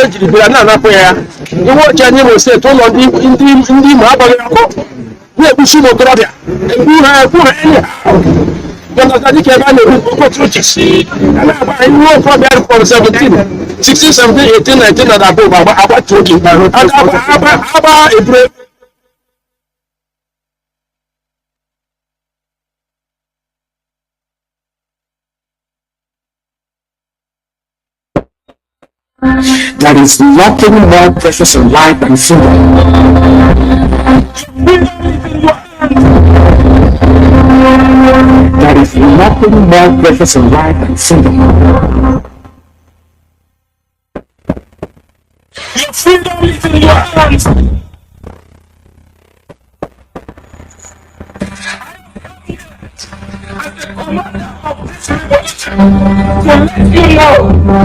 ejiri bịara na-anapụ ya iwe ọcha anyị Imo steeti ụlọ ndị Imo agbaghị ọkụ na-ekpuchi ụmụ okorobịa ekwu ha enyi Jonathan dịka ebe a na-ekwu okotuchis a na-agba anyị nwa okorobịa from 17 16 17 18 19 na abụọ agbatu oge agba ebure. There is nothing more precious in life than freedom. There is nothing more precious in life than freedom. Your freedom is in your hands. As the commander of this revolution, to let you know that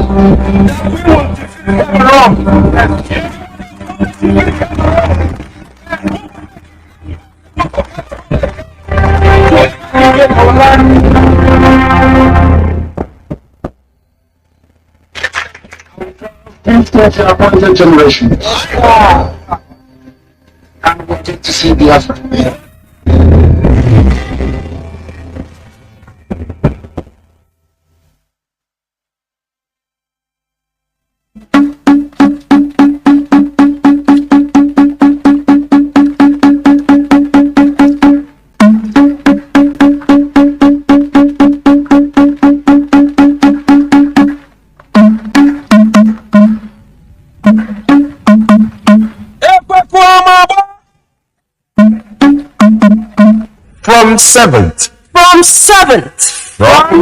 we will defeat them wrong. Future appointed generation. I'm wanting to see Biafra. From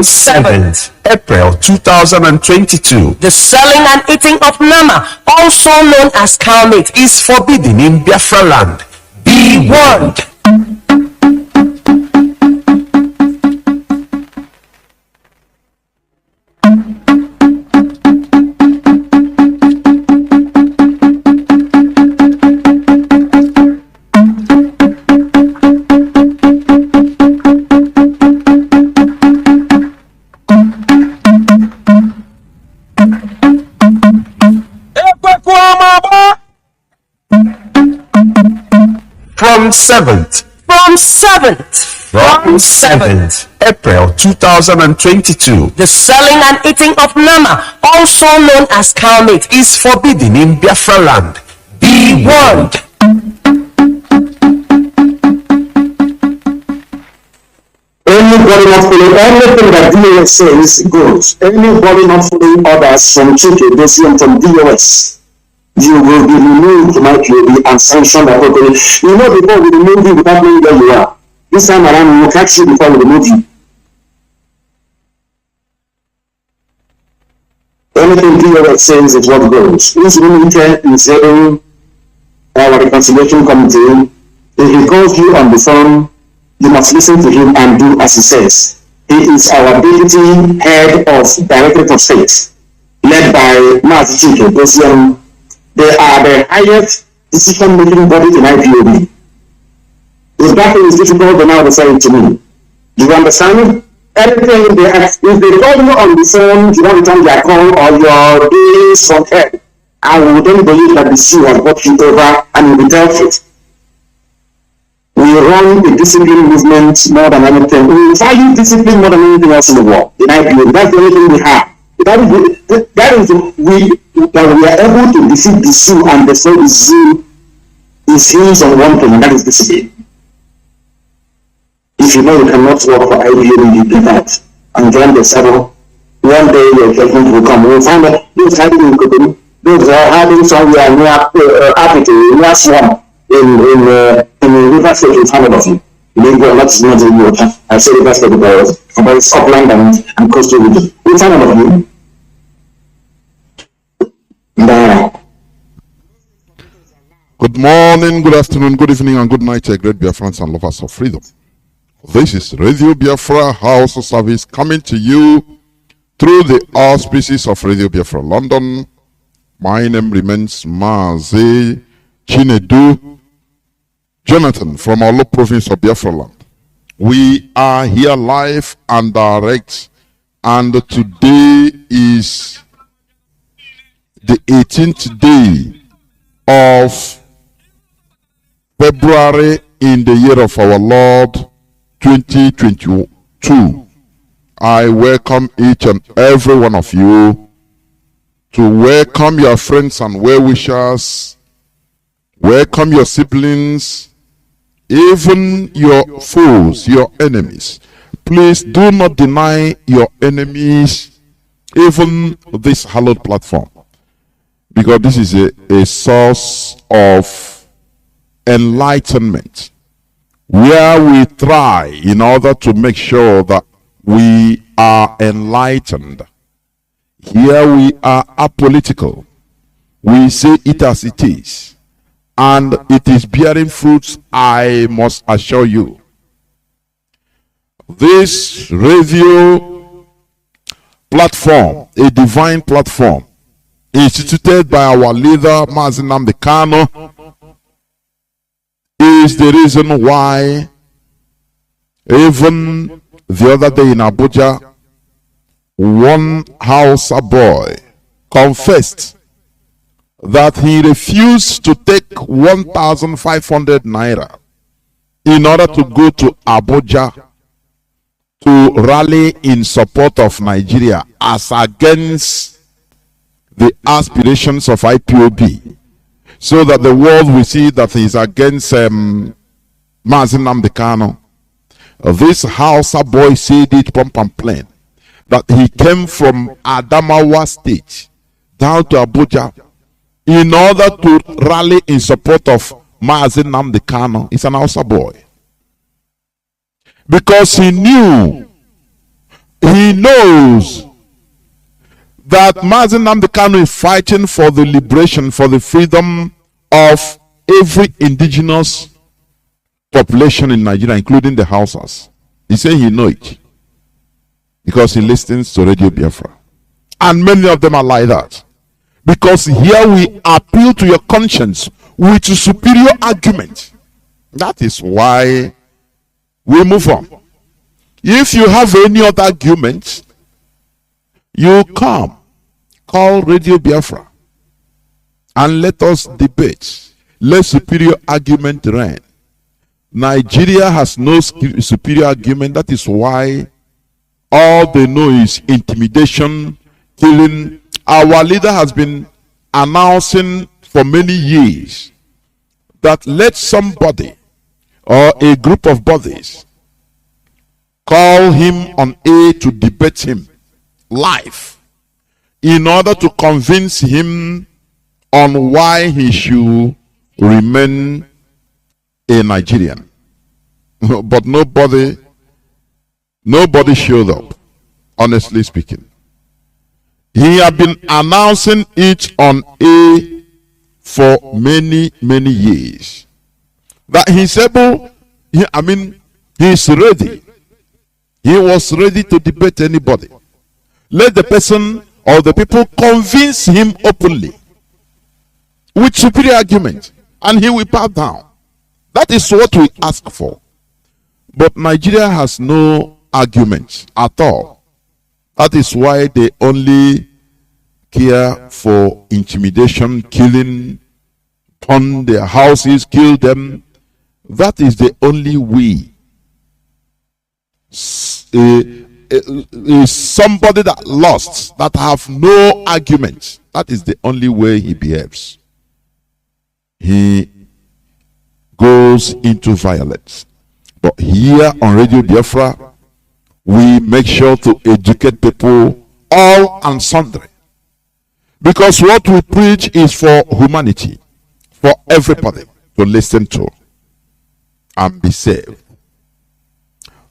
7th April 2022, the selling and eating of nama, also known as cow meat, is forbidden in Biafra land. Be warned. From 7th April 2022, the selling and eating of nama, also known as cow meat, is forbidden in Biafra land. Be warned. Anybody not following anything that DOS says goes. Anybody not following orders from Chike, from DOS, you will be removed from IPOB and sanctioned appropriately. You know, before we remove you without knowing where you are. This time around, we will catch you before we remove you. Anything DOS says is what goes. This meeting is having our reconciliation committee. If he calls you on the phone, you must listen to him and do as he says. He is our deputy head of Directorate of State, led by Mazi JOHNATHAN. They are the highest decision-making body in IPOB. If that thing is difficult, then now they say it to me. Do you understand? Anything they ask, if they call you on the phone, you don't return their call or your days from head, I will then believe that the sea has brought you over and you will dealt with. We run a discipline movement more than anything. We value discipline more than anything else in the world. In IPOB, that's the only thing we have. That we are able to defeat the zoo and destroy the zoo is hinged on one thing, that is discipline. If you know you cannot work for IPOB, you do that and join the circle. One day your judgment will come. We'll find out those hiding in Kobeni, those are hiding somewhere near Apito, near Swamp, in the river state in front of you. Maybe not in water. I say river state because it's upland and coastal region. In front of you. Good morning, good afternoon, good evening, and good night to great Biafrans and lovers of freedom. This is Radio Biafra HAUSA-SERVICE coming to you through the auspices of Radio Biafra London. My name remains Mazi JOHNATHAN from our local province of Biafra land. We are here live and direct, and today is the 18th day of February in the year of our Lord 2022. I welcome each and every one of you to welcome your friends and well-wishers, welcome your siblings, even your foes, your enemies. Please do not deny your enemies even this hallowed platform, because this is a source of enlightenment where we try in order to make sure that we are enlightened. Here we are apolitical. We say it as it is, and it is bearing fruits, I must assure you. This radio platform, a divine platform, instituted by our leader Mazi Nnamdi Kanu, is the reason why even the other day in Abuja, one Hausa boy confessed that he refused to take 1,500 naira in order to go to Abuja to rally in support of Nigeria as against the aspirations of Ipob, so that the world will see that he is against Mazi Nnamdi Kanu. This Hausa boy said it pump and plain, that he came from Adamawa State down to Abuja in order to rally in support of Mazi Nnamdi Kanu. He's an Hausa boy. Because he knows that Mazi Nnamdi Kanu is fighting for the liberation, for the freedom of every indigenous population in Nigeria, including the Hausas. He said he knows it because he listens to Radio Biafra. And many of them are like that. Because here we appeal to your conscience with a superior argument. That is why we move on. If you have any other argument, you come, call Radio Biafra, and let us debate. Let superior argument reign. Nigeria has no superior argument. That is why all they know is intimidation, killing. Our leader has been announcing for many years that let somebody or a group of bodies call him on air to debate him live in order to convince him on why he should remain a Nigerian. But nobody showed up, honestly speaking. He had been announcing it on air for many years that he's able, he's ready. He was ready to debate anybody. Let the person or the people convince him openly with superior argument, and he will bow down. That is what we ask for. But Nigeria has no argument at all. That is why they only care for intimidation, killing, burn their houses, kill them. That is the only way. Is somebody that lost, that have no argument. That is the only way he behaves. He goes into violence. But here on Radio Biafra, we make sure to educate people, all and sundry. Because what we preach is for humanity, for everybody to listen to and be saved.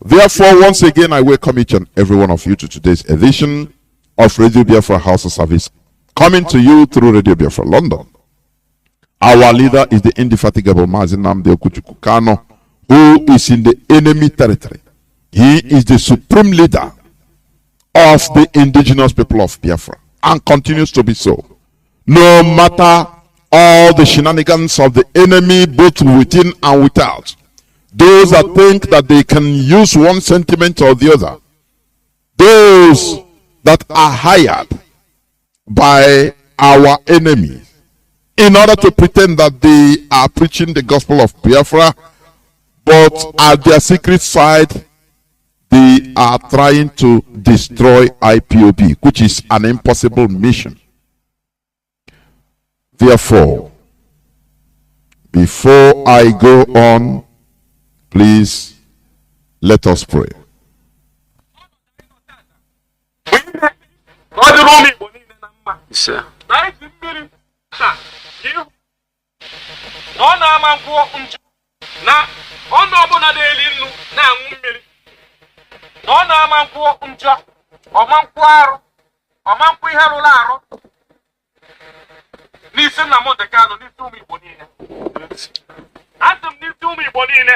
Therefore, once again, I welcome each and every one of you to today's edition of Radio Biafra HAUSA-SERVICE, coming to you through Radio Biafra London. Our leader is the indefatigable Mazi Nnamdi Kanu, who is in the enemy territory. He is the supreme leader of the indigenous people of Biafra and continues to be so. No matter all the shenanigans of the enemy, both within and without, those that think that they can use one sentiment or the other, those that are hired by our enemies in order to pretend that they are preaching the gospel of Biafra, but at their secret side, they are trying to destroy IPOB, which is an impossible mission. Therefore, before I go on, please let us pray. N'isi Nnamdi Kanu, n'isi ụmụ Igbo niile. Asị m n'isi ụmụ Igbo niile.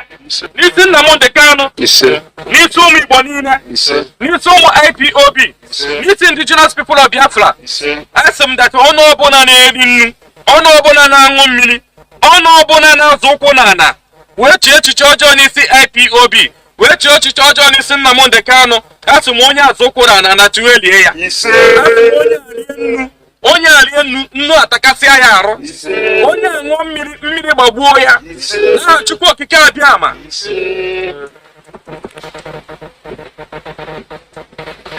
N'isi Nnamdi Kanu. N'isi ụmụ Igbo niile. N'isi ụmụ IPOB. N'isi indigenous people of Biafra. Asị m that ọnụ ọbụla na-eri nnu, ọnụ ọbụla na-aṅụ mmiri, ọnụ ọbụla na-azụ ụkwụ n'ala, wee chie echiche ọjọọ n'isi IPOB, wee chie echiche ọjọọ n'isi Nnamdi Kanu. Asị m onye azụ ụkwụ n'ala na tuwelie ya. Onye alie nnu atakasịa ya arụ, onye aṅụọ mmiri gbagbuo ya, na Chukwu okike abịama.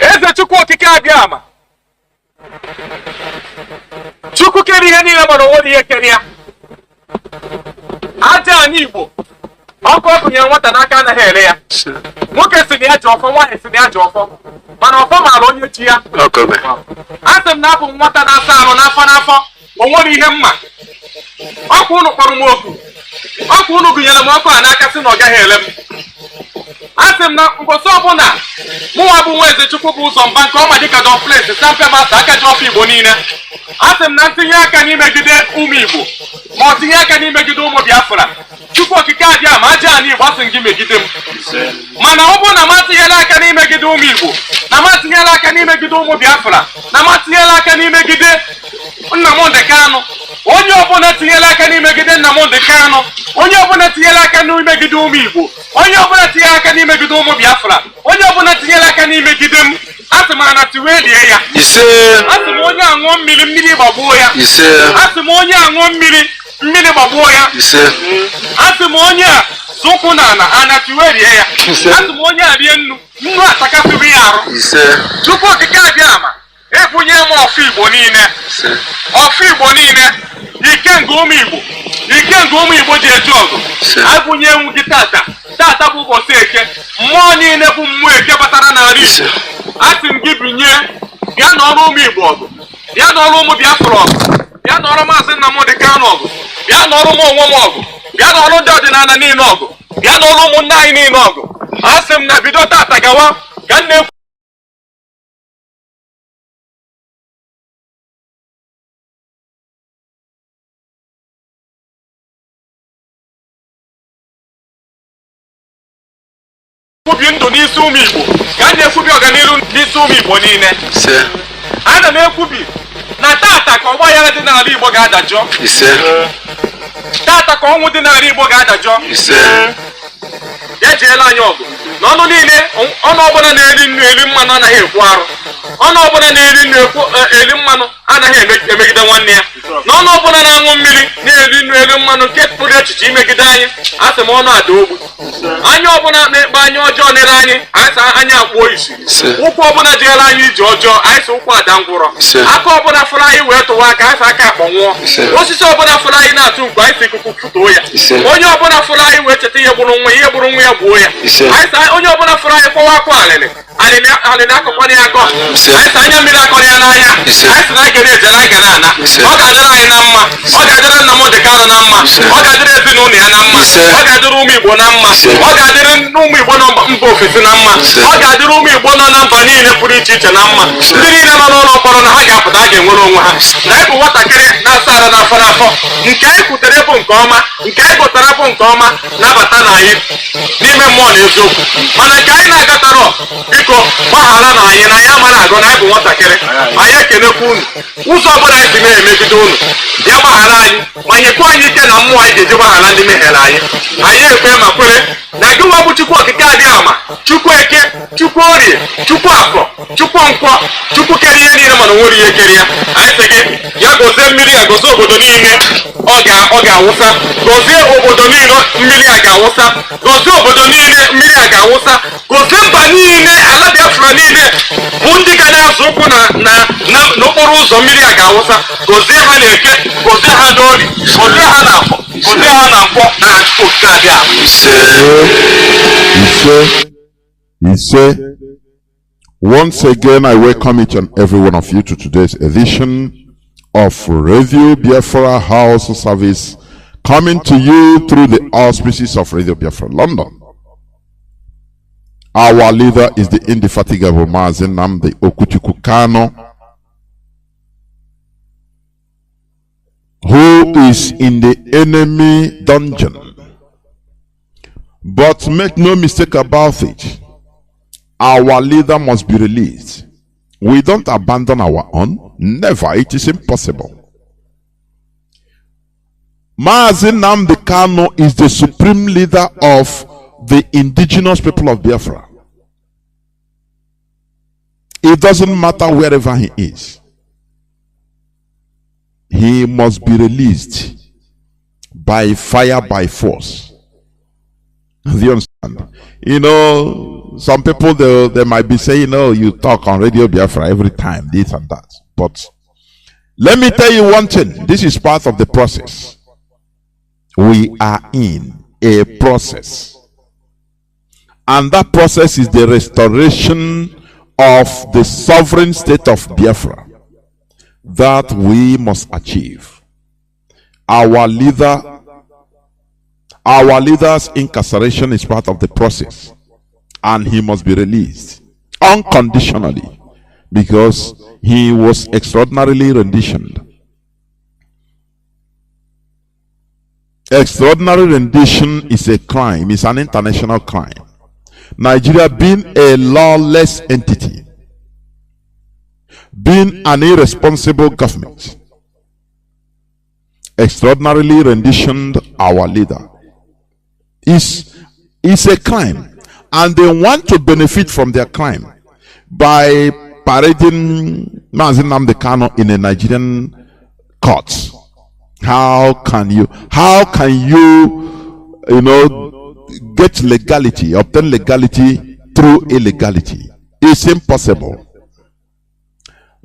Eze Chukwu okike abịama, Chukwu kere ihe niile mana onwe ihe kere ya. Aja anyị Igbo, ọkụ ọkụnyere nwata n'aka anaghị ere ya. Nwoke si na ya ji ọfọ, nwaanyị si na ya ji ọfọ, mana ọfọ maara onye chi ya. Asị m na abụ nwata na-asa arụ n'afọ o nwere ihe mma. Ọkụ unu kpọrọ m oku, ọkụ unu gụnyere m ọkụ a n'aka sị na ọ gaghị ele m. Asị m na mbosi ọbụla mụnwa bụ nwa eze Chukwu bụ ụzọ mba nke ọma dịka dọfles sampe masa aka ji ọfọ Igbo niile. Asị m na ntinye aka n'imegide ụmụ Igbo ma ọ tinye aka n'imegide ụmụ Biafra, Chukwu okike abịa ma aja anyị Igbo asị gị megide m. Mana ọ bụrụ na m atinyela aka n'imegide ụmụ Igbo, na m atinyela aka n'imegide ụmụ Biafra, na m atinyela aka n'imegide Nnamdi Kanu, onye ọbụla tinyela aka n'imegide Nnamdi Kanu, onye ọbụla tinyela aka n'imegide ụmụ Igbo, onye ọbụla tinyela aka n'imegide ụmụ Biafra, onye ọbụla tinyela aka n'imegide m, asị m ana tiwelie ya. Asị m onye aṅụọ mmiri gbagbuo ya. Asị m onye aṅụọ mmiri gbagbuo ya. Asị m onye a zụkwụ n'ala ana tiwelie ya. Asị m onye a rie nnu atakasịrị ya arụ. Chukwu okike abịama ebunye m ọfụ Igbo niile, ọfụ Igbo niile, ike nke ụmụ Igbo, ike nke ụmụ Igbo ji eju ọgụ. Abụnye m gị tata bụ ụbọchị Eke, mmụọ niile bụ mmụọ Eke batara n'ala Igbo. Asị m gị binye, bịa n'ọrụ ụmụ Igbo ọgụ, bịa n'ọrụ ụmụ Biafra ọgụ, bịa n'ọrụ Maazị Nnamdi Kanu ọgụ, bịa n'ọrụ m onwe m ọgụ, bịa n'ọrụ ndị ọdịnala niile ọgụ, bịa n'ọrụ ụmụnne anyị niile ọgụ. Asị m na bido tata gawa ka m na-ekwu kwubi ndụ n'isi ụmụ Igbo, ka a na-ekwubi ọganihu n'isi ụmụ Igbo niile. Ana m ekwubi na tata ka ọgbaghara dị n'ala Igbo ga-adajọ. Tata ka ọnwụ dị n'ala Igbo ga-adajọ. Ejeela anyị ọgụ n'ọnụ niile, ọnụ ọbụla na-eri nnu eri mmanụ anaghị ekwu arụ, ọnụ ọbụla na-eri nnu eri mmanụ anaghị emegide nwanne ya, n'ọnụ ọbụla na-aṅụ mmiri na-eri nnu eri mmanụ nke pụrụ echiche imegide anyị. Asị m ọnụ ada ogbu, anya ọbụla na-ekpe anya ọjọọ nere anyị, anyị sị anya akpụọ isi, ụkwụ ọbụla jeela anyị iji ọjọọ, anyị sị ụkwụ ada ngwụrọ, aka ọbụla fụrụ anyị wee tụwa aka, anyị sị aka akpọnwụọ, osisi ọbụla fụrụ anyị na-atụ mgbe anyị sị ikuku fụtuo ya, onye ọbụla fụrụ anyị wee cheta ihe gburu nwa ya gbuo ya. Onye ọbụla fụrụ anyị kpọwa akwa alịlị akọkwara ya akọ, anyị sị anya mmiri akọrọ ya n'anya, anyị sị na anyị gara eje na anyị gara ana. Ọ ga-adịrị anyị na mma, ọ ga-adịrị Nnamdi Kanu na mma, ọ ga-adịrị ezinụlọ ya na mma, ọ ga-adịrị ụmụ Igbo na mma, ọ ga-adịrị ụmụ Igbo nọ mba ofesi na mma, ọ ga-adịrị ụmụ Igbo nọ na mba niile pụrụ iche iche na mma. Ndị niile nọ n'ụlọ mkpọrọ na ha ga-apụta, ha ga-enwere onwe ha. Na anyị bụ nwatakịrị na-asa ara n'afọ n'afọ, nke anyị kwutere bụ nke ọma, nke anyị gụtara bụ nke ọma, nabata na anyị n'ime mmụọ na eziokwu. Mana nke anyị na-agatara biko gbaghara na anyị amara agụ na anyị bụ nwatakịrị. Anyị ekenekwa unu ụzọ ọbụla anyị si na-emegide unu, ya gbaghara gbaghara anyị ma nyekwa anyị ike na mmụọ anyị ga-eji gbaghara ndị mehiere anyị. Anyị ekwe ma kwere na gị nwa bụ Chukwu okike adị ama, Chukwu eke, Chukwu orie, Chukwu afọ, Chukwu nkwọ, Chukwu kere ihe niile mana onwere ihe kere ya. Anyị sị gị ya gozie mmiri a, gozie obodo niile ọ ga-awụsa, gozie obodo niile mmiri a ga-awụsa, gozie obodo niile mmiri a ga-awụsa, gozie mba niile, ala Biafra niile bụ ndị ga na-azụ ụkwụ n'okporo ụzọ mmiri a ga-awụsa. Gozie ha na-eke, gozie ha n'ori, gozie ha na afọ, gozie ha na nkwọ, na Chukwu okike adị ama. Once again, I welcome each and every one of you to today's edition of Radio Biafra House Service, coming to you through the auspices of Radio Biafra London. Our leader is the indefatigable Mazi Nnamdi Kanu, who is in the enemy dungeon. But make no mistake about it, our leader must be released. We don't abandon our own. Never. It is impossible. Mazi Nnamdi Kanu is the supreme leader of the indigenous people of Biafra. It doesn't matter wherever he is. He must be released by fire, by force. Do you understand? You know, some people they might be saying, "Oh, you talk on Radio Biafra every time, this and that." But let me tell you one thing: this is part of the process. We are in a process, and that process is the restoration of the sovereign state of Biafra that we must achieve. Our leader's incarceration is part of the process, and he must be released unconditionally because he was extraordinarily renditioned. Extraordinary rendition is a crime, it's an international crime. Nigeria, being a lawless entity, being an irresponsible government, extraordinarily renditioned our leader is a crime, and they want to benefit from their crime by parading Mazi Nnamdi Kanu in a Nigerian court. How can you get legality, obtain legality through illegality? It's impossible.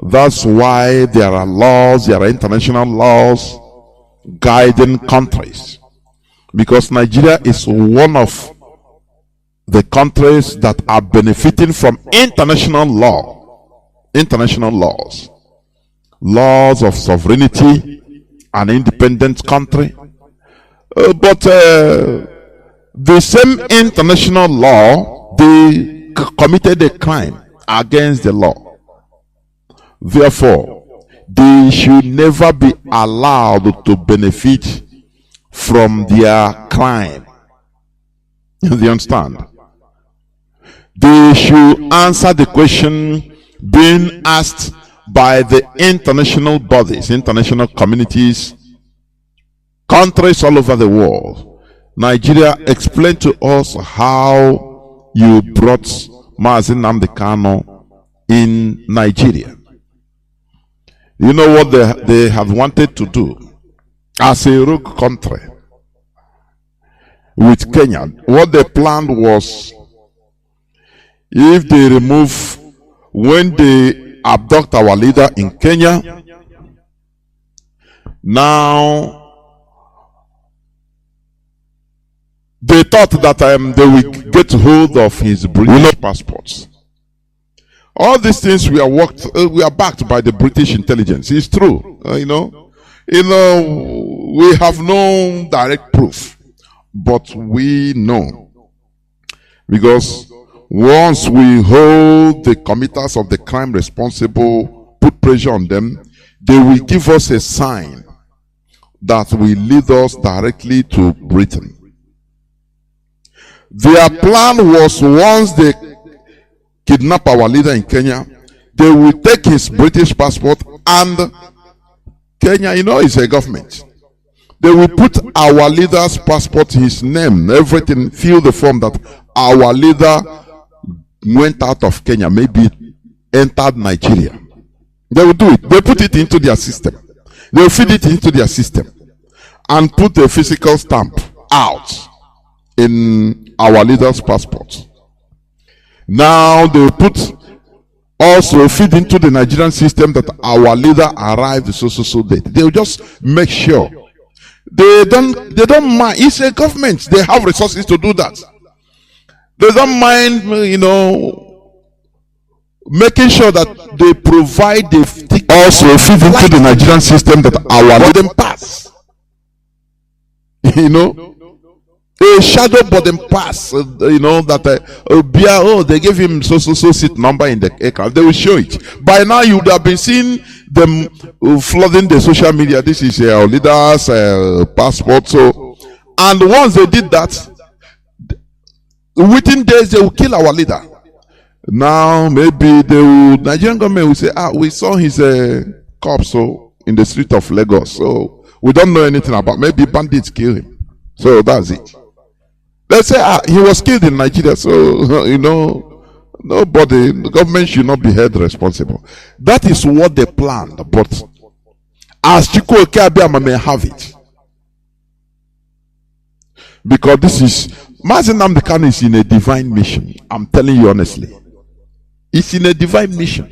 That's why there are laws, there are international laws guiding countries, because Nigeria is one of the countries that are benefiting from international laws of sovereignty, an independent country. But the same international law, they committed a crime against the law. Therefore, they should never be allowed to benefit from their crime. You understand? They should answer the question being asked by the international bodies, international communities, countries all over the world. Nigeria, explain to us how you brought Mazi Nnamdi Kanu in Nigeria. You know what they have wanted to do as a rogue country with Kenya? What they planned was, if they remove, when they abduct our leader in Kenya, now they thought that they will get hold of his British passports. All these things we are backed by the British intelligence. It's true, we have no direct proof, but we know, because once we hold the committers of the crime responsible, put pressure on them, they will give us a sign that will lead us directly to Britain. Their plan was, once they kidnap our leader in Kenya, they will take his British passport, and Kenya, is a government. They will put our leader's passport, his name, everything, fill the form that our leader went out of Kenya, maybe entered Nigeria. They will do it. They put it into their system. They will feed it into their system and put a physical stamp out in our leader's passport. Now they will put also feed into the Nigerian system that our leader arrived so date. They will just make sure. They don't mind. It's a government. They have resources to do that. They don't mind, making sure that they provide the also feed into the Nigerian system that our boarding pass. A shadow boarding pass, that they gave him so seat number in the aircraft. They will show it. By now, you would have been seeing them flooding the social media. This is our leader's passport. So, and once they did that, within days they will kill our leader. Now maybe the Nigerian government will say, we saw his corpse in the street of Lagos. So we don't know anything about. Maybe bandits killed him. So that's it. They say he was killed in Nigeria, so nobody, the government should not be held responsible. That is what they planned, but as Chiko Okeabiama may have it, because this is Mazi Nnamdi Kanu is in a divine mission. I'm telling you honestly, it's in a divine mission.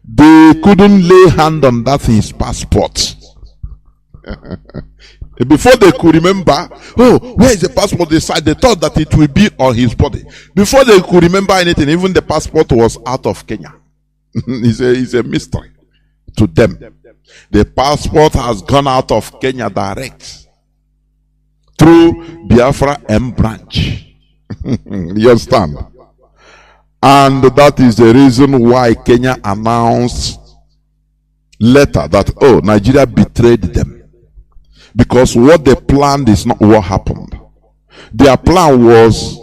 They couldn't lay hand on that his passport. Before they could remember, where is the passport? They thought that it will be on his body. Before they could remember anything, even the passport was out of Kenya. It's a mystery to them. The passport has gone out of Kenya direct through Biafra M branch. You understand? And that is the reason why Kenya announced later that, Nigeria betrayed them. Because what they planned is not what happened. Their plan was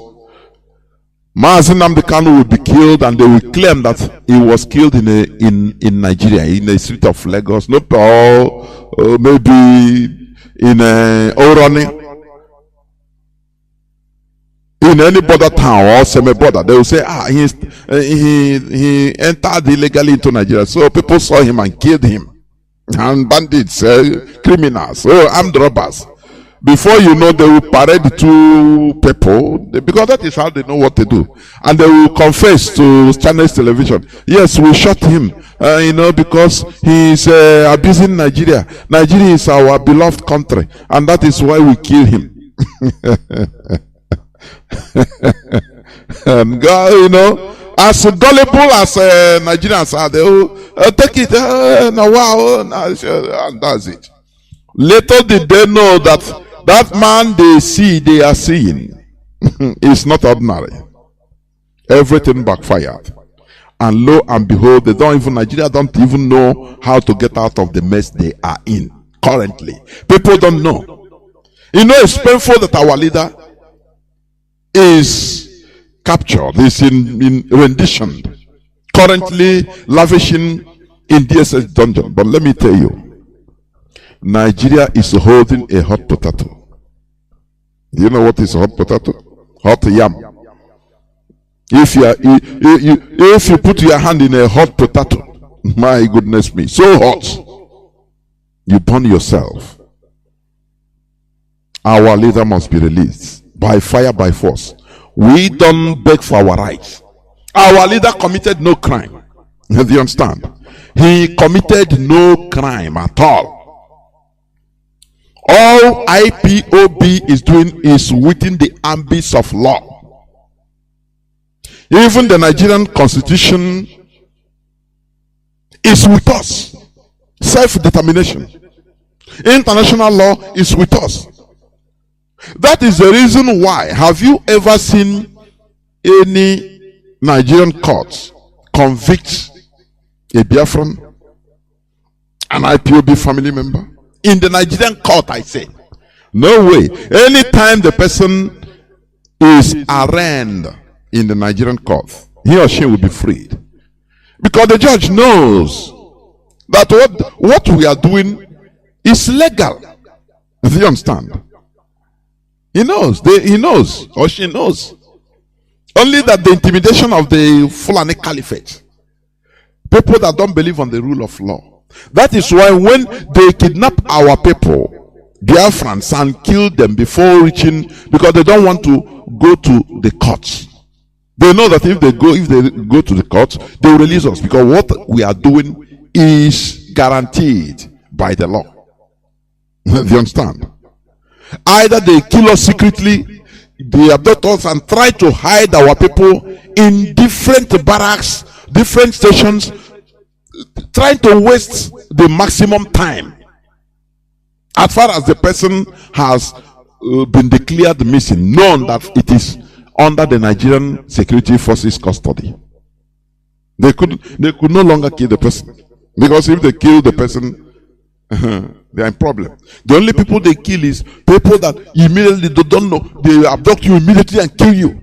Mazi Nnamdi Kanu will be killed, and they will claim that he was killed in Nigeria, in the street of Lagos, maybe in Orani, in any border town or semi-border. They will say, he entered illegally into Nigeria, so people saw him and killed him. And bandits, criminals, armed robbers. Before you know, they will parade two people, because that is how they know what to do. And they will confess to Chinese television, yes, we shot him, because he is abusing Nigeria. Nigeria is our beloved country, and that is why we kill him. And God, as gullible as Nigerians are, they will take it, and that's it. Little did they know that that man they are seeing is not ordinary. Everything backfired. And lo and behold, Nigeria don't even know how to get out of the mess they are in currently. People don't know. It's painful that our leader is captured, is in rendition, currently lavishing in DSS dungeon. But let me tell you, Nigeria is holding a hot potato. Do you know what is a hot potato? Hot yam. If you put your hand in a hot potato, my goodness me, so hot, you burn yourself. Our leader must be released by fire, by force. We don't beg for our rights. Our leader committed no crime. Do you understand? He committed no crime at all. All IPOB is doing is within the ambits of law. Even the Nigerian constitution is with us. Self-determination. International law is with us. That is the reason why. Have you ever seen any Nigerian court convict a Biafran, an IPOB family member? In the Nigerian court, I say. No way. Anytime the person is arraigned in the Nigerian court, he or she will be freed. Because the judge knows that what we are doing is legal. Do you understand? He knows. He knows, or she knows. Only that the intimidation of the Fulani Caliphate, people that don't believe on the rule of law. That is why when they kidnap our people, Biafrans, and kill them before reaching, because they don't want to go to the courts. They know that if they go to the courts, they will release us, because what we are doing is guaranteed by the law. Do you understand? Either they kill us secretly, they abduct us and try to hide our people in different barracks, different stations, trying to waste the maximum time as far as the person has been declared missing, known that it is under the Nigerian security forces custody. They could no longer kill the person, because if they kill the person, they are in problem. The only people they kill is people that immediately they don't know. They abduct you immediately and kill you.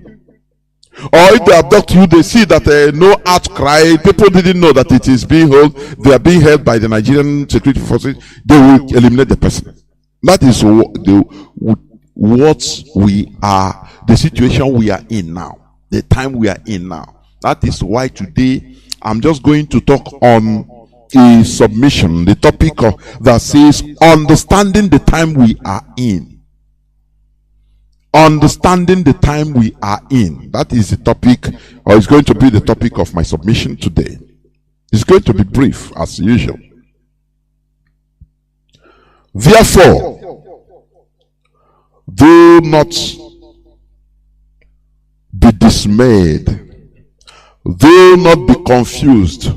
Or if they abduct you, they see that no outcry, people didn't know that it is being held, they are being held by the Nigerian security forces, they will eliminate the person. That is what we are, the situation we are in now, the time we are in now. That is why today I'm just going to talk on a submission, the topic that says understanding the time we are in. Understanding the time we are in. That is the topic, or it's going to be the topic of my submission today. It's going to be brief as usual. Therefore, do not be dismayed. Do not be confused.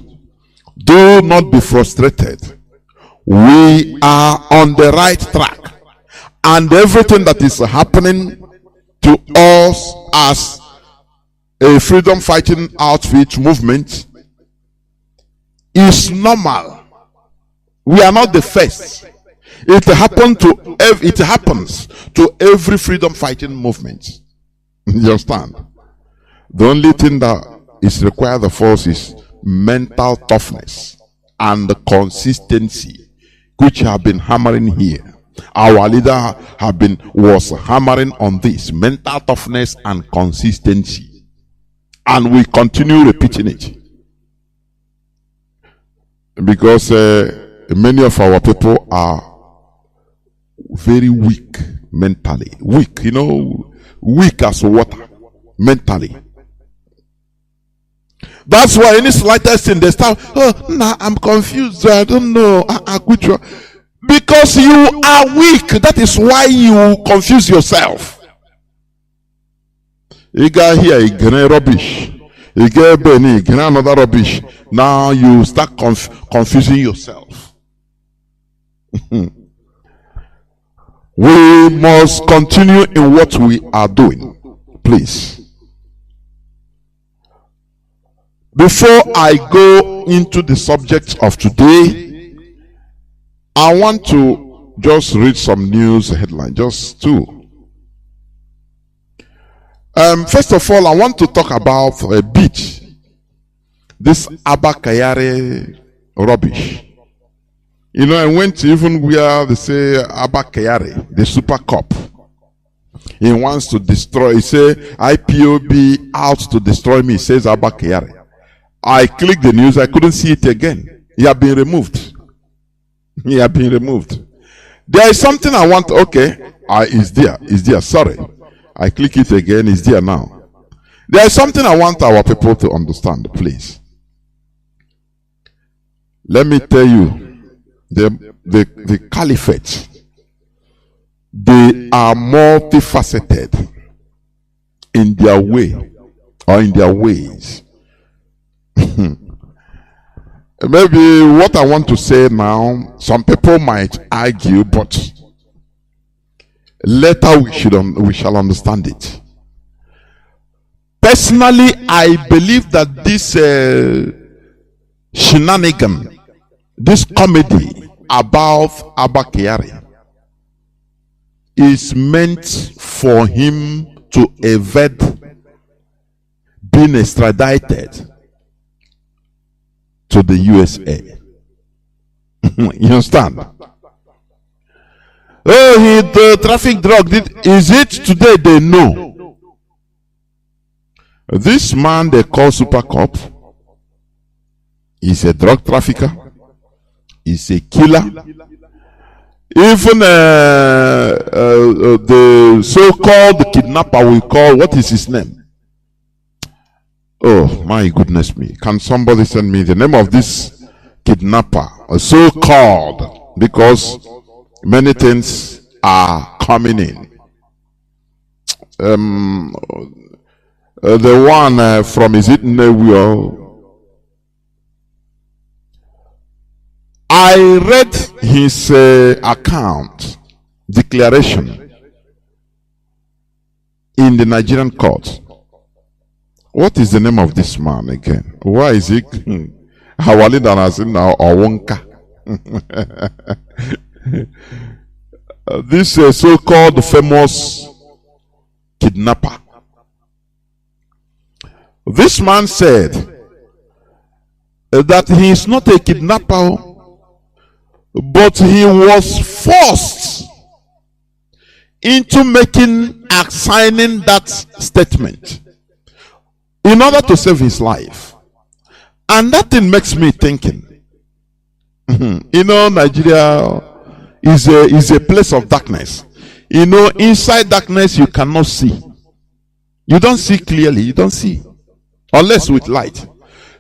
Do not be frustrated. We are on the right track. And everything that is happening to us as a freedom fighting outfit movement is normal. We are not the first. It happens to every freedom fighting movement. You understand? The only thing that is required of us is mental toughness and consistency, which have been hammering here. Our leader was hammering on this mental toughness and consistency, and we continue repeating it because many of our people are very weak mentally. Weak, weak as water mentally. That's why any slightest thing they start, I'm confused, I don't know. Because you are weak. That is why you confuse yourself. You got here, you get rubbish. You get Benny, you get another rubbish. Now you start confusing yourself. We must continue in what we are doing. Please. Before I go into the subject of today, I want to just read some news headline, just two. First of all, I want to talk about a beach. This Abakayare rubbish. I went to even where they say Abakayare, the Super Cup. He wants to destroy, he say IPOB out to destroy me, he says Abakayare. I clicked the news, I couldn't see it again. He had been removed. He had been removed. There is something I want. Okay, it's there. Sorry, I click it again. It's there now. There is something I want our people to understand. Please, let me tell you, the caliphate, they are multifaceted in their way or in their ways. Maybe what I want to say now, some people might argue, but later we shall understand it. Personally, I believe that this shenanigan, this comedy about Abba Kyari is meant for him to evade being extradited to the USA. You understand? Oh, he with traffic drug, is it today they know? This man they call Super Cop is a drug trafficker, is a killer. Even the so-called kidnapper we call, what is his name? Oh my goodness me. Can somebody send me the name of this kidnapper? So-called, because many things are coming in. The one from, is it Newell? I read his account, declaration in the Nigerian court. What is the name of this man again? Why is he Hawali Danazin now or Wonka? This so-called famous kidnapper. This man said that he is not a kidnapper, but he was forced into signing that statement in order to save his life. And that thing makes me thinking, you know, Nigeria is a place of darkness. You know, inside darkness you cannot see. You don't see clearly, you don't see. Unless with light.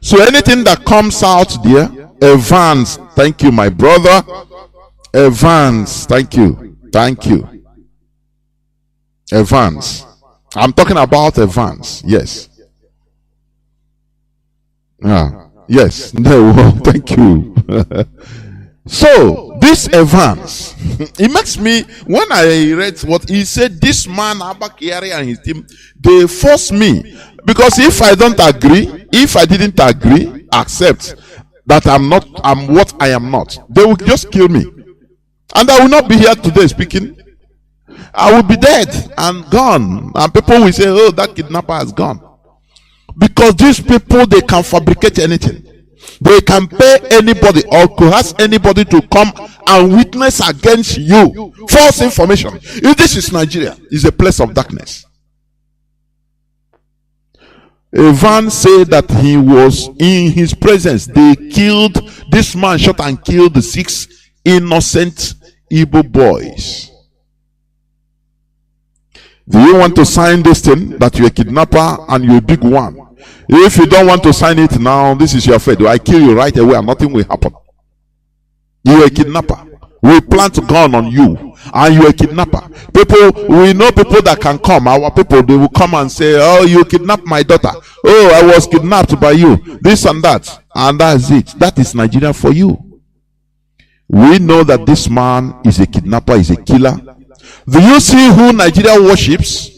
So anything that comes out there, Evans, thank you, my brother. Evans, thank you. Thank you. Evans. I'm talking about Evans, yes. Yes, no, thank you. So, this Evans, it makes me, when I read what he said, this man, Abakari and his team, they force me. Because if I don't agree, if I didn't agree, accept that I'm what I am not, they will just kill me. And I will not be here today speaking. I will be dead and gone. And people will say, oh, that kidnapper has gone. Because these people, they can fabricate anything. They can pay anybody or coerce anybody to come and witness against you. False information. If this is Nigeria, it's a place of darkness. Evan said that he was in his presence. They killed, this man shot and killed the 6 innocent Igbo boys. Do you want to sign this thing that you're a kidnapper and you're a big one? If you don't want to sign it now, this is your fate. I kill you right away and nothing will happen. You're a kidnapper. We plant a gun on you and you're a kidnapper. People, we know people that can come. Our people, they will come and say, oh, you kidnapped my daughter. Oh, I was kidnapped by you. This and that. And that's it. That is Nigeria for you. We know that this man is a kidnapper, is a killer. Do you see who Nigeria worships?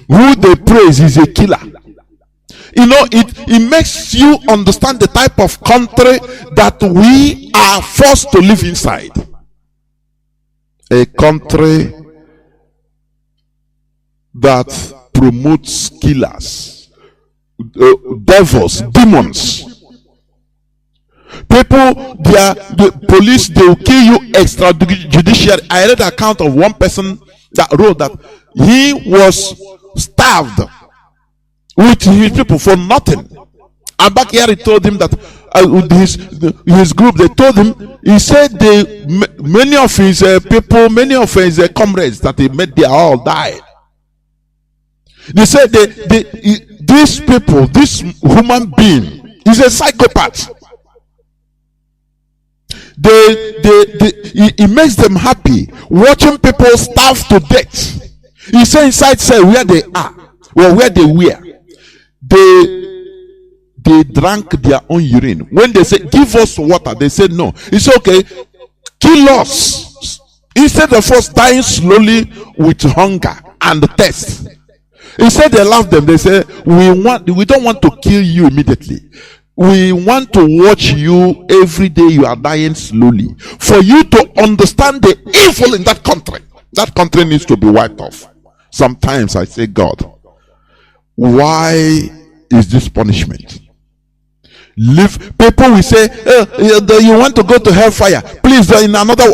Who they praise is a killer. You know, it makes you understand the type of country that we are forced to live inside. A country that promotes killers, devils, demons. People, the police, they will kill you extrajudicially. I read an account of one person that wrote that he was starved with his people for nothing. And back here he told him that with his group, they told him, he said many of his people, many of his comrades that he met there all died. They said these people, this human being is a psychopath. It makes them happy watching people starve to death. He said inside cell where they are, or where they were, they drank their own urine. When they say give us water, they said no. It's okay, kill us instead of us dying slowly with hunger and thirst. Instead they laughed them. They said we don't want to kill you immediately. We want to watch you every day. You are dying slowly for you to understand the evil in that country. That country needs to be wiped off. Sometimes I say, God, why is this punishment? Leave. People will say, you want to go to hellfire. Please, in another.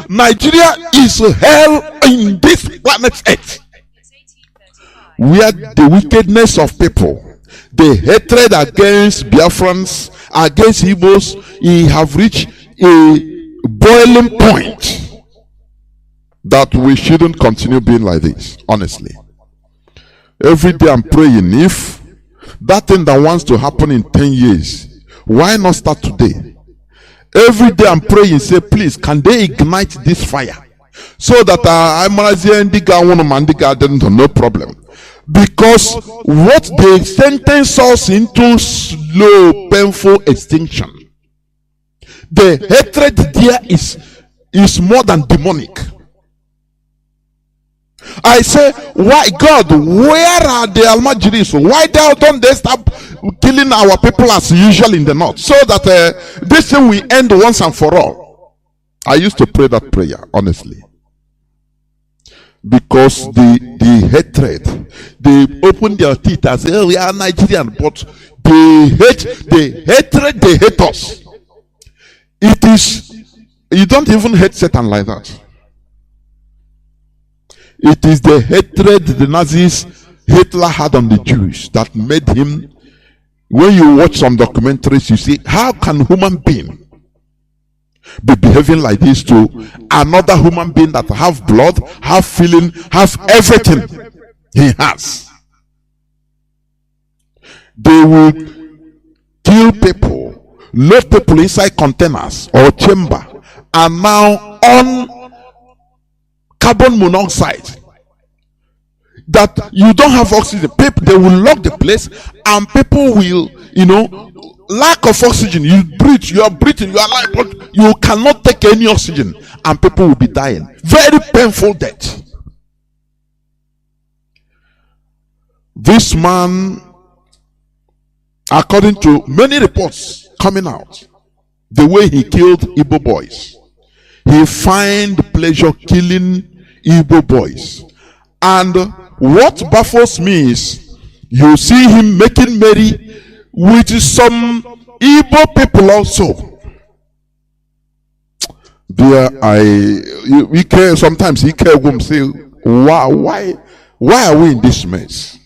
Nigeria is hell in this planet Earth. Where the wickedness of people, the hatred against Biafrans, against Igbos, he have reached a boiling point that we shouldn't continue being like this, honestly. Every day I'm praying, if that thing that wants to happen in 10 years, why not start today? Every day I'm praying, say, please, can they ignite this fire? So that no problem. Because what they sentence us into slow, painful extinction. The hatred there is more than demonic. I say, why God, where are the Almajiris? Why don't they stop killing our people as usual in the north? So that this thing will end once and for all. I used to pray that prayer, honestly. Because the hatred, they open their teeth and say, oh, we are Nigerian, but they hate us. It is, you don't even hate Satan like that. It is the hatred the Nazis, Hitler had on the Jews that made him, when you watch some documentaries, you see, how can human being be behaving like this to another human being that have blood, have feeling, have everything he has? They will kill people, load people inside containers or chamber, and now on carbon monoxide, that you don't have oxygen. People, they will lock the place, and people will, lack of oxygen. You are breathing, you are alive, but you cannot take any oxygen, and people will be dying. Very painful death. This man, according to many reports coming out, the way he killed Igbo boys, he find pleasure killing Igbo boys. And what baffles me is, you see him making merry with some Igbo people also. There, sometimes he can say, why are we in this mess?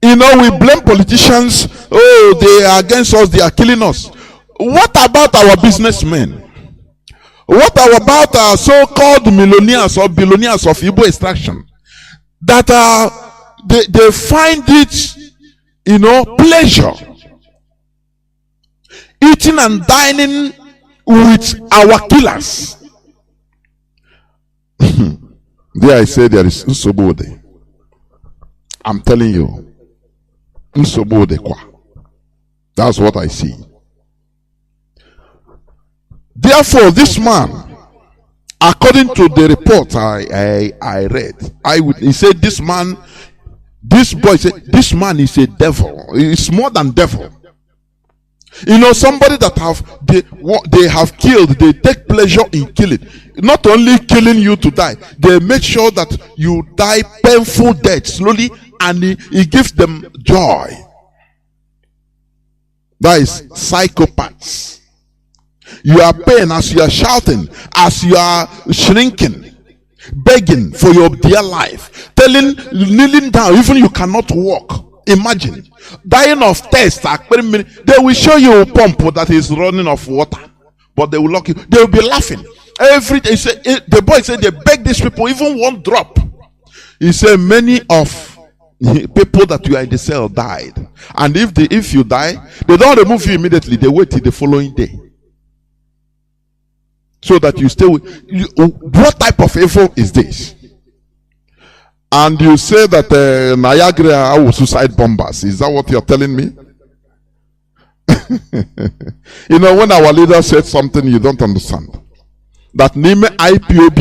We blame politicians. Oh, they are against us, they are killing us. What about our businessmen? What about our so-called millionaires or billionaires of Igbo extraction? That they find it, pleasure, eating and dining with our killers. There I say there is Nsobode. I'm telling you, Nsobode kwa. That's what I see. Therefore, this man, according to the report I read, he said this boy said, this man is a devil. It's more than devil. Somebody that they have killed, they take pleasure in killing. Not only killing you to die, they make sure that you die painful death slowly, and he gives them joy. That is psychopaths. You are paying as you are shouting, as you are shrinking, begging for your dear life, kneeling down, even you cannot walk. Imagine dying of thirst. They will show you a pump that is running off water, but they will lock you. They will be laughing every day. The boy said they beg these people even one drop. He said many of people that you are in the cell died, and if you die, they don't remove you immediately. They wait till the following day, so that you stay with you. What type of evil is this? And you say that Niagara are suicide bombers. Is that what you're telling me? When our leader said something you don't understand, that name Ipob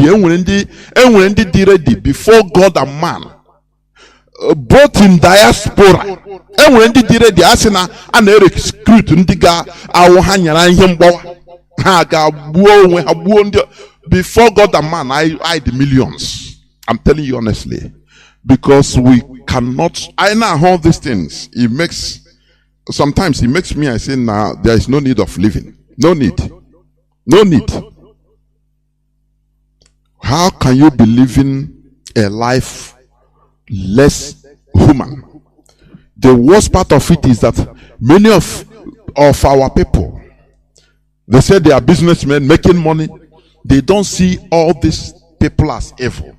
and ready before God and man, both in diaspora, and when they did the asina and Eric screwed ndiga awhanyara ihembo. Before God and man, I the millions. I'm telling you honestly, because we cannot. I know all these things. It makes sometimes it makes me, I say, now there is no need of living. No need. No need. How can you be living a life less human? The worst part of it is that many of our people, they say they are businessmen making money. They don't see all these people as evil.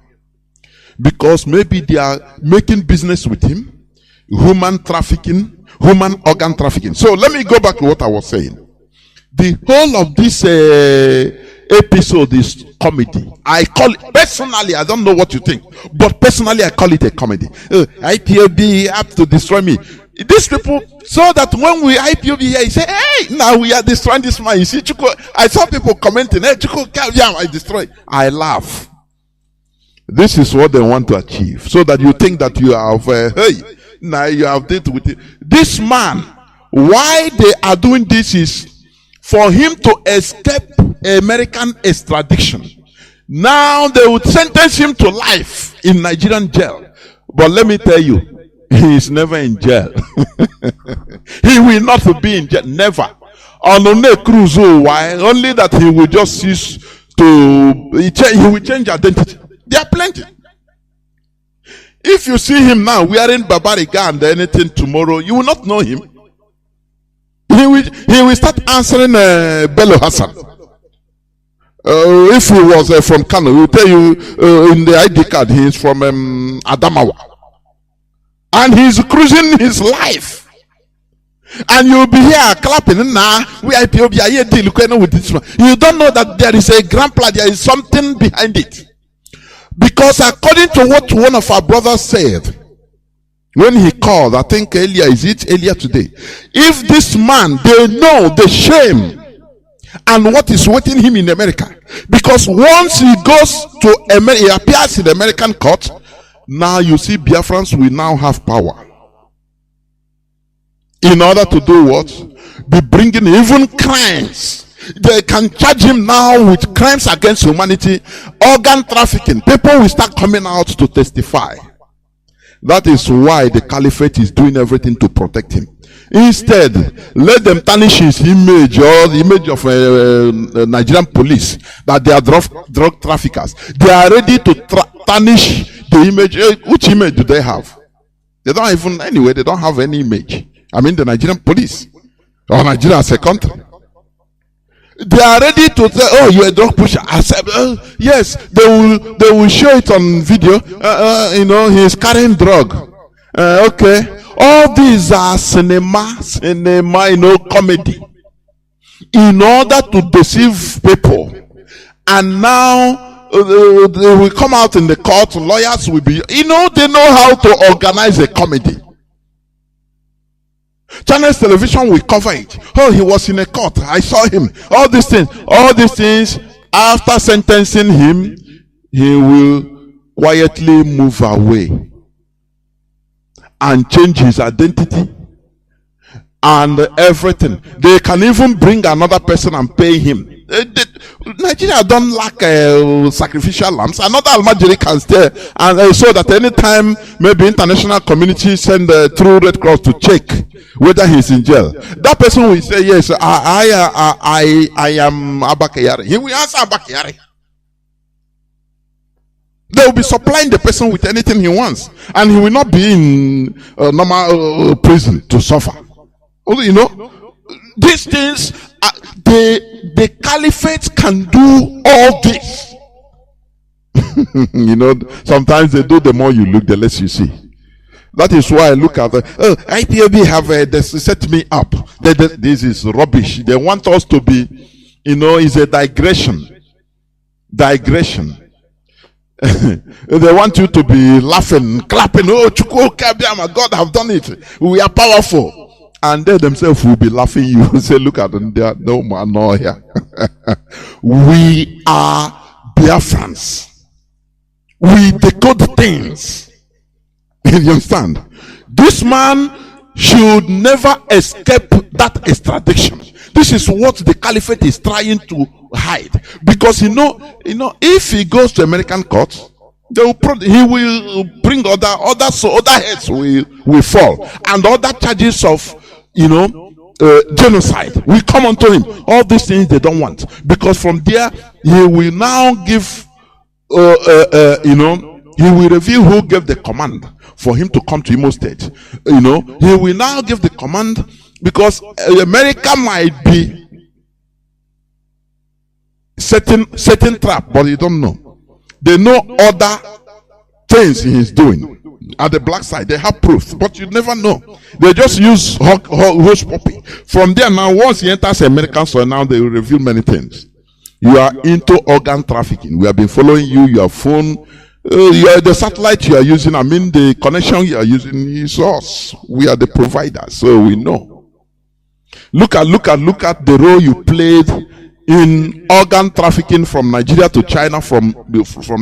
Because maybe they are making business with him, human trafficking, human organ trafficking. So let me go back to what I was saying. The whole of this episode is comedy. I call it, personally, I don't know what you think, but personally I call it a comedy. IPOB have to destroy me. These people, so that when we IPOB here, you say, hey, now we are destroying this man. You see, Chuko, I saw people commenting, hey, Chuko, yeah, I destroy. I laugh. This is what they want to achieve. So that you think that you have, hey, now you have dealt with it. This man, why they are doing this is for him to escape American extradition. Now they would sentence him to life in Nigerian jail. But let me tell you, he is never in jail. He will not be in jail. Never. On a cruise, why? Only that he will just cease to, he will change identity. There are plenty. If you see him now wearing Babariga and anything tomorrow, you will not know him. He will start answering Bello Hassan. If he was from Kanu, he will tell you in the ID card he is from Adamawa. And he's cruising his life. And you'll be here clapping. Nah, we IPOB are here dealing with this one. You don't know that there is a grand plan, there is something behind it. Because according to what one of our brothers said, when he called, I think earlier today, if this man, they know the shame and what is waiting him in America, because once he goes to America, he appears in the American court, now you see Biafrans will now have power. In order to do what? Be bringing even crimes. They can charge him now with crimes against humanity, organ trafficking. People will start coming out to testify. That is why the caliphate is doing everything to protect him. Instead, let them tarnish his image or the image of Nigerian police that they are drug traffickers. They are ready to tarnish the image. Which image do they have? They don't even, anyway, they don't have any image. I mean the Nigerian police or Nigeria as a country. They are ready to say, oh, you're a drug pusher. I said, yes, they will show it on video. You know, he's carrying drug. Okay. All these are cinema, you know, comedy. In order to deceive people. And now, they will come out in the court, lawyers will be, you know, they know how to organize a comedy. Channels television will cover it. Oh, he was in a court. I saw him. All these things. After sentencing him, he will quietly move away and change his identity and everything. They can even bring another person and pay him. Nigeria don't lack sacrificial lambs. Another Almajiri can stay, and so that anytime maybe international community send through Red Cross to check whether he's in jail, that person will say, yes, I am Abakayari. He will answer Abakayari. They will be supplying the person with anything he wants, and he will not be in normal prison to suffer. You know, these things, the caliphate can do all this. You know, sometimes they do, the more you look, the less you see. That is why I look at IPOB have set me up. This is rubbish. They want us to be, you know, it's a digression. They want you to be laughing, clapping. Oh, Chukwuka, God have done it. We are powerful. And they themselves will be laughing. You say, look at them. They are no man, no here. We are Biafrans. We decode things. You understand? This man should never escape that extradition. This is what the caliphate is trying to hide. Because you know, if he goes to American court, he will bring other heads will fall, and other charges of genocide. We come unto him. All these things they don't want, because from there he will now give, he will reveal who gave the command for him to come to Imo State. He will now give the command, because America might be setting trap, but you don't know. They know other things he is doing at the black side. They have proof, but you never know. They just use hush puppy. From there now, once he enters American soil, now they will reveal many things. You are into organ trafficking. We have been following you. Your phone, the satellite you are using, the connection you are using is us. We are the provider, so we know. Look at the role you played in organ trafficking from Nigeria to China, from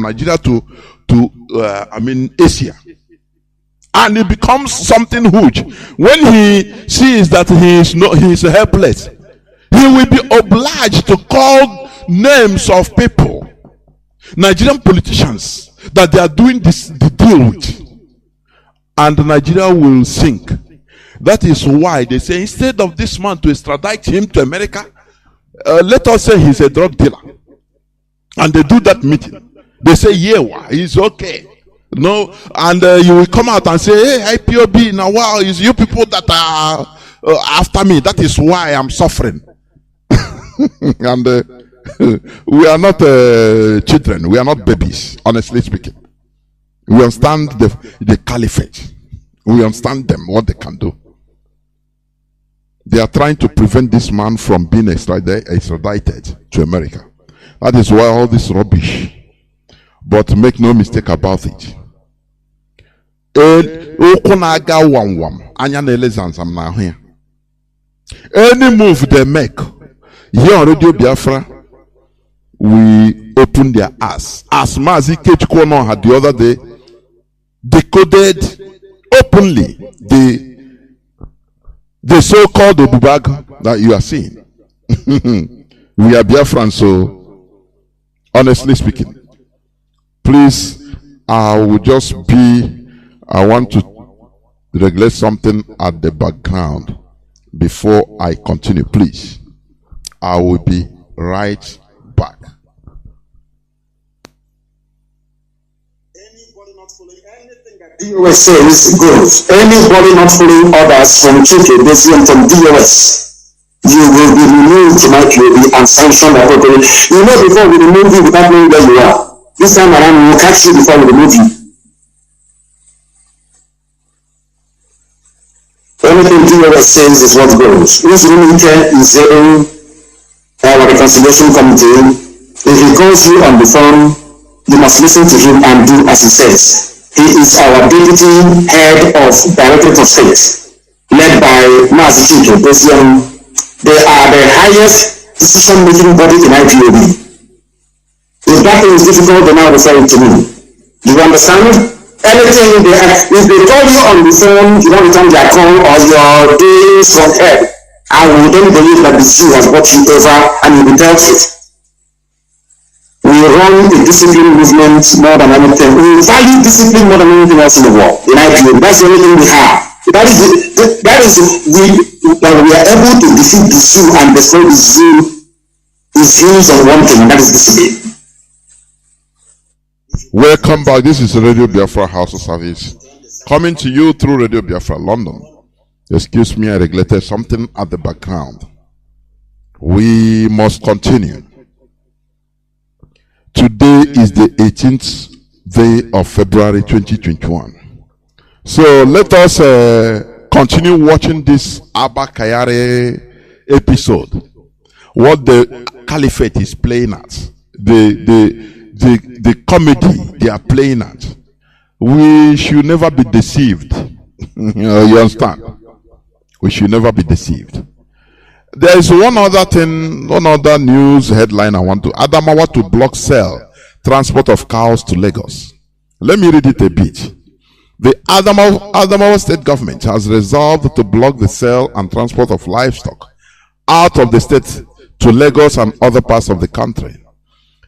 Nigeria to Asia. And it becomes something huge. When he sees that he is helpless, he will be obliged to call names of people, Nigerian politicians, that they are doing the deal with, and Nigeria will sink. That is why they say, instead of this man to extradite him to America, let us say he's a drug dealer, and they do that meeting. They say, yeah, he's okay. No, and you will come out and say, hey, IPOB, now wow, it's you people that are after me. That is why I'm suffering. And we are not children. We are not babies, honestly speaking. We understand the caliphate. We understand them, what they can do. They are trying to prevent this man from being extradited to America. That is why all this rubbish. But make no mistake about it. Any move they make here on Radio Biafra, we open their ass. As Mazi JOHNATHAN had the other day decoded openly the so-called Obubag that you are seeing. We are Biafrans, so honestly speaking, please, I want to regulate something at the background before I continue. Please, I will be right back. Anybody not following anything that DOS says goes. Anybody not following orders from Chike, Besian, from DOS, you will be removed tonight. You will be unsanctioned appropriately. You know, before we remove you without knowing where you are. This time around, we will catch you before we remove you. Anything DOS says is what goes. This Nnamdi is our reconciliation committee. If he calls you on the phone, you must listen to him and do as he says. He is our deputy head of Directorate of State, led by Mazi JOHNATHAN. They are the highest decision-making body in IPOB. If that thing is difficult, then now refer it to me. Do you understand? Anything if they call you on the phone, you don't return their call or your days from hell, I will then believe that the Jew has brought you over and you will be dealt with. We run a discipline movement more than anything. We value discipline more than anything else in the world. In IPOB, that's the only thing we have. That is we are able to defeat the Jew and destroy the Jew. Is views on one thing, and that is discipline. Welcome back. This is Radio Biafra HAUSA-SERVICE, coming to you through Radio Biafra London. Excuse me, I regulated something at the background. We must continue. Today is the 18th day of February 2021. So let us continue watching this Abba Kayare episode. What the caliphate is playing at. The comedy they are playing at. We should never be deceived. You understand? We should never be deceived. There is one other thing, one other news headline I want to. Adamawa to block sell transport of cows to Lagos. Let me read it a bit. The Adamawa state government has resolved to block the sale and transport of livestock out of the state to Lagos and other parts of the country.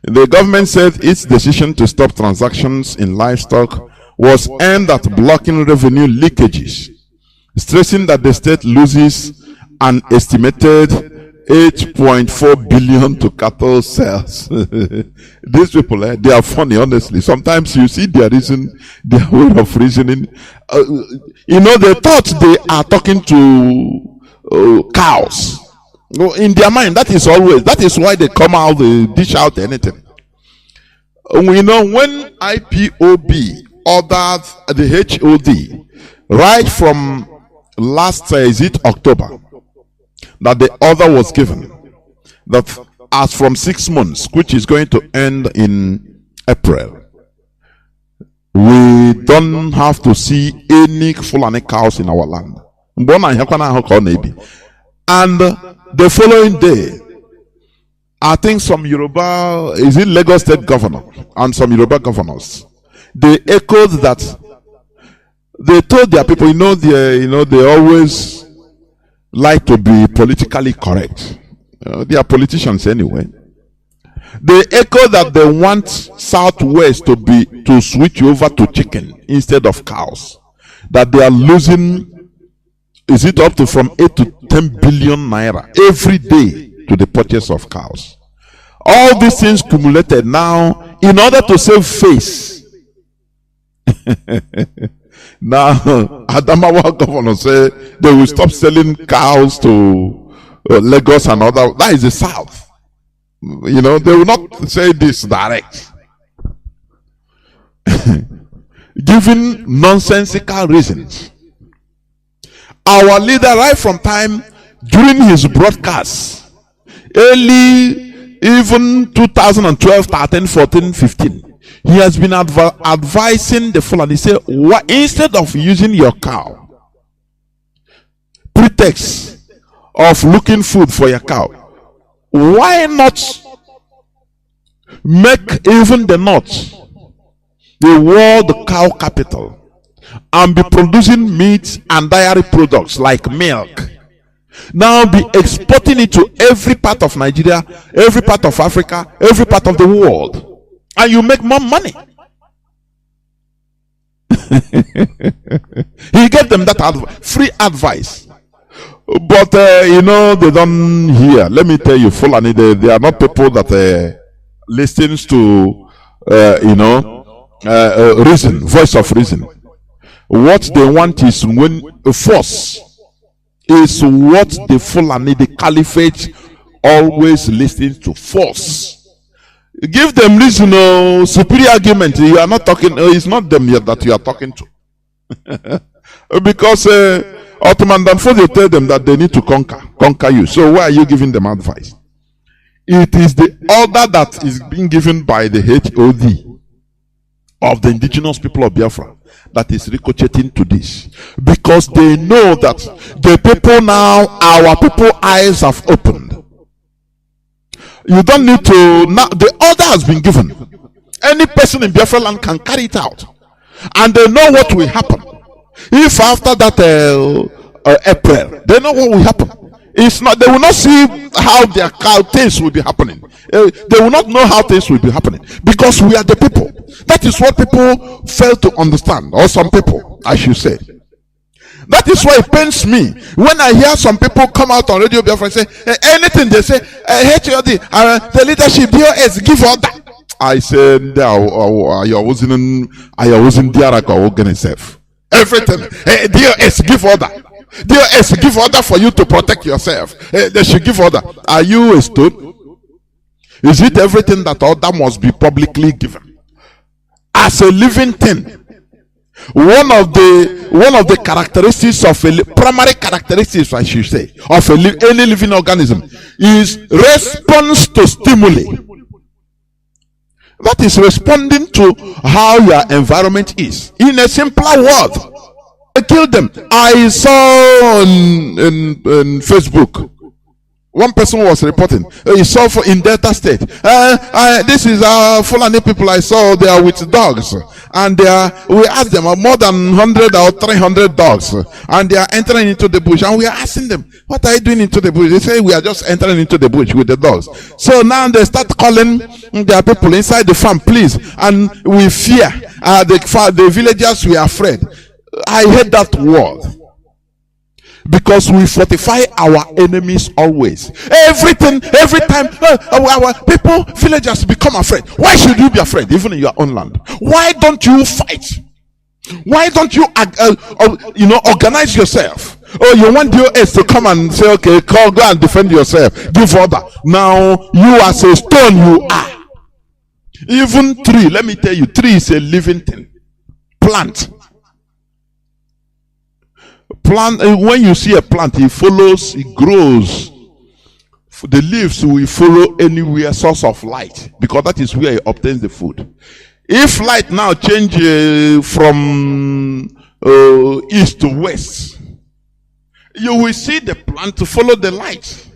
The government said its decision to stop transactions in livestock was aimed at blocking revenue leakages stressing that the state loses an estimated 8.4 billion to cattle sales. These people, they are funny, honestly. Sometimes you see their reason, their way of reasoning. They thought they are talking to cows. In their mind, that is why they come out, they dish out anything. We know when IPOB ordered the HOD, right from last, is it October, that the order was given that as from 6 months, which is going to end in April, we don't have to see any Fulani cows in our land. And the following day, I think some Yoruba, is it Lagos State governor and some Yoruba governors, they echoed that. They told their people, they always like to be politically correct. They are politicians anyway. They echo that they want Southwest to switch over to chicken instead of cows. That they are losing, is it up to from 8 to 10 billion naira every day to the purchase of cows. All these things cumulated now in order to save face. Now, Adamawa governor say they will stop selling cows to Lagos and other. That is the South. They will not say this direct. Giving nonsensical reasons. Our leader, right from time during his broadcast, early, even 2012, 13, 14, 15, he has been advising the Fulani, say, instead of using your cow, pretext of looking food for your cow, why not make even the north the world cow capital and be producing meat and dairy products like milk? Now be exporting it to every part of Nigeria, every part of Africa, every part of the world. And you make more money. He gave them that free advice. But, they don't hear. Let me tell you, Fulani, they are not people that listens to, reason, voice of reason. What they want is force. Is what the Fulani, the caliphate, always listens to, force. Give them reason, superior argument. You are not talking, it's not them yet that you are talking to. Because Ottoman Danfo, they tell them that they need to conquer you. So why are you giving them advice? It is the order that is being given by the HOD of the indigenous people of Biafra that is ricocheting to this. Because they know that the people now, our people eyes have opened. You don't need to, now the order has been given. Any person in Biafra land can carry it out. And they know what will happen. If after that April, they know what will happen. It's not, they will not see how their things will be happening. They will not know how things will be happening. Because we are the people. That is what people fail to understand. Or some people, I should say. That is why it pains me when I hear some people come out on Radio Biafra and say anything they say, HOD, the leadership, DOS, give order. I said, I wasn't there. Everything, DOS, give order. DOS, give order for you to protect yourself. They should give order. Are you a stone? Is it everything that order must be publicly given? As a living thing. One of the characteristics of primary characteristics, I should say, of any living organism is response to stimuli. That is responding to how your environment is. In a simpler word, I killed them. I saw in Facebook. One person was reporting. He saw in Delta State. This is Fulani people I saw. They are with dogs, and we asked them more than 100 or 300 dogs, and they are entering into the bush. And we are asking them, "What are you doing into the bush?" They say, "We are just entering into the bush with the dogs." So now they start calling their people inside the farm, please, and we fear. The villagers, we are afraid. I hate that word. Because we fortify our enemies always. Every time our people, villagers become afraid. Why should you be afraid, even in your own land? Why don't you fight? Why don't you, organize yourself? Oh, you want DOS to come and say, okay, go and defend yourself. Give order. Now, you as a stone, you are. Even tree, let me tell you, tree is a living thing. Plant. When you see a plant, it follows, it grows. The leaves will follow anywhere source of light, because that is where it obtains the food. If light now change from east to west, you will see the plant to follow the light.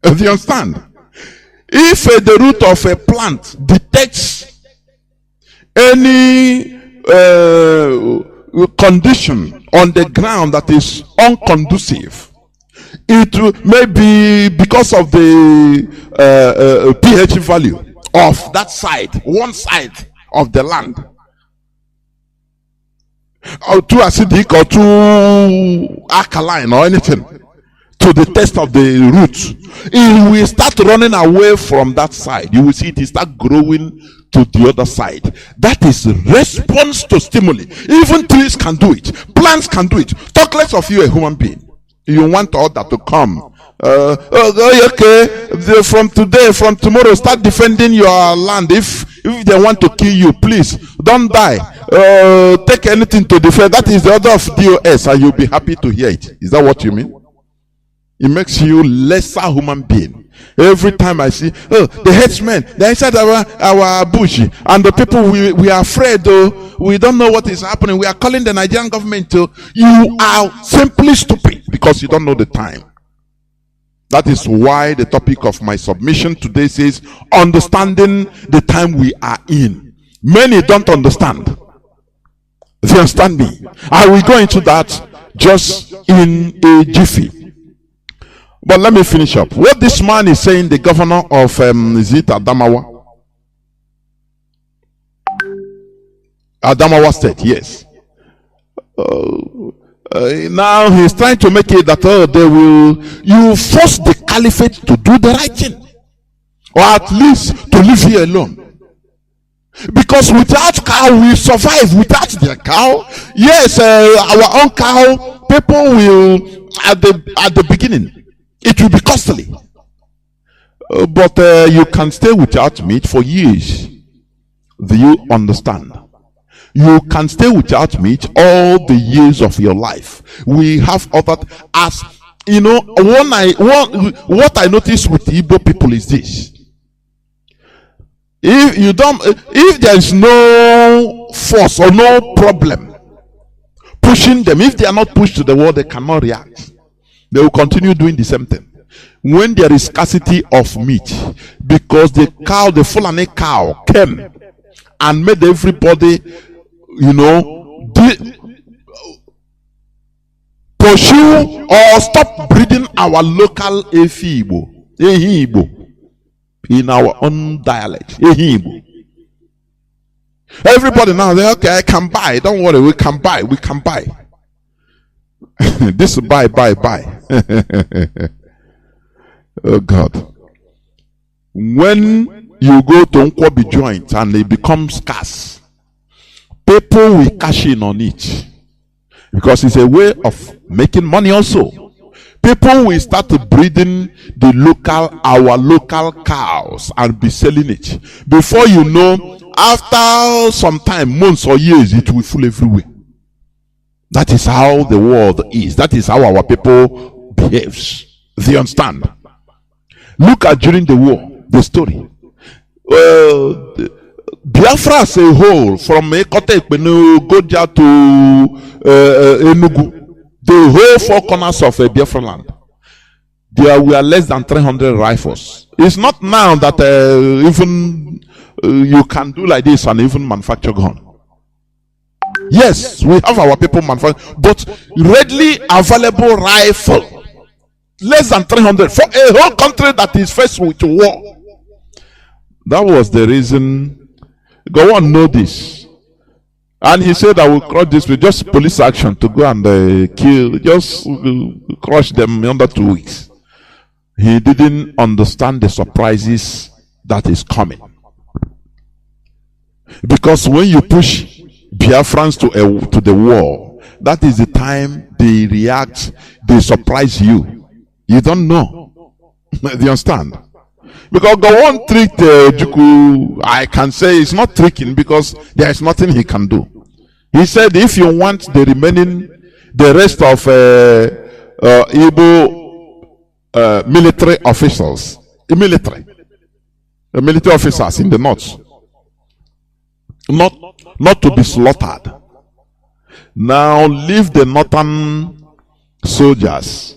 Do you understand? If the root of a plant detects any condition on the ground that is unconducive, it will maybe because of the pH value of that side, one side of the land, or too acidic or too alkaline or anything, to the test of the roots, it will start running away from that side. You will see it start growing to the other side. That is response to stimuli. Even trees can do it. Plants can do it. Talk less of you, a human being. You want order to come. Okay, from tomorrow, start defending your land. If they want to kill you, please don't die. Take anything to defend. That is the order of DOS, and you'll be happy to hear it. Is that what you mean? It makes you lesser human being. Every time I see, the headsmen, they're inside our bush, and the people, we are afraid, we don't know what is happening. We are calling the Nigerian government to, you are simply stupid because you don't know the time. That is why the topic of my submission today says, understanding the time we are in. Many don't understand. Do you understand me? I will go into that just in a jiffy. But let me finish up. What this man is saying, the governor of is it Adamawa? Adamawa State, yes. Now he's trying to make it that you force the caliphate to do the right thing, or at least to live here alone. Because without cow, we survive. Without their cow, yes, our own cow, people will at the beginning, it will be costly, but you can stay without meat for years. Do you understand? You can stay without meat all the years of your life. We have other, as you know, what I notice with the Igbo people is this: if there is no force or no problem pushing them, if they are not pushed to the wall, they cannot react. They will continue doing the same thing. When there is scarcity of meat, because the Fulani cow came and made everybody, pursue or stop breeding our local FEB in our own dialect. Everybody now, they okay, I can buy. Don't worry, we can buy. This buy. Oh God. When you go to Nkwobi joint and it becomes scarce, people will cash in on it, because it's a way of making money also. People will start breeding our local cows and be selling it. Before you know, after some time, months or years, it will full everywhere. That is how the world is. That is how our people behaves. Do you understand? Look at during the war, the story. Biafra as a whole, from Ekote Goja to Enugu, the whole four corners of Biafra land, there were less than 300 rifles. It's not now that even you can do like this and even manufacture gun. Yes, we have our people manufacture, but readily available rifle, less than 300 for a whole country that is faced with war. That was the reason. Go on, know this. And he said, I will crush this with just police action to go and kill, just crush them under 2 weeks. He didn't understand the surprises that is coming. Because when you push Biafrans to the war, that is the time they react, they surprise you. You don't know. Do you understand? Because the one trick Juku, I can say it's not tricking because there is nothing he can do. He said, if you want the rest of Igbo military officers, military officers in the north, not to be slaughtered. Now leave the northern soldiers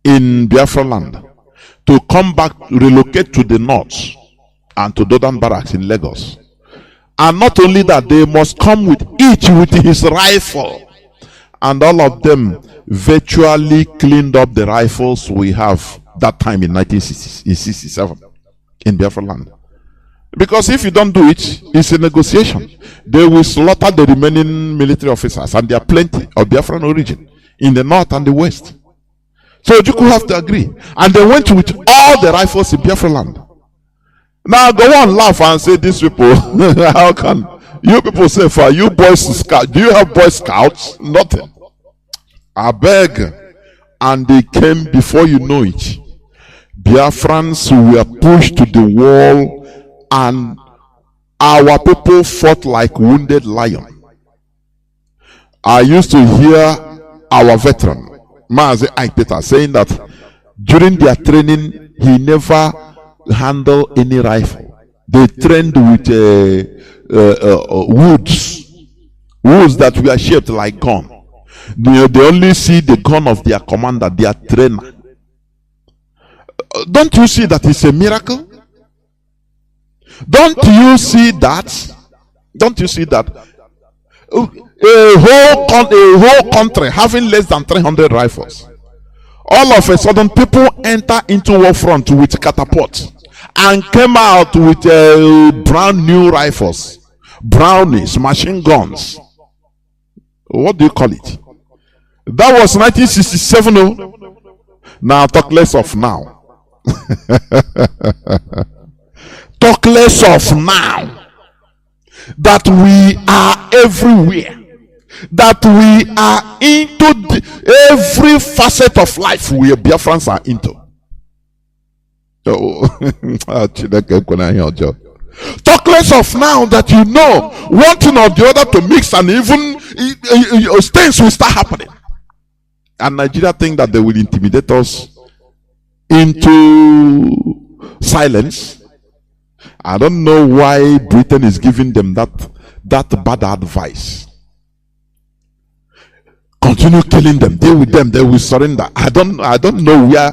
in Biafra land to come back, relocate to the north and to Dodan Barracks in Lagos. And not only that, they must come with each with his rifle. And all of them virtually cleaned up the rifles we have that time in 1967 in Biafra land. Because if you don't do it, it's a negotiation. They will slaughter the remaining military officers, and there are plenty of Biafran origin in the north and the west. So you could have to agree. And they went with all the rifles in Biafra land. Now go on, laugh and say, these people, how can you people say, for you boys scouts, do you have boy scouts? Nothing. I beg. And they came before you know it. Biafrans were pushed to the wall, and our people fought like wounded lion. I used to hear our veteran, Mazi Peter, saying that during their training, he never handle any rifle. They trained with woods that were shaped like gun. They only see the gun of their commander, their trainer. Don't you see that it's a miracle? Don't you see that? Don't you see that? A whole country having less than 300 rifles. All of a sudden, people enter into war front with catapults and came out with brand new rifles, brownies, machine guns. What do you call it? That was 1967. Oh. Now talk less of now. Talk less of now. That we are everywhere. That we are into every facet of life we Biafrans are into. Talk less of now that you know one thing or the other to mix, and even things will start happening. And Nigeria think that they will intimidate us into silence. I don't know why Britain is giving them that bad advice. Continue killing them, deal with them, they will surrender. I don't know where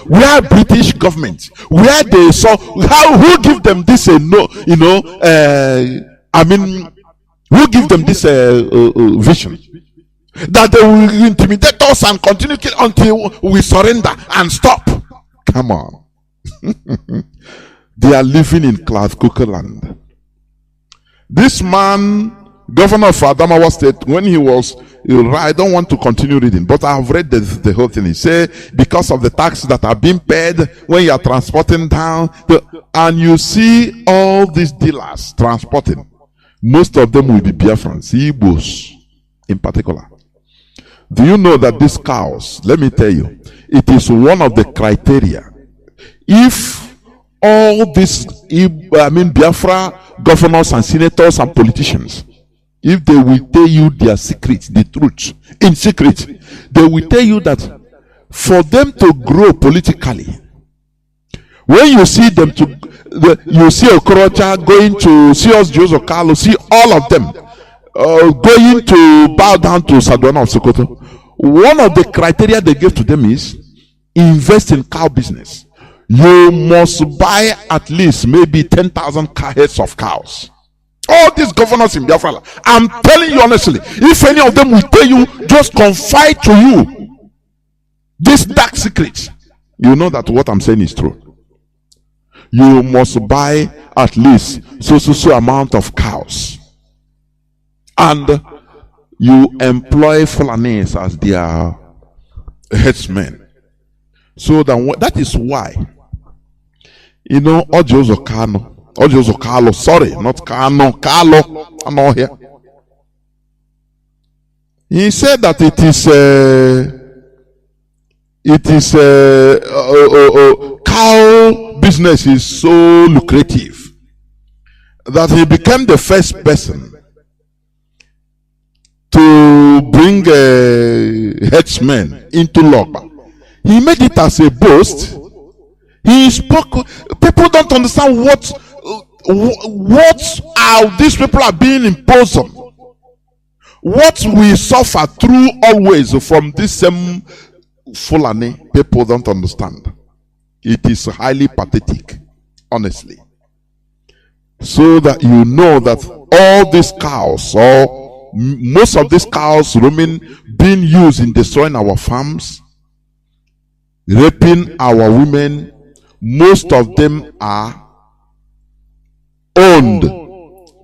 where British government, where they saw who give them this who give them this vision that they will intimidate us and continue kill until we surrender and stop. Come on. They are living in cloud cooker land. This man, governor of Adamawa State, when he was, I don't want to continue reading, but I have read the whole thing. He said, because of the taxes that are being paid when you are transporting down, and you see all these dealers transporting, most of them will be Biafrans, Igbos in particular. Do you know that these cows, let me tell you, it is one of the criteria. If all these, Biafra governors and senators and politicians, if they will tell you their secret, the truth, in secret, they will tell you that for them to grow politically, when you see them you see Okorocha going to see us, Joseph Carlo, see all of them going to bow down to Sadwana of Sokoto. One of the criteria they gave to them is invest in cow business. You must buy at least maybe 10,000 heads of cows. All these governors in Biafra, I'm telling you honestly, if any of them will tell you, just confide to you this dark secret, you know that what I'm saying is true. You must buy at least so amount of cows. And you employ Fulanis as their headsmen. So that is why, you know, Kanu, sorry, not Kanu, I'm not here. He said that cow business is so lucrative that he became the first person to bring headsmen into Logba. He made it as a boast. He spoke. People don't understand what are these people are being imposed on. What we suffer through always from this same Fulani, people don't understand. It is highly pathetic, honestly. So that you know that all these cows, or most of these cows roaming, being used in destroying our farms, raping our women, most of them are owned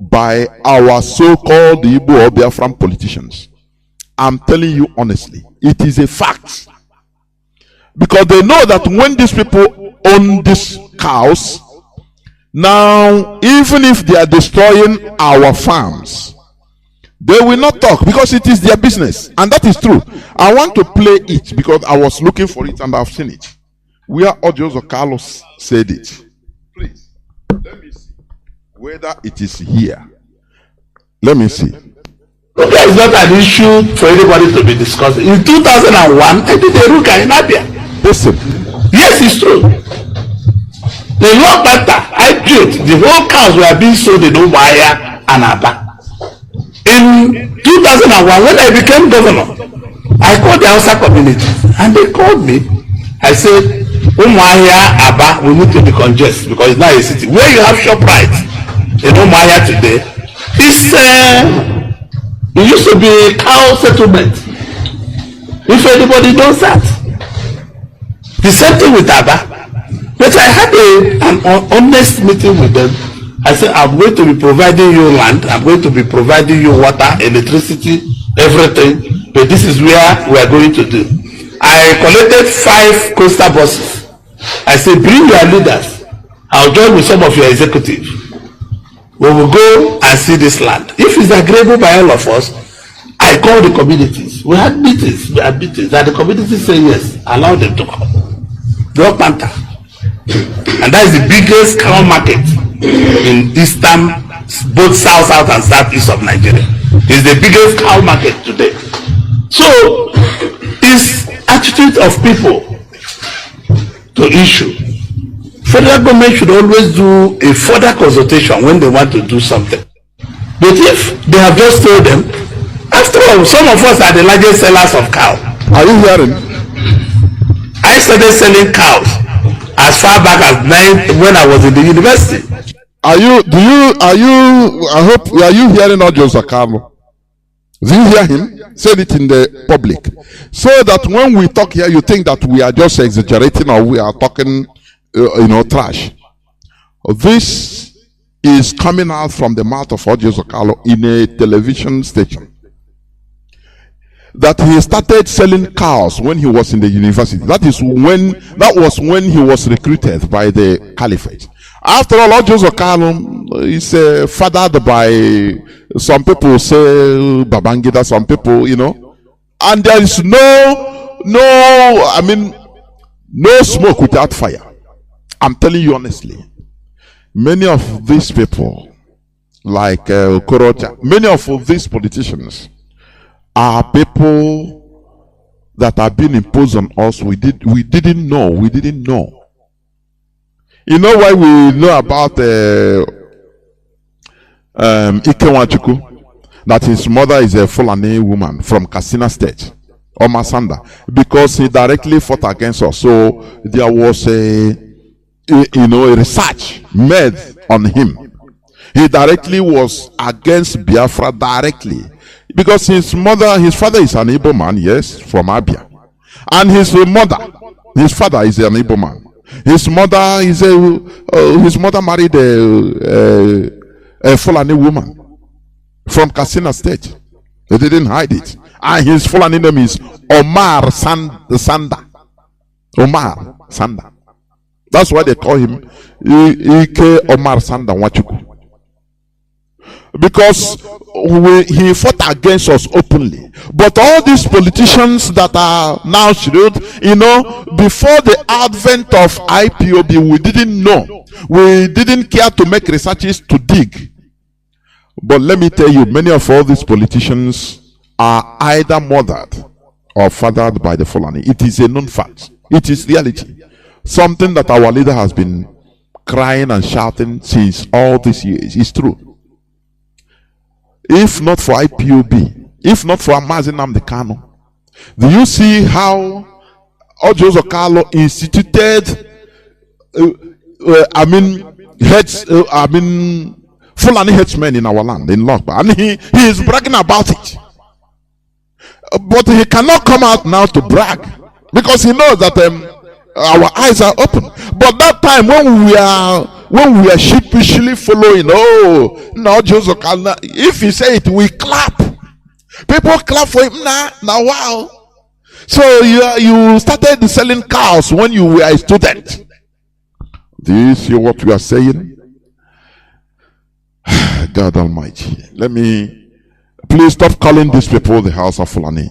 by our so-called Igbo or Biafran politicians. I'm telling you honestly, it is a fact. Because they know that when these people own these cows, now even if they are destroying our farms, they will not talk because it is their business. And that is true. I want to play it because I was looking for it and I've seen it. Where Odiozo Carlos said it. Please, let me see whether it is here. Let me see. Ruka is not an issue for anybody to be discussing. In 2001, I did a Ruka in Abia. Listen. Yes, it's true. The law matter I built, the whole cows were being sold in Umuahia and Aba. In 2001, when I became governor, I called the Hausa community and they called me. I said, Umuahia, Aba, we need to decongest because it's not a city. Where you have ShopRite in Umuahia today, it used to be a cow settlement. If anybody knows that. The same thing with Aba. But I had an honest meeting with them. I said, I'm going to be providing you land, I'm going to be providing you water, electricity, everything. But this is where we are going to do. I collected 5 coastal buses. I said, bring your leaders. I'll join with some of your executives. We will go and see this land. If it's agreeable by all of us, I call the communities. We had meetings, and the communities say yes, allow them to come. Drop Panther. And that is the biggest cow market in eastern, both south and southeast of Nigeria. It's the biggest cow market today. So, it's attitude of people to issue. Federal government should always do a further consultation when they want to do something. But if they have just told them, after all, some of us are the largest sellers of cow. Are you hearing? I started selling cows as far back as when I was in the university. Are you hearing Audio Zakamo? Do you hear him? Said it in the public. So that when we talk here, you think that we are just exaggerating or we are talking, trash. This is coming out from the mouth of Audio Zakalo in a television station. That he started selling cows when he was in the university. That was when he was recruited by the caliphate. After all, Joseph Kanu is fathered by some people say Babangida, some people, and there is no smoke without fire. I'm telling you honestly, many of these people, like Korocha, many of these politicians are people that are being imposed on us. We didn't know. You know why we know about Ikewachukwu? That his mother is a Fulani woman from Katsina State, Omasanda, because he directly fought against us. So there was a research made on him. He directly was against Biafra directly. Because his father is an Igbo man, yes, from Abia. And his father is an Igbo man. His mother married a Fulani woman. from Katsina State. They didn't hide it. And his Fulani name is Omar Sanda. Omar Sanda. That's why they call him Ike Omar Sanda Wachuku. Because he fought against us openly. But all these politicians that are now shielded, before the advent of IPOB, we didn't know. We didn't care to make researches to dig. But let me tell you, many of all these politicians are either mothered or fathered by the Fulani. It is a known fact. It is reality. Something that our leader has been crying and shouting since all these years. It's true. If not for IPOB, if not for Mazi Nnamdi, do you see how Ojo Carlo instituted Fulani headsmen in our land, in Lokba, and he is bragging about it. But he cannot come out now to brag because he knows that our eyes are open. But that time when we are sheepishly following, no, Joseph, if he say it, we clap. People clap for him now. Wow. So you started selling cows when you were a student. Do you see what we are saying? God Almighty. Please stop calling these people the House of Fulani.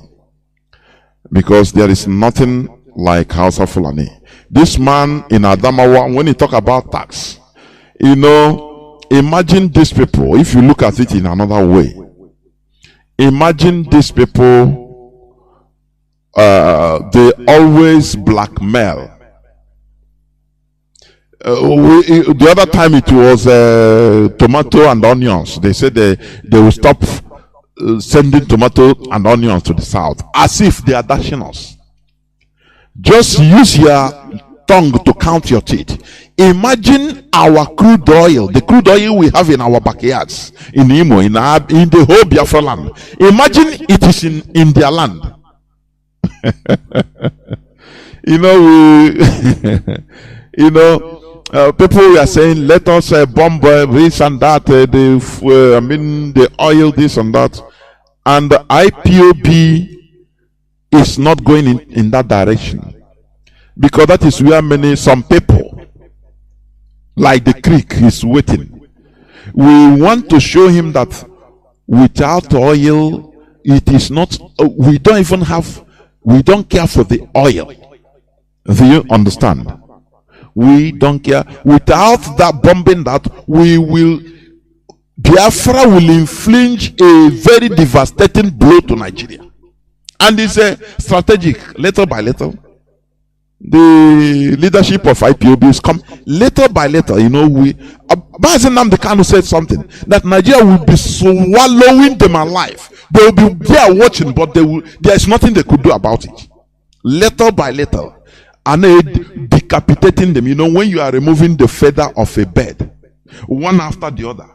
Because there is nothing like House of Fulani. This man in Adamawa, when he talk about tax, imagine these people, if you look at it in another way, imagine these people, they always blackmail. The other time it was tomato and onions. They said they will stop sending tomato and onions to the south, as if they are dashing us. Just use your tongue to count your teeth. Imagine our crude oil, the crude oil we have in our backyards, in Imo, in the whole Biafra land. Imagine it is in their land. People were saying, let us bomb this and that, the oil, this and that. And the IPOB is not going in that direction. Because that is where some people, like the creek, is waiting. We want to show him that without oil, it is not, we don't care for the oil. Do you understand? We don't care. Without that bombing, Biafra will inflict a very devastating blow to Nigeria. And it's strategic, little by little. The leadership of IPOB is come little by little. Mazi Nnamdi Kanu said something that Nigeria will be swallowing them alive. They will be there watching, but there is nothing they could do about it. Little by little. And decapitating them. When you are removing the feather of a bird, one after the other,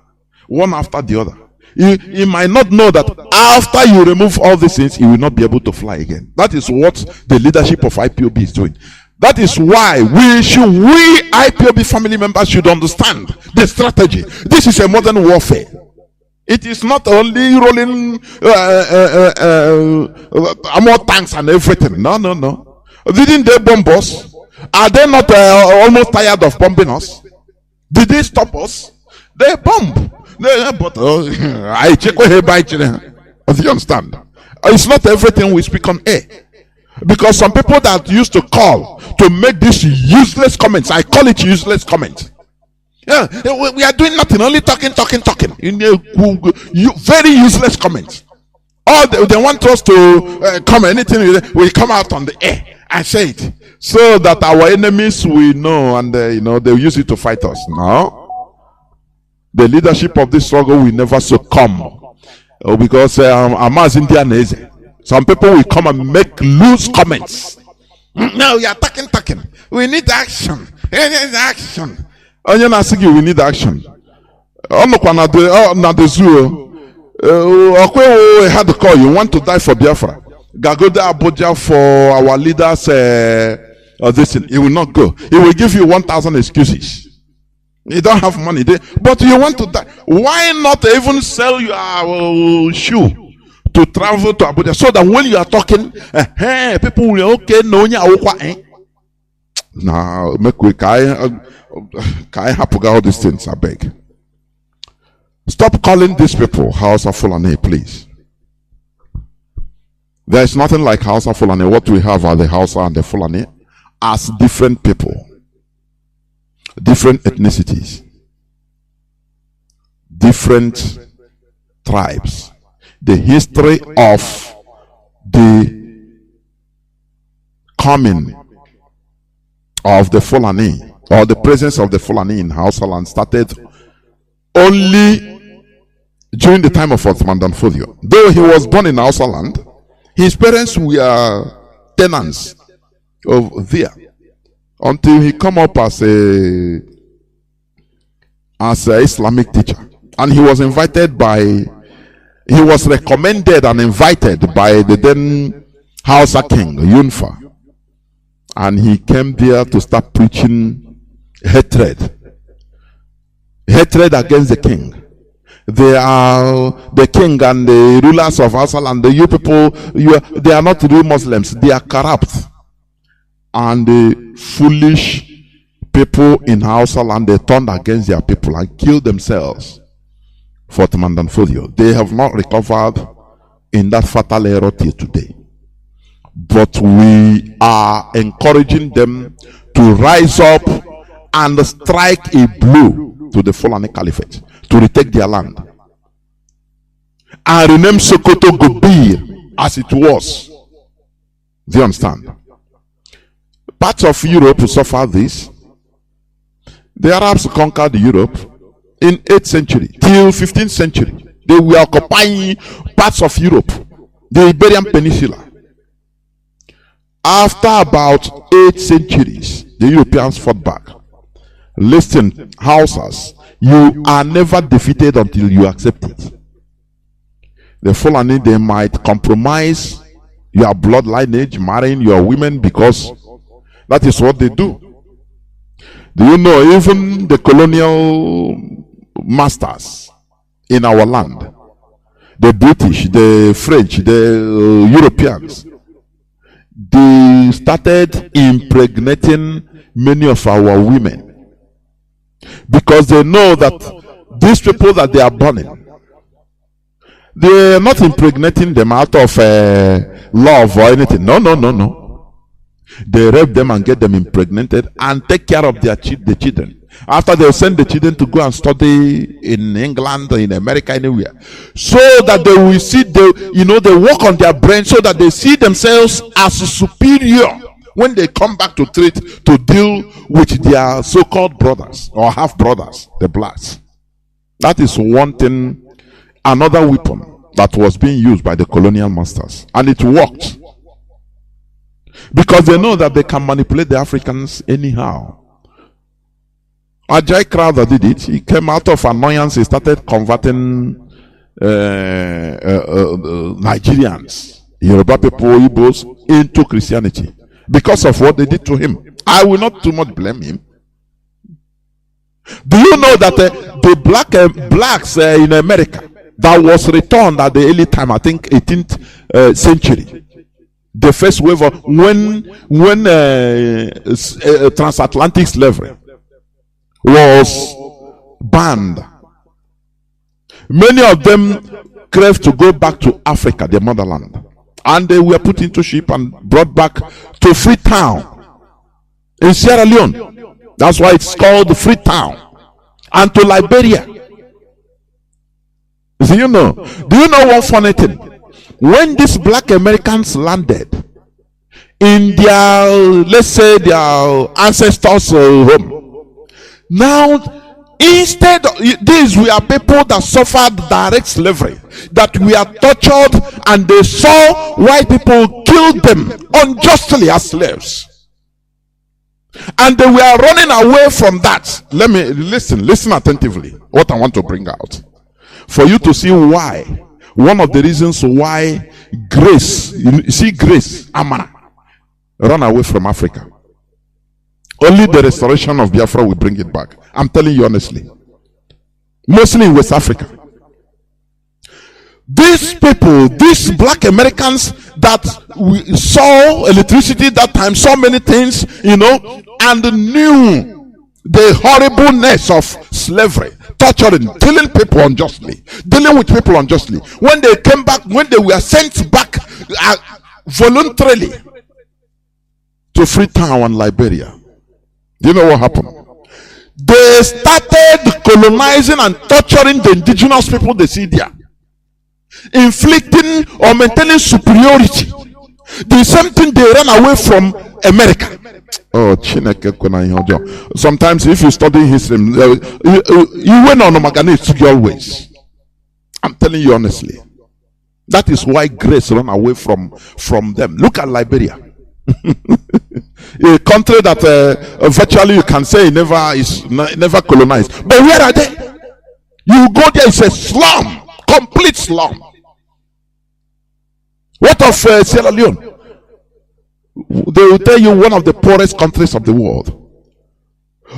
you might not know that after you remove all these things, you will not be able to fly again. That is what the leadership of IPOB is doing. That is why we IPOB family members should understand the strategy. This is a modern warfare. It is not only rolling more tanks and everything. No. Didn't they bomb us? Are they not almost tired of bombing us? Did they stop us? They bomb. But I check here by. Do you understand? It's not everything we speak on air. Because some people that used to call to make these useless comments, I call it useless comment. Yeah, we are doing nothing, only talking. Very useless comments. All they want us to come anything, we come out on the air and say it, so that our enemies will know, and they'll use it to fight us. No, the leadership of this struggle will never succumb, because Amaz Indian is. Some people will come and make loose comments. No, we are talking. We need action. Action. We need action. The zoo. Had to call you. Want to die for Biafra? Gagoda Abuja for our leaders. This he will not go. He will give you 1,000 excuses. You don't have money, but you want to die. Why not even sell your shoe to travel to Abuja so that when you are talking, people will okay, no, now make we can I happen all these things, I beg. Stop calling these people Hausa Fulani, please. There is nothing like Hausa Fulani. What we have are the Hausa and the Fulani as different people, different ethnicities, different tribes. The history of the coming of the Fulani or the presence of the Fulani in Hausa land started only during the time of Osman Danfodio. Though he was born in Hausa land, his parents were tenants of there until he come up as a Islamic teacher, and he was recommended and invited by the then Hausa king Yunfa, and he came there to start preaching hatred against the king. They are the king and the rulers of Hausa land. You people, they are not real Muslims. They are corrupt. And the foolish people in Hausa land, they turned against their people and killed themselves for Osman Danfodio. They have not recovered in that fatal error till today. But we are encouraging them to rise up and strike a blow to the Fulani Caliphate to retake their land and rename Sokoto Gobir as it was. Do you understand? Parts of Europe suffered this. The Arabs conquered Europe in 8th century till 15th century. They were occupying parts of Europe, the Iberian Peninsula. After about 8 centuries, the Europeans fought back. Listen, Hausas, you are never defeated until you accept it. The Fulani, they might compromise your blood lineage, marrying your women, because that is what they do. Do you know, even the colonial masters in our land, the British, the French, the Europeans, they started impregnating many of our women because they know that these people that they are burning, they are not impregnating them out of love or anything. No. They rape them and get them impregnated and take care of the children. After they send the children to go and study in England, in America, anywhere, so that they will see they work on their brain so that they see themselves as superior when they come back to deal with their so-called brothers or half brothers, the blacks. That is one thing, another weapon that was being used by the colonial masters, and it worked because they know that they can manipulate the Africans anyhow. Ajay Crowther did it. He came out of annoyance. He started converting Nigerians, Yoruba people, Igbos into Christianity because of what they did to him. I will not too much blame him. Do you know that the blacks in America that was returned at the early time, I think 18th century, the first wave of when transatlantic slavery was banned, many of them craved to go back to Africa, their motherland, and they were put into ship and brought back to Freetown in Sierra Leone. That's why it's called Freetown, and to Liberia. Do you know one funny thing? When these black Americans landed in their, let's say, their ancestors' home, now, instead, these were people that suffered direct slavery, that were tortured, and they saw white people kill them unjustly as slaves. And they were running away from that. Let me listen attentively. What I want to bring out, for you to see why. One of the reasons why Grace, Amara, run away from Africa. Only the restoration of Biafra will bring it back. I'm telling you honestly. Mostly in West Africa. These people, these black Americans that we saw electricity that time, so many things, and knew the horribleness of slavery, torturing, killing people unjustly, dealing with people unjustly. When they came back, when they were sent back voluntarily to Freetown and Liberia, do you know what happened? They started colonizing and torturing the indigenous people they see there, inflicting or maintaining superiority. The same thing they ran away from America. Oh, sometimes if you study history, you went on Magane always. I'm telling you honestly. That is why grace ran away from them. Look at Liberia. A country that virtually you can say never colonized. But where are they? You go there, it's a slum, complete slum. What of Sierra Leone? They will tell you one of the poorest countries of the world.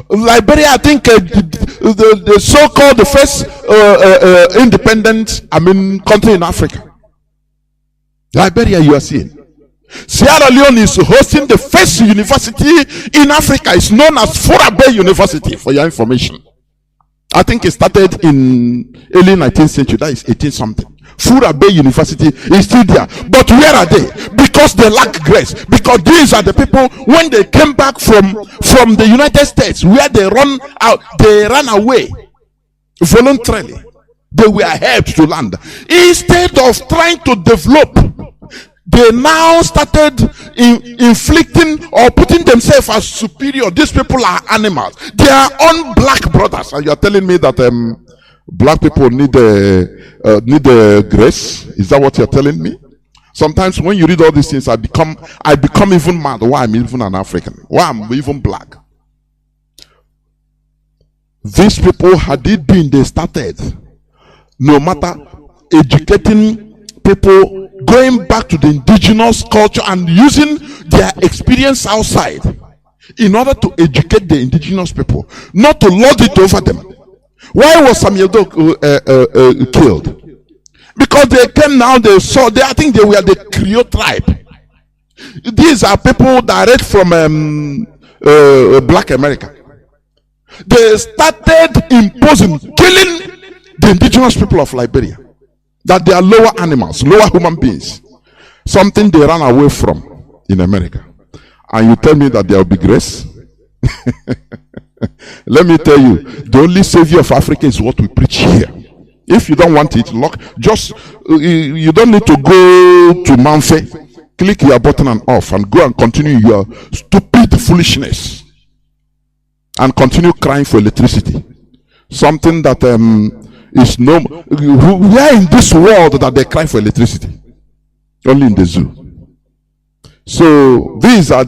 Liberia, I think the so-called the first independent, country in Africa. Liberia, you are seeing. Sierra Leone is hosting the first university in Africa. It's known as FEB University, for your information. I think it started in early 19th century. That is 18 something. FEB University is still there. But where are they? Because they lack grace. Because these are the people, when they came back from the United States, where they ran away voluntarily. They were helped to land. Instead of trying to develop, they now started inflicting or putting themselves as superior. These people are animals. They are own black brothers. And you are telling me that black people need grace? Is that what you are telling me? Sometimes when you read all these things, I become even mad. Why I'm even an African? Why I'm even black? These people, had it been they started, no matter educating people, going back to the indigenous culture and using their experience outside in order to educate the indigenous people, not to lord it over them. Why was Samuel Doe killed? Because they came now, I think they were the Creole tribe. These are people direct from Black America. They started imposing, killing the indigenous people of Liberia. That they are lower animals, lower human beings. Something they ran away from in America. And you tell me that there will be grace? Let me tell you, the only savior of Africa is what we preach here. If you don't want it, you don't need to go to Manfe, click your button and off, and go and continue your stupid foolishness. And continue crying for electricity. Something that is no. We are in this world that they cry for electricity. Only in the zoo. So these are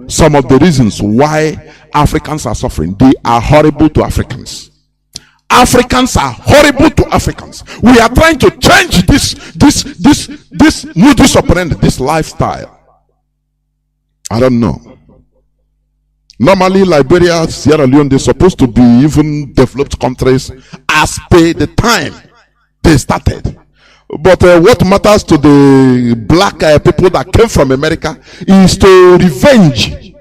some of the reasons why Africans are suffering. They are horrible to Africans. Africans are horrible to Africans. We are trying to change this modus operandi, this lifestyle. I don't know. Normally, Liberia, Sierra Leone, they're supposed to be even developed countries as per the time they started. But what matters to the black people that came from America is to revenge.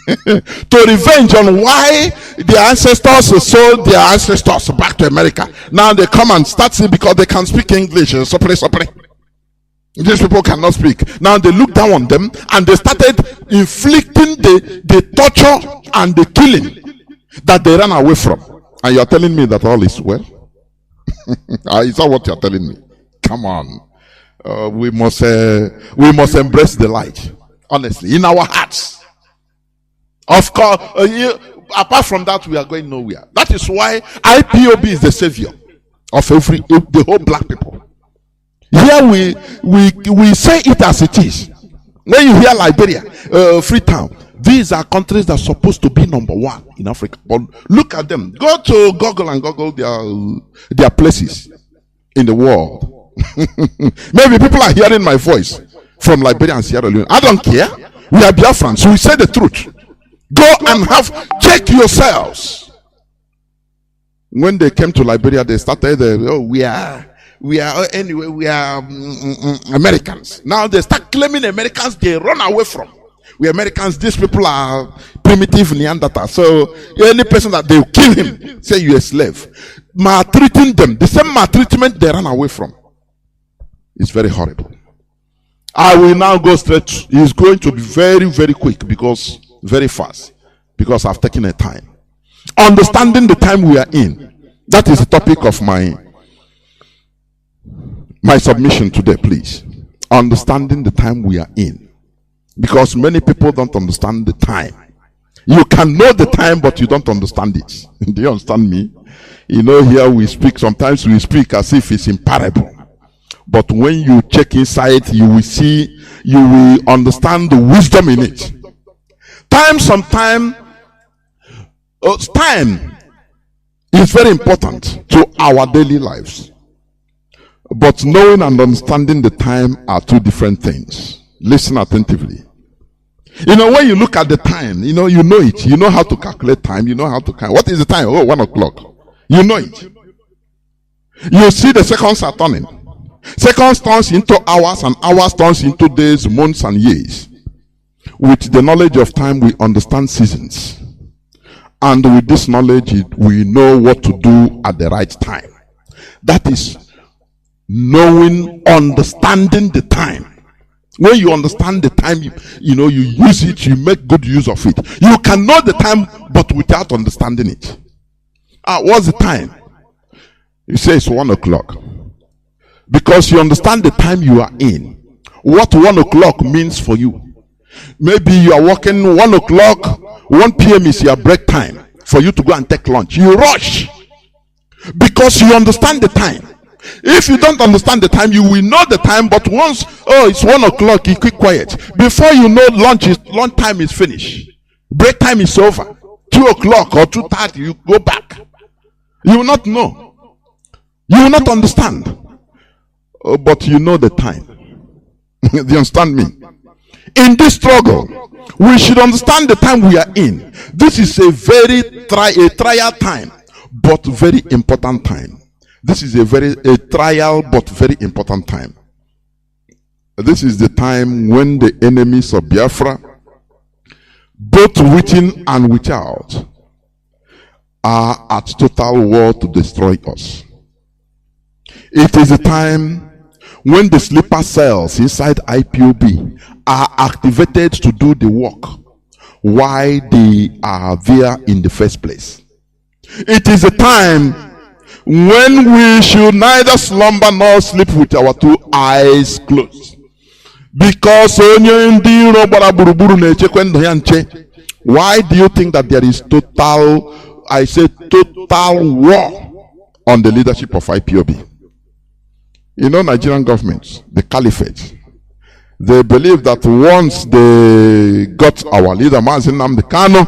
To revenge on why their ancestors sold their ancestors back to America. Now they come and start saying because they can speak English. These people cannot speak. Now they look down on them and they started inflicting the torture and the killing that they ran away from. And you are telling me that all is well? Is that what you are telling me? Come on. We must embrace the light. Honestly, in our hearts. Of course, apart from that, we are going nowhere. That is why IPOB is the savior of the whole black people. Here we say it as it is. When you hear Liberia, Freetown, these are countries that are supposed to be number one in Africa. But look at them. Go to Google and Google their places in the world. Maybe people are hearing my voice from Liberia and Sierra Leone. I don't care. We are Biafrans. We say the truth. Go and check yourselves. When they came to Liberia, they started, we are Americans. Now they start claiming Americans they run away from. We Americans, these people are primitive Neanderthals. So any person that they kill him, say you're a slave. Maltreating them, the same maltreatment they run away from. It's very horrible. I will now go straight. It's going to be very, very quick, because very fast, because I've taken a time. Understanding the time we are in. That is the topic of my submission today, please. Understanding the time we are in. Because many people don't understand the time. You can know the time, but you don't understand it. Do you understand me? You know, here we speak, sometimes we speak as if it's imparable. But when you check inside, you will see, you will understand the wisdom in it. Time is very important to our daily lives. But knowing and understanding the time are two different things. Listen attentively. You know, when you look at the time, you know it. You know how to calculate time. You know how to count. What is the time? Oh, 1 o'clock. You know it. You see the seconds are turning. Seconds turns into hours, and hours turns into days, months, and years. With the knowledge of time, we understand seasons. And with this knowledge, we know what to do at the right time. That is understanding the time. When you understand the time, you know, you use it, you make good use of it. You can know the time, but without understanding it. What's the time? You say it's 1 o'clock. Because you understand the time you are in. What 1 o'clock means for you. Maybe you are working 1 o'clock, 1 p.m. is your break time for you to go and take lunch. You rush because you understand the time. If you don't understand the time, you will know the time, but once, it's 1 o'clock, you keep quiet. Before you know, lunch time is finished. Break time is over. 2 o'clock or 2:30, you go back. You will not know. You will not understand. But you know the time. Do you understand me? In this struggle, we should understand the time we are in. This is a very trial time, but very important time. This is a trial but very important time. This is the time when the enemies of Biafra, both within and without, are at total war to destroy us. It is a time when the sleeper cells inside Ipob are activated to do the work why they are there in the first place. It is a time when we should neither slumber nor sleep with our 2 eyes closed. Because why do you think that there is total war on the leadership of Ipob? You know, Nigerian government, the caliphate, they believe that once they got our leader, Mazi Nnamdi, Kanu,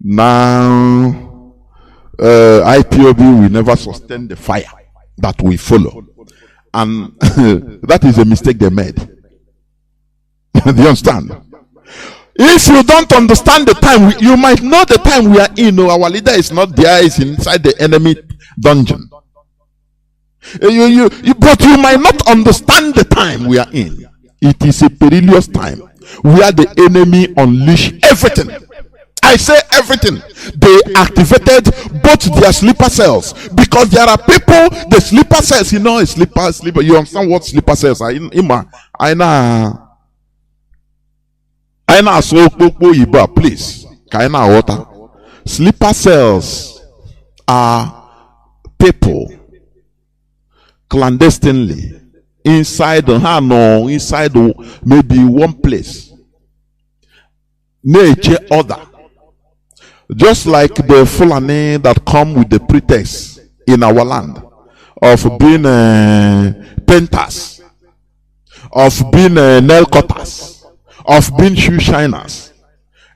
now Ipob will never sustain the fire that we follow. And that is a mistake they made. Do you understand? If you don't understand the time, you might know the time we are in. No, our leader is not there, he's inside the enemy dungeon. But you might not understand the time we are in. It is a perilous time where the enemy unleash everything. I say everything. They activated both their sleeper cells, because there are people, the sleeper cells, you know, sleeper. You understand what sleeper cells are? I know so please. Kaina water. Sleeper cells are people clandestinely inside maybe one place, nature other. Just like the Fulani that come with the pretext in our land of being painters, of being nail cutters, of being shoe shiners.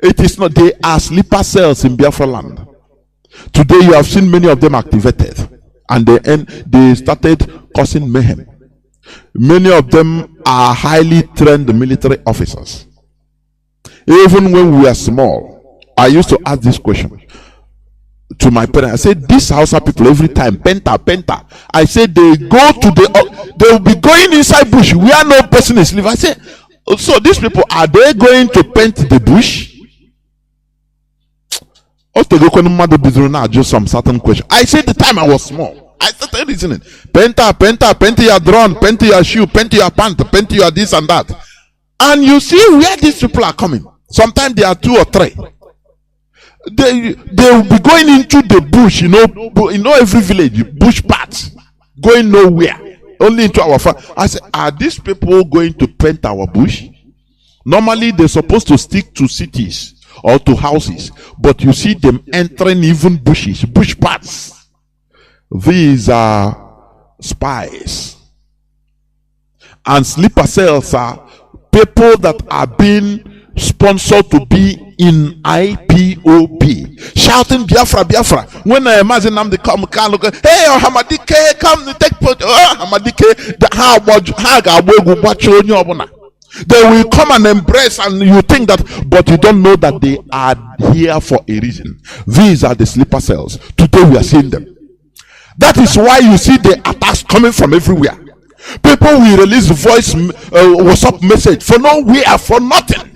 It is not, they are sleeper cells in Biafra land. Today you have seen many of them activated, and they started causing mayhem. Many of them are highly trained military officers. Even when we were small, I used to ask this question to my parents. I said, these Hausa people every time, penta. I said, they go to they will be going inside bush where no person is living. I said, so these people, are they going to paint the bush? Just some certain question. I said the time I was small, I started reasoning. Penta your drum, penta your shoe, penta your pant, penta your this and that. And you see where these people are coming. Sometimes they are 2 or 3. They will be going into the bush, every village, bush paths, going nowhere, only into our farm. I said, are these people going to paint our bush? Normally, they're supposed to stick to cities or to houses, but you see them entering even bushes, bush paths. These are spies. And sleeper cells are people that are being sponsored to be in IPOB, shouting Biafra. When I imagine Nnamdi come, hey, Hamadike, come take Hamadike, they will come and embrace, and you think that, but you don't know that they are here for a reason. These are the sleeper cells. Today we are seeing them. That is why you see the attacks coming from everywhere. People will release voice WhatsApp message for nowhere, for nothing.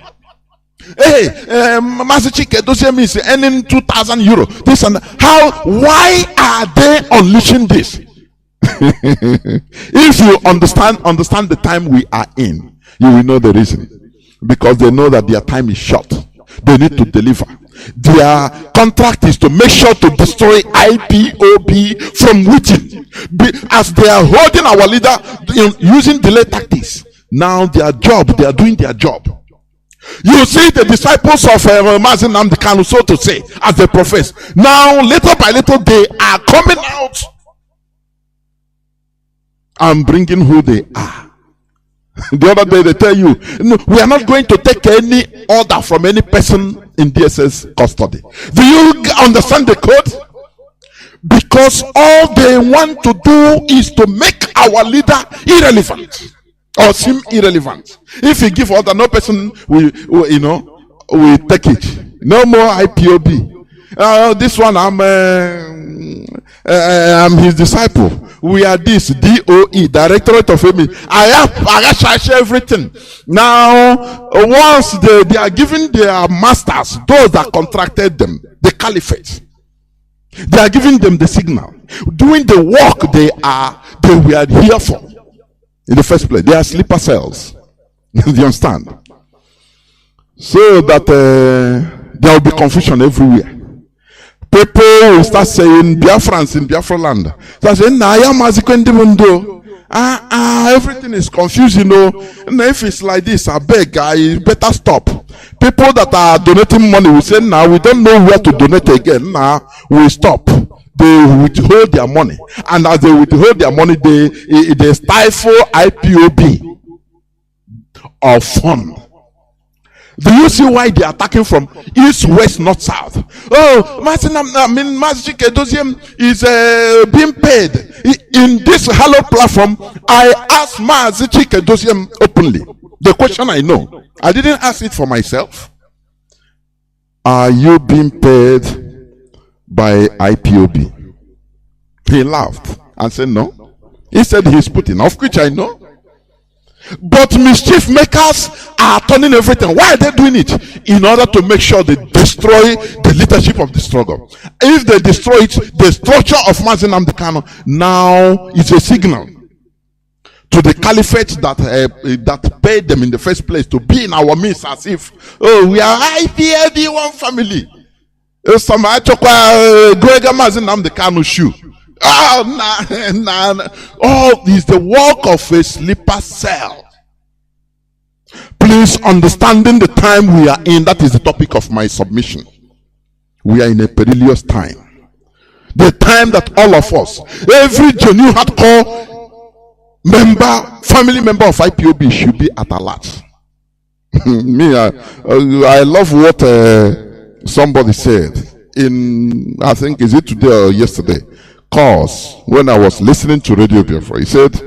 Hey, Mazi JOHNATHAN is earning 2,000 euro. This and that. Why are they unleashing this? If you understand the time we are in, you will know the reason. Because they know that their time is short. They need to deliver. Their contract is to make sure to destroy IPOB from within. As they are holding our leader using delay tactics. Now they are doing their job. You see the disciples of Mazi Kanu, so to say, as they profess. Now, little by little, they are coming out and bringing who they are. The other day, they tell you, no, we are not going to take any order from any person in DSS custody. Do you understand the code? Because all they want to do is to make our leader irrelevant. Or seem irrelevant. If you give order, no person will take it. No more IPOB. This one, I'm his disciple. We are this DOE, Directorate of FEB. I share everything. Now, once they are giving their masters, those that contracted them, the caliphate, they are giving them the signal, doing the work they were here for. In the first place, they are sleeper cells. Do you understand? So that there will be confusion everywhere. People will start saying Biafrans in Biafra land. Start saying, everything is confused, If it's like this, I beg, I better stop. People that are donating money will say, now we don't know where to donate again. Now we stop. They withhold their money, and as they withhold their money, they stifle IPOB or fund. Do you see why they are attacking from east, west, north, south? Oh, Mazi JOHNATHAN is being paid. In this Hello platform, I asked Mazi JOHNATHAN openly the question I know. I didn't ask it for myself. Are you being paid by IPOB? He laughed and said no. He said he's putting, of which I know. But mischief makers are turning everything. Why are they doing it? In order to make sure they destroy the leadership of the struggle. If they destroy it, the structure of Mazi Kanu now is a signal to the caliphate that paid them in the first place to be in our midst, as if, oh, we are IPOB, one family. Some Gregor Mazi Kanu shoe. Oh, is the work of a sleeper cell. Please, understanding the time we are in, that is the topic of my submission. We are in a perilous time. The time that all of us, every genuine hardcore family member of IPOB should be at alert. Me, I love what somebody said in, I think, is it today or yesterday? Cause when I was listening to Radio Biafra, he said,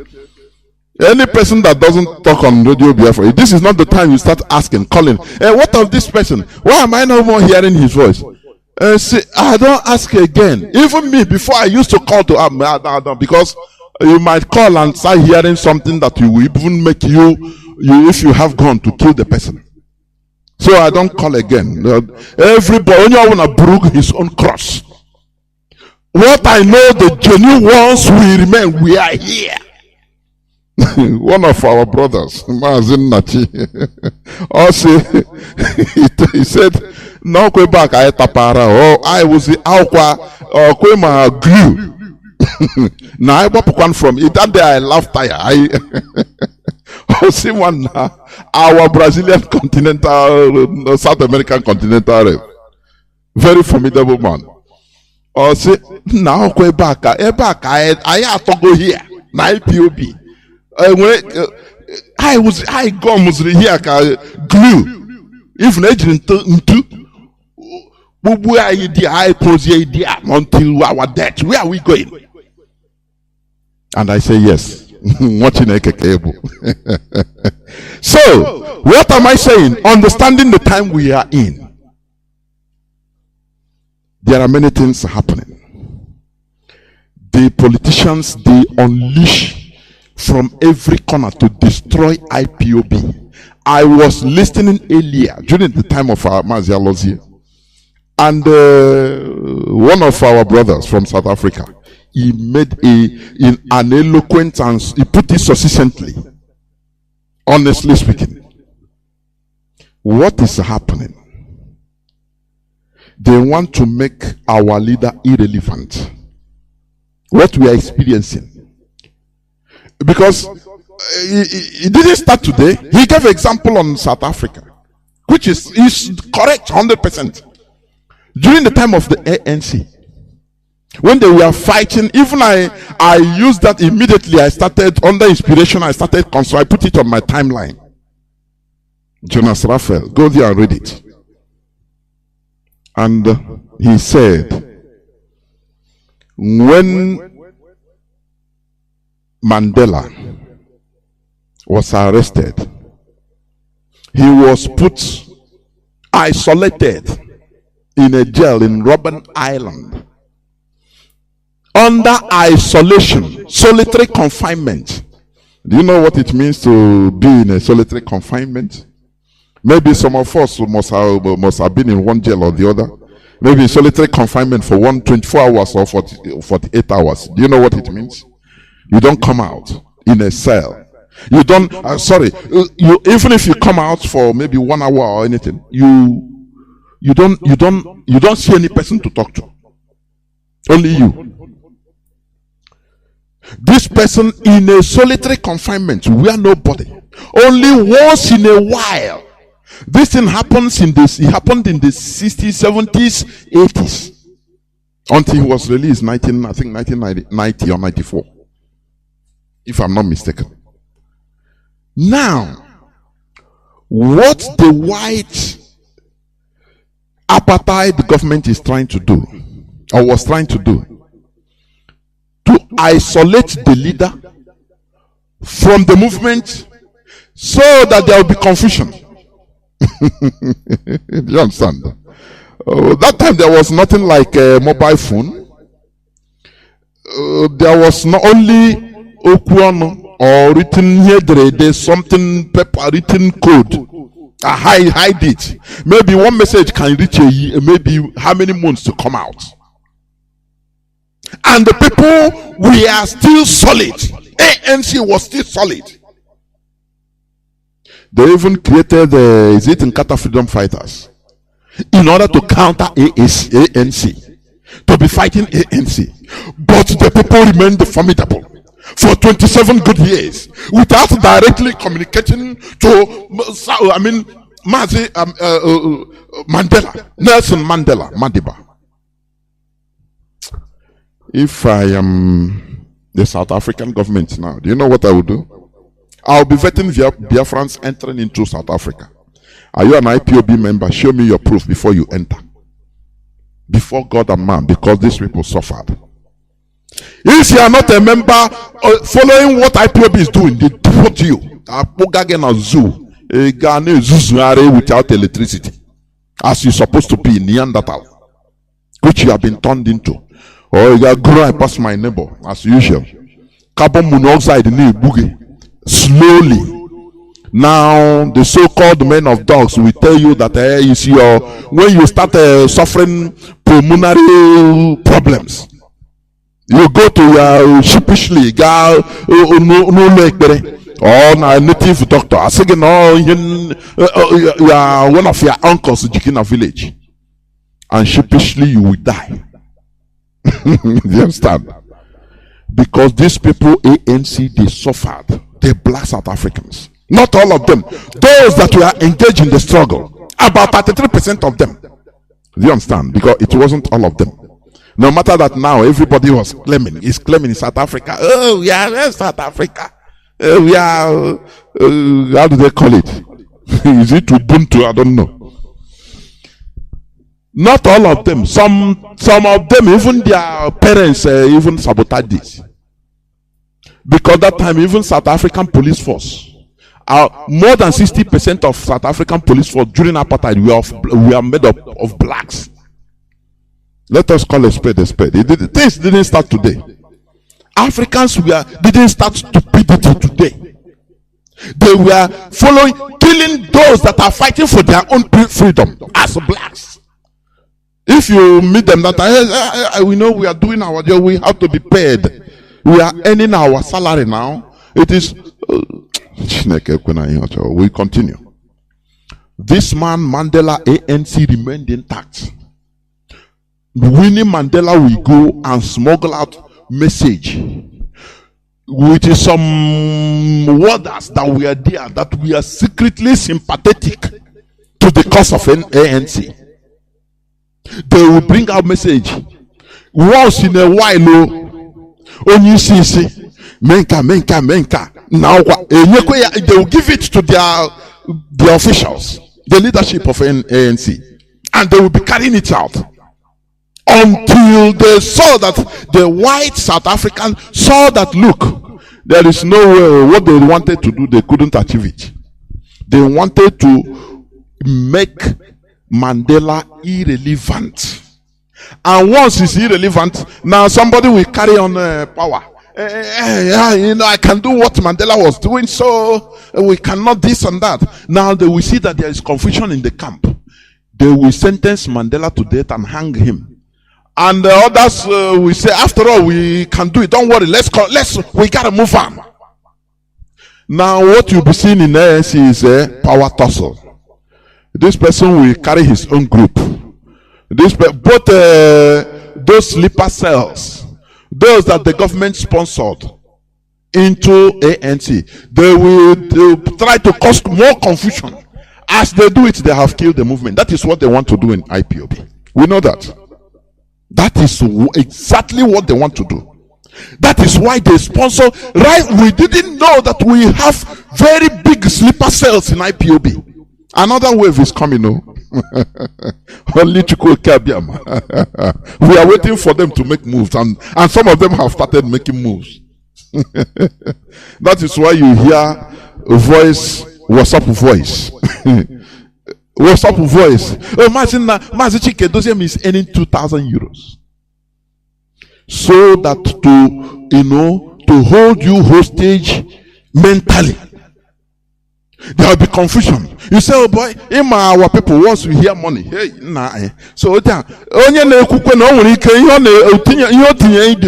Any person that doesn't talk on Radio Biafra, this is not the time you start asking, calling. What of this person? Why am I no more hearing his voice? See, I don't ask again. Even me, before I used to call to because you might call and start hearing something that will even make you, if you have gone to kill the person. So I don't call again. Everybody, only want to brook his own cross. What I know, the genuine ones will remain. We are here. One of our brothers, Mazi JOHNATHAN, also he said, "No, go back. I tapara. Oh, I was the aqua or kwema glue." Now I bought one from it. That day I laughed. I see one our Brazilian continental, South American continental rep, very formidable man. Oh, see now go back. I have to go here. Now Ipob. I gum was here glue. If until our death, where are we going? And I say yes. Watching a cable. So, what am I saying? Understanding the time we are in. There are many things happening. The politicians, they unleash from every corner to destroy Ipob. I was listening earlier during the time of our Mazi JOHNATHAN, and one of our brothers from South Africa, he made an eloquent and he put it succinctly. Honestly speaking, what is happening? They want to make our leader irrelevant. What we are experiencing. Because he didn't start today. He gave example on South Africa, which is correct 100%. During the time of the ANC, when they were fighting, even I used that immediately. I started under inspiration. I started I put it on my timeline. Jonas Raphael, go there and read it. And he said, when Mandela was arrested, he was put isolated in a jail in Robben Island under isolation, solitary confinement. Do you know what it means to be in a solitary confinement? Maybe some of us must have been in one jail or the other. Maybe solitary confinement for 24 hours or 48 hours. Do you know what it means? You don't come out in a cell. You don't, you even if you come out for maybe 1 hour or anything, you don't see any person to talk to. Only you. This person in a solitary confinement where nobody. Only once in a while. This thing happens it happened in the 60s, 70s, 80s. Until he was released I think 1990 or 94. If I'm not mistaken. Now, what the white apartheid government is trying to do, or was trying to do, to isolate the leader from the movement so that there will be confusion. Do you understand? That time there was nothing like a mobile phone. There was not only Okuano or written here, there's something paper written code. Hide it. Maybe one message can reach maybe how many months to come out. And the people, we are still solid. ANC was still solid. They even created the Nkata Freedom Fighters in order to counter ANC, to be fighting ANC. But the people remained formidable for 27 good years without directly communicating to, Mazi Mandela, Nelson Mandela, Madiba. If I am the South African government now, do you know what I will do? I'll be vetting Biafrans entering into South Africa. Are you an Ipob member? Show me your proof before you enter. Before God and man, because these people suffered. If you are not a member following what IPOB is doing, they deport you. Without electricity, as you're supposed to be in Neanderthal, which you have been turned into. Or you are growing past my neighbor, as usual. Carbon monoxide in the boogie. Slowly. Now, the so-called men of dogs will tell you that you see, when you start suffering pulmonary problems, you go to your sheepishly, or a native doctor. I say, no, you are one of your uncles in Jikina village, and sheepishly you will die. You understand? Because these people, ANC, they suffered. They black South Africans. Not all of them. Those that were engaged in the struggle, about 33% of them. You understand? Because it wasn't all of them. No matter that now everybody was claiming, is claiming in South Africa. Oh, yeah, South Africa. We are, how do they call it? Is it Ubuntu? I don't know. Not all of them. Some of them, even their parents, even sabotage this. Because that time, even South African police force, more than 60% of South African police force during apartheid we are made up of blacks. Let us call a spade a spade. Things didn't start today. Africans didn't start stupidity today. They were killing those that are fighting for their own freedom as blacks. If you meet them that we know we are doing our job, we have to be paid. We are earning our salary now. It is we continue. This man Mandela ANC remained intact. Winnie Mandela will go and smuggle out message with some worders that were there, that we are secretly sympathetic to the cause of ANC. They will bring out message once in a while. Only see menka now they will give it to the officials, the leadership of ANC, and they will be carrying it out until they saw that the white South Africans saw that, look, there is no way. What they wanted to do, they couldn't achieve it. They wanted to make Mandela irrelevant, and once he's irrelevant, now somebody will carry on power. I can do what Mandela was doing, so we cannot this and that. Now they will see that there is confusion in the camp. They will sentence Mandela to death and hang him. And the others will say, after all, we can do it. Don't worry. We gotta move on. Now, what you'll be seeing in ANC is a power tussle. This person will carry his own group. Both those sleeper cells, those that the government sponsored into ANC, they will try to cause more confusion. As they do it, they have killed the movement. That is what they want to do in IPOB. We know that. That is exactly what they want to do. That is why they sponsor. Right? We didn't know that we have very big sleeper cells in IPOB. Another wave is coming. Only we are waiting for them to make moves, and some of them have started making moves. That is why you hear a voice, WhatsApp voice. WhatsApp voice. Imagine that Mazi Chike is earning 2,000 euros. So that to hold you hostage mentally. There will be confusion. You say, oh boy, in our people, once we hear money, hey, so the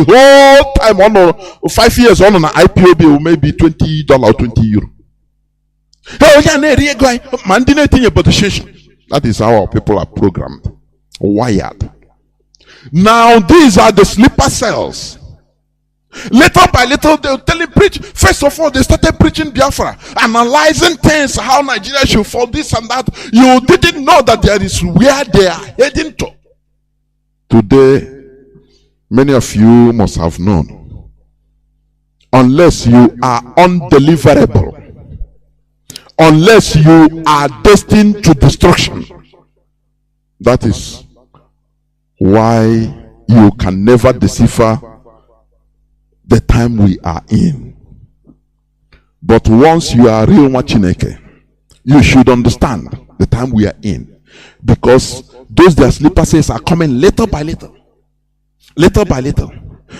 whole time on 5 years on an IPOB will maybe $20 or 20 euro. That is how our people are programmed, wired. Now these are the sleeper cells. Little by little, they'll tell him preach. First of all, they started preaching Biafra, analyzing things, how Nigeria should fall, this and that. You didn't know that there is where they are heading to. Today, many of you must have known. Unless you are undeliverable, unless you are destined to destruction, that is why you can never decipher the time we are in. But once you are real Machineke, you should understand the time we are in. Because those their sleeper says are coming little by little. Little by little.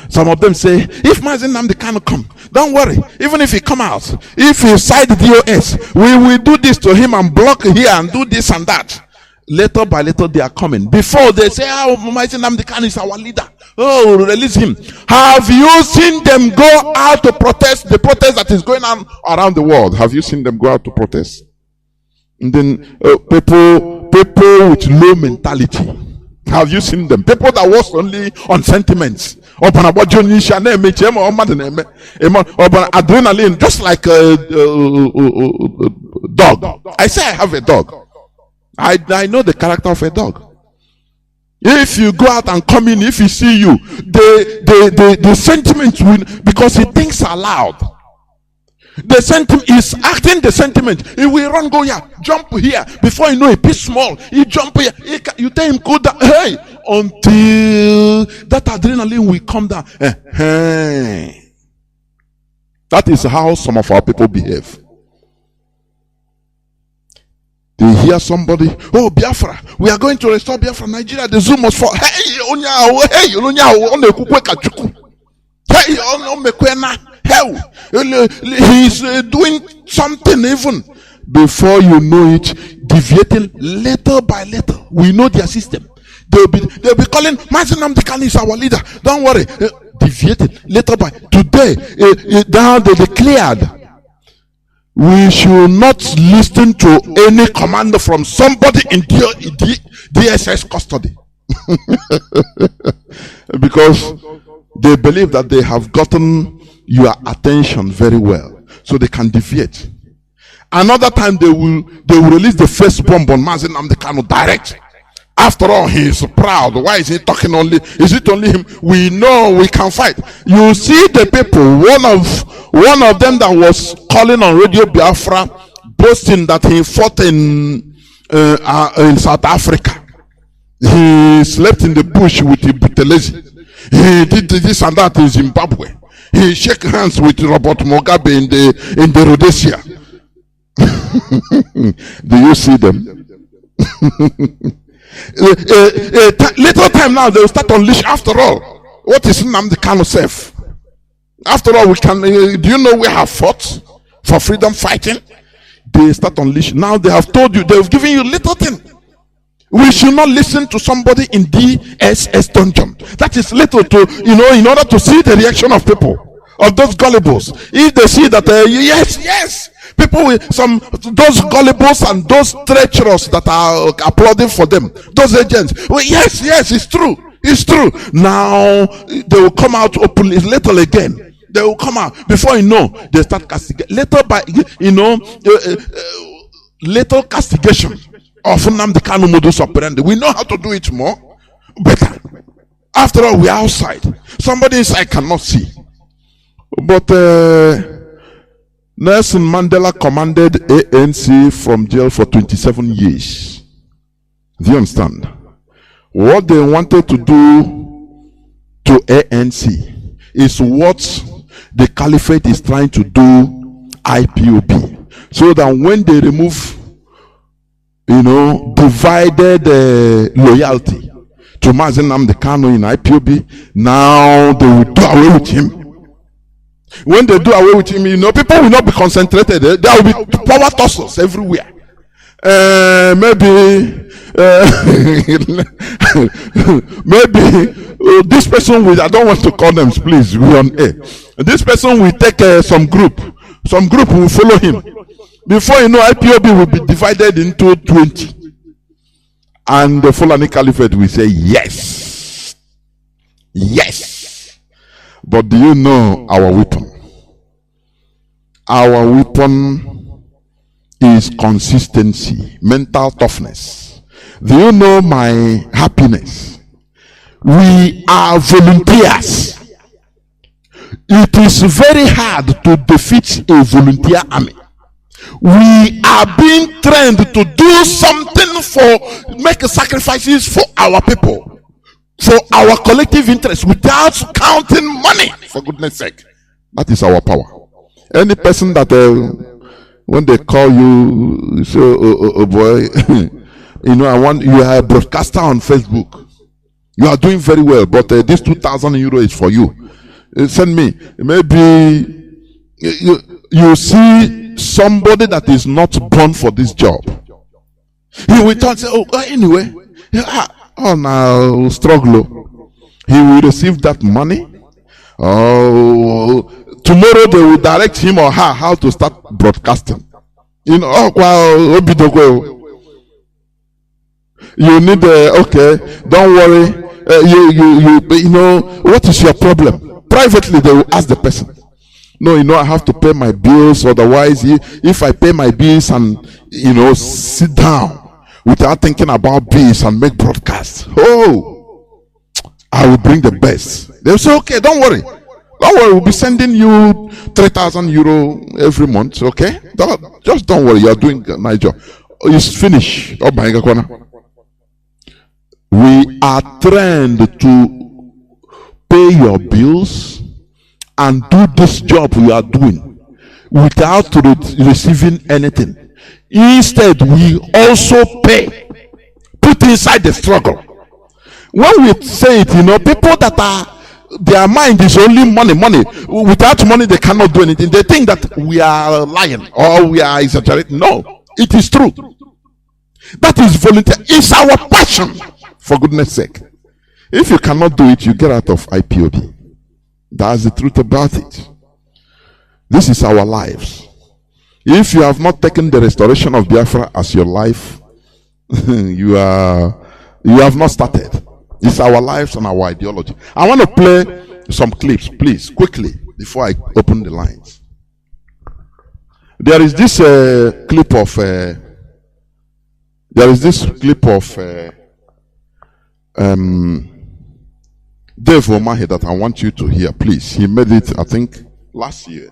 Some of them say, if Mazi Nnamdi cannot come, don't worry. Even if he come out, if he side DOS, we will do this to him and block here and do this and that. Little by little they are coming. Before they say, oh, Mazi Nnamdi is our leader. Oh, release him. Have you seen them go out to protest? The protest that is going on around the world. Have you seen them go out to protest? And then people with low mentality. Have you seen them? People that was only on sentiments. Adrenaline, just like a dog. I say I have a dog. I know the character of a dog. If you go out and come in, if he see you, the sentiment will, because he thinks aloud. The sentiment is acting the sentiment. He will run, go here, jump here. Before you know it, piece small. He jump here. You tell him go down. Hey, until that adrenaline will come down. Hey. That is how some of our people behave. They hear somebody, oh Biafra, we are going to restore Biafra, Nigeria. The Zoom must fall. Hey, hell, he's doing something even before you know it, deviating little by little. We know their system. They'll be calling Mazi Nnamdi is our leader. Don't worry, deviating little by today. Now they declared we should not listen to any command from somebody in DSS custody. Because they believe that they have gotten your attention very well, so they can deviate. Another time they will release the first bomb on Mazi Nnamdi Kanu direct. After all, he is proud. Why is he talking only? Is it only him? We know we can fight. You see the people. One of them that was calling on Radio Biafra, boasting that he fought in South Africa. He slept in the bush with Butelezi. He did this and that in Zimbabwe. He shook hands with Robert Mugabe in the Rhodesia. Do you see them? Little time now they will start to unleash. After all, what is Nnamdi Kanu self? After all, we can. Do you know we have fought for freedom fighting? They start to unleash. Now they have told you, they have given you little thing. We should not listen to somebody in DSS dungeon. That is little to, in order to see the reaction of people, of those gullibles. If they see that, yes, people with those gullibles and those treacherous that are applauding for them, those agents. Well, yes, it's true. It's true. Now they will come out openly, little again. They will come out. Before you know, they start castigating. Little by, little castigation of Nnamdi Kanu modus operandi. We know how to do it more better. After all, we are outside. Somebody inside cannot see. But Nelson Mandela commanded ANC from jail for 27 years. Do you understand? What they wanted to do to ANC is what the caliphate is trying to do IPOB. So that when they remove, divided loyalty to Mazi Nnamdi Kanu in IPOB, now they will do away with him. When they do away with him, people will not be concentrated. There will be power tussles everywhere. Maybe this person will, I don't want to call them, please, we're on air. This person will take some group will follow him. Before you know, IPOB will be divided into 20. And the Fulani Caliphate will say, yes. But do you know our weapon? Our weapon is consistency, mental toughness. Do you know my happiness? We are volunteers. It is very hard to defeat a volunteer army. We are being trained to do something make sacrifices for our people, for our collective interest without counting money, for goodness sake. That is our power. Any person that when they call you, say, oh boy, you are a broadcaster on Facebook. You are doing very well, but this 2,000 euro is for you. Send me. Maybe you see somebody that is not born for this job. He will turn and say, oh, anyway, now struggle. He will receive that money. Oh, tomorrow they will direct him or her how to start broadcasting. You need okay, don't worry. You know what is your problem? Privately they will ask the person. No, I have to pay my bills, otherwise if I pay my bills and sit down without thinking about bills and make broadcasts, I will bring the best. They'll say, okay, don't worry, we'll be sending you 3,000 euro every month. Okay, just don't worry, you're doing a nice job. It's finished. Oh my God. We are trained to pay your bills and do this job we are doing without receiving anything. Instead, we also pay, put inside the struggle. When we say it, people that their mind is only money. Without money, they cannot do anything. They think that we are lying or we are exaggerating. No, it is true. That is volunteer. It's our passion, for goodness sake. If you cannot do it, you get out of IPOB. That's the truth about it. This is our lives. If you have not taken the restoration of Biafra as your life, you have not started. It's our lives and our ideology. I want to play some clips, please, quickly, before I open the lines. There is this clip of Dave Omahe that I want you to hear, please. He made it, I think, last year.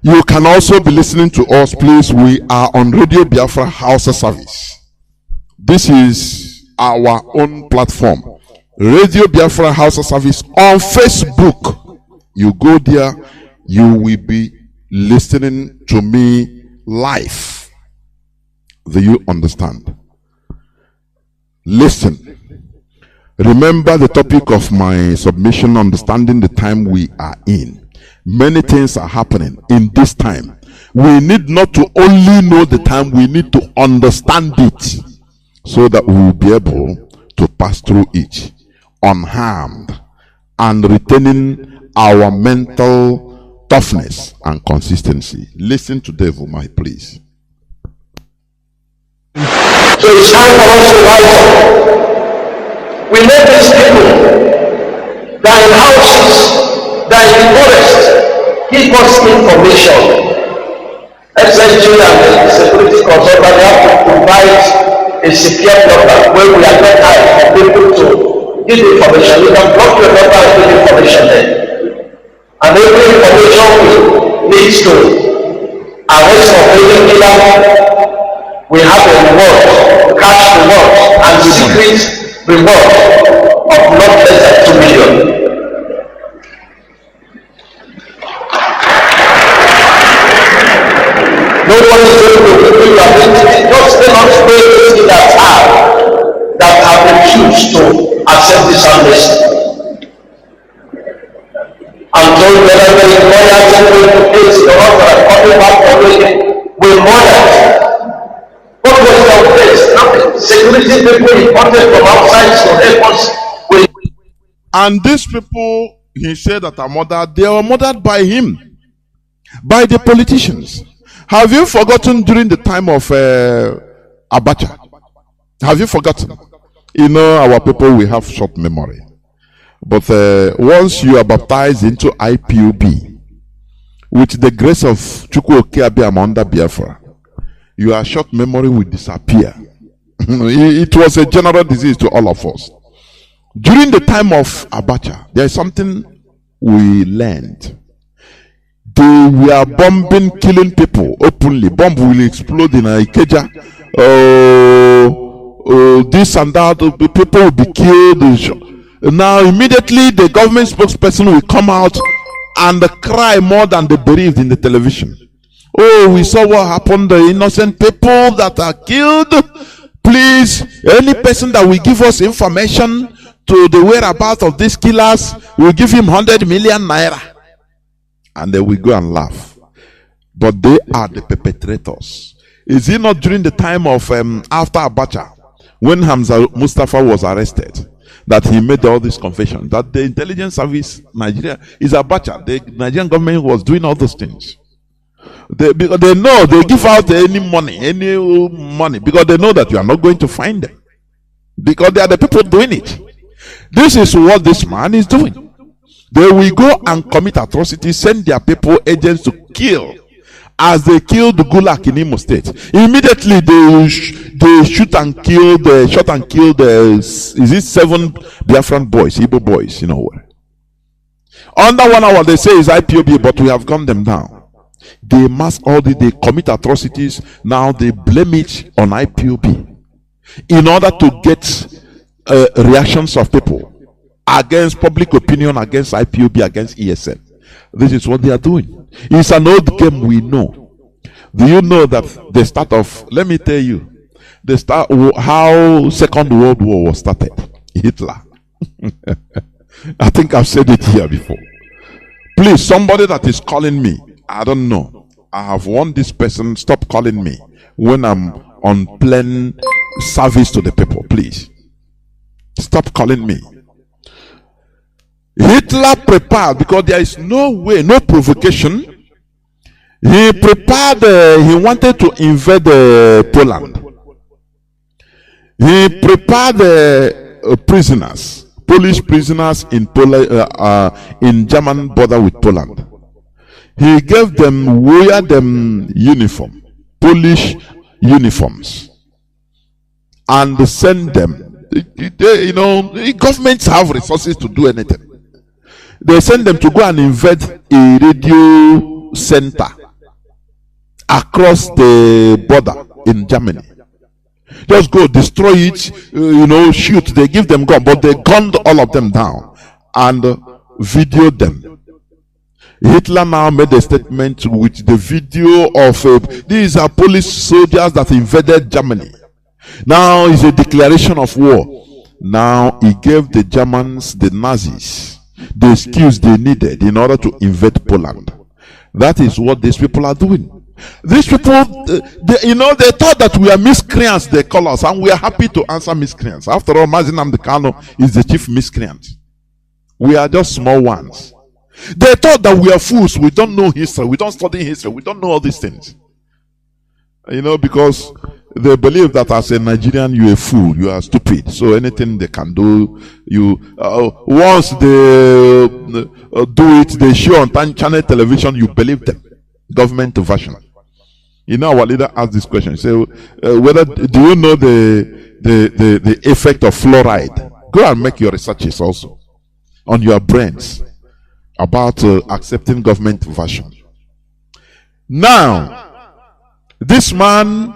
You can also be listening to us, please. We are on Radio Biafra HAUSA-SERVICE. This is our own platform. Radio Biafra HAUSA-SERVICE on Facebook. You go there, you will be listening to me live. Do you understand? Listen. Remember the topic of my submission, understanding the time we are in. Many things are happening in this time. We need not to only know the time, we need to understand it so that we will be able to pass through it unharmed and retaining our mental toughness and consistency. Listen to Dave Umai, please. So it's time for us to rise up. We know these people that in houses, that in the forest, give us information. Excelency and the security consultant have to provide a secure number where we are not high for people to give information. You can block your number and give information there. And every information leads to arrest of any killer. We have a reward, cash reward, and secret reward of not less than 2 million. No one is going to give you identity. Just let us pay things that have refused to accept this amnesty. I'm told whether the lawyers are going to case the offer coming back for me will murder. What was your place? Nothing. Security people imported from outside to help us. And these people, he said that are murdered, they were murdered by him, by the politicians. Have you forgotten during the time of Abacha? Have you forgotten? Our people, we have short memory. But once you are baptized into IPOB, with the grace of Chukwu Okeabiama under Biafra, your short memory will disappear. It was a general disease to all of us. During the time of Abacha, there is something we learned. They were bombing, killing people openly. Bomb will explode in Ikeja. this and that, people will be killed. Now, immediately, the government spokesperson will come out and cry more than they breathed in the television. Oh, we saw what happened, the innocent people that are killed. Please, any person that will give us information to the whereabouts of these killers, we'll give him 100 million naira. And then we go and laugh. But they are the perpetrators. Is it not during the time of after Abacha, when Hamza Mustafa was arrested, that he made all this confession that the intelligence service Nigeria is Abacha? The Nigerian government was doing all those things. Because they know they give out any money because they know that you are not going to find them, because they are the people doing it. This is what this man is doing. They will go and commit atrocities, send their people agents to kill, as they killed Gulak in Imo State. Immediately they shot and killed is it 7 Biafran boys, Igbo boys, Under 1 hour they say is IPOB, but we have gunned them down. They they commit atrocities. Now they blame it on IPOB in order to get reactions of people against public opinion, against IPOB, against ESN. This is what they are doing. It's an old game, we know. Do you know that the start of, let me tell you, how Second World War was started? Hitler. I think I've said it here before. Please, somebody that is calling me, I don't know. I have warned this person, stop calling me when I'm on plain service to the people. Please. Stop calling me. Hitler prepared, because there is no way, no provocation. He prepared, he wanted to invade Poland. He prepared prisoners, Polish prisoners in German border with Poland. He gave them, wear them uniform, Polish uniforms, and send them. Governments have resources to do anything. They send them to go and invade a radio center across the border in Germany. Just go destroy it, shoot. They give them gun, but they gunned all of them down and videoed them. Hitler now made a statement with the video of these are Polish soldiers that invaded Germany. Now it's a declaration of war. Now he gave the Germans, the Nazis, the skills they needed in order to invade Poland. That is what these people are doing. These people, they thought that we are miscreants, they call us, and we are happy to answer miscreants. After all, Mazi Kanu is the chief miscreant. We are just small ones. They thought that we are fools, we don't know history, we don't study history, we don't know all these things. Because they believe that as a Nigerian, you are a fool, you are stupid. So anything they can do, once they do it, they show on channel television, you believe them. Government version. Our leader asked this question. So, do you know the effect of fluoride? Go and make your researches also on your brains about accepting government version. Now, this man,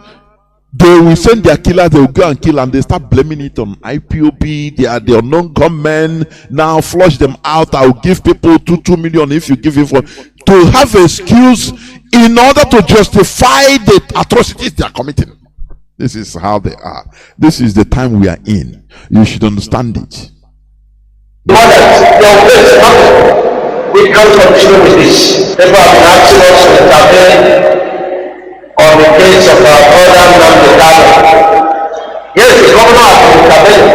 they will send their killers, they will go and kill, and they start blaming it on IPOB. They are the unknown gunmen. Now flush them out. I will give people 2 million if you give it for, to have excuse in order to justify the atrocities they are committing. This is how they are. This is the time we are in. You should understand it. We can't continue with this. People have been asking us to intervene on the case of our brother Nnamdi. Yes, the governor has been intervening,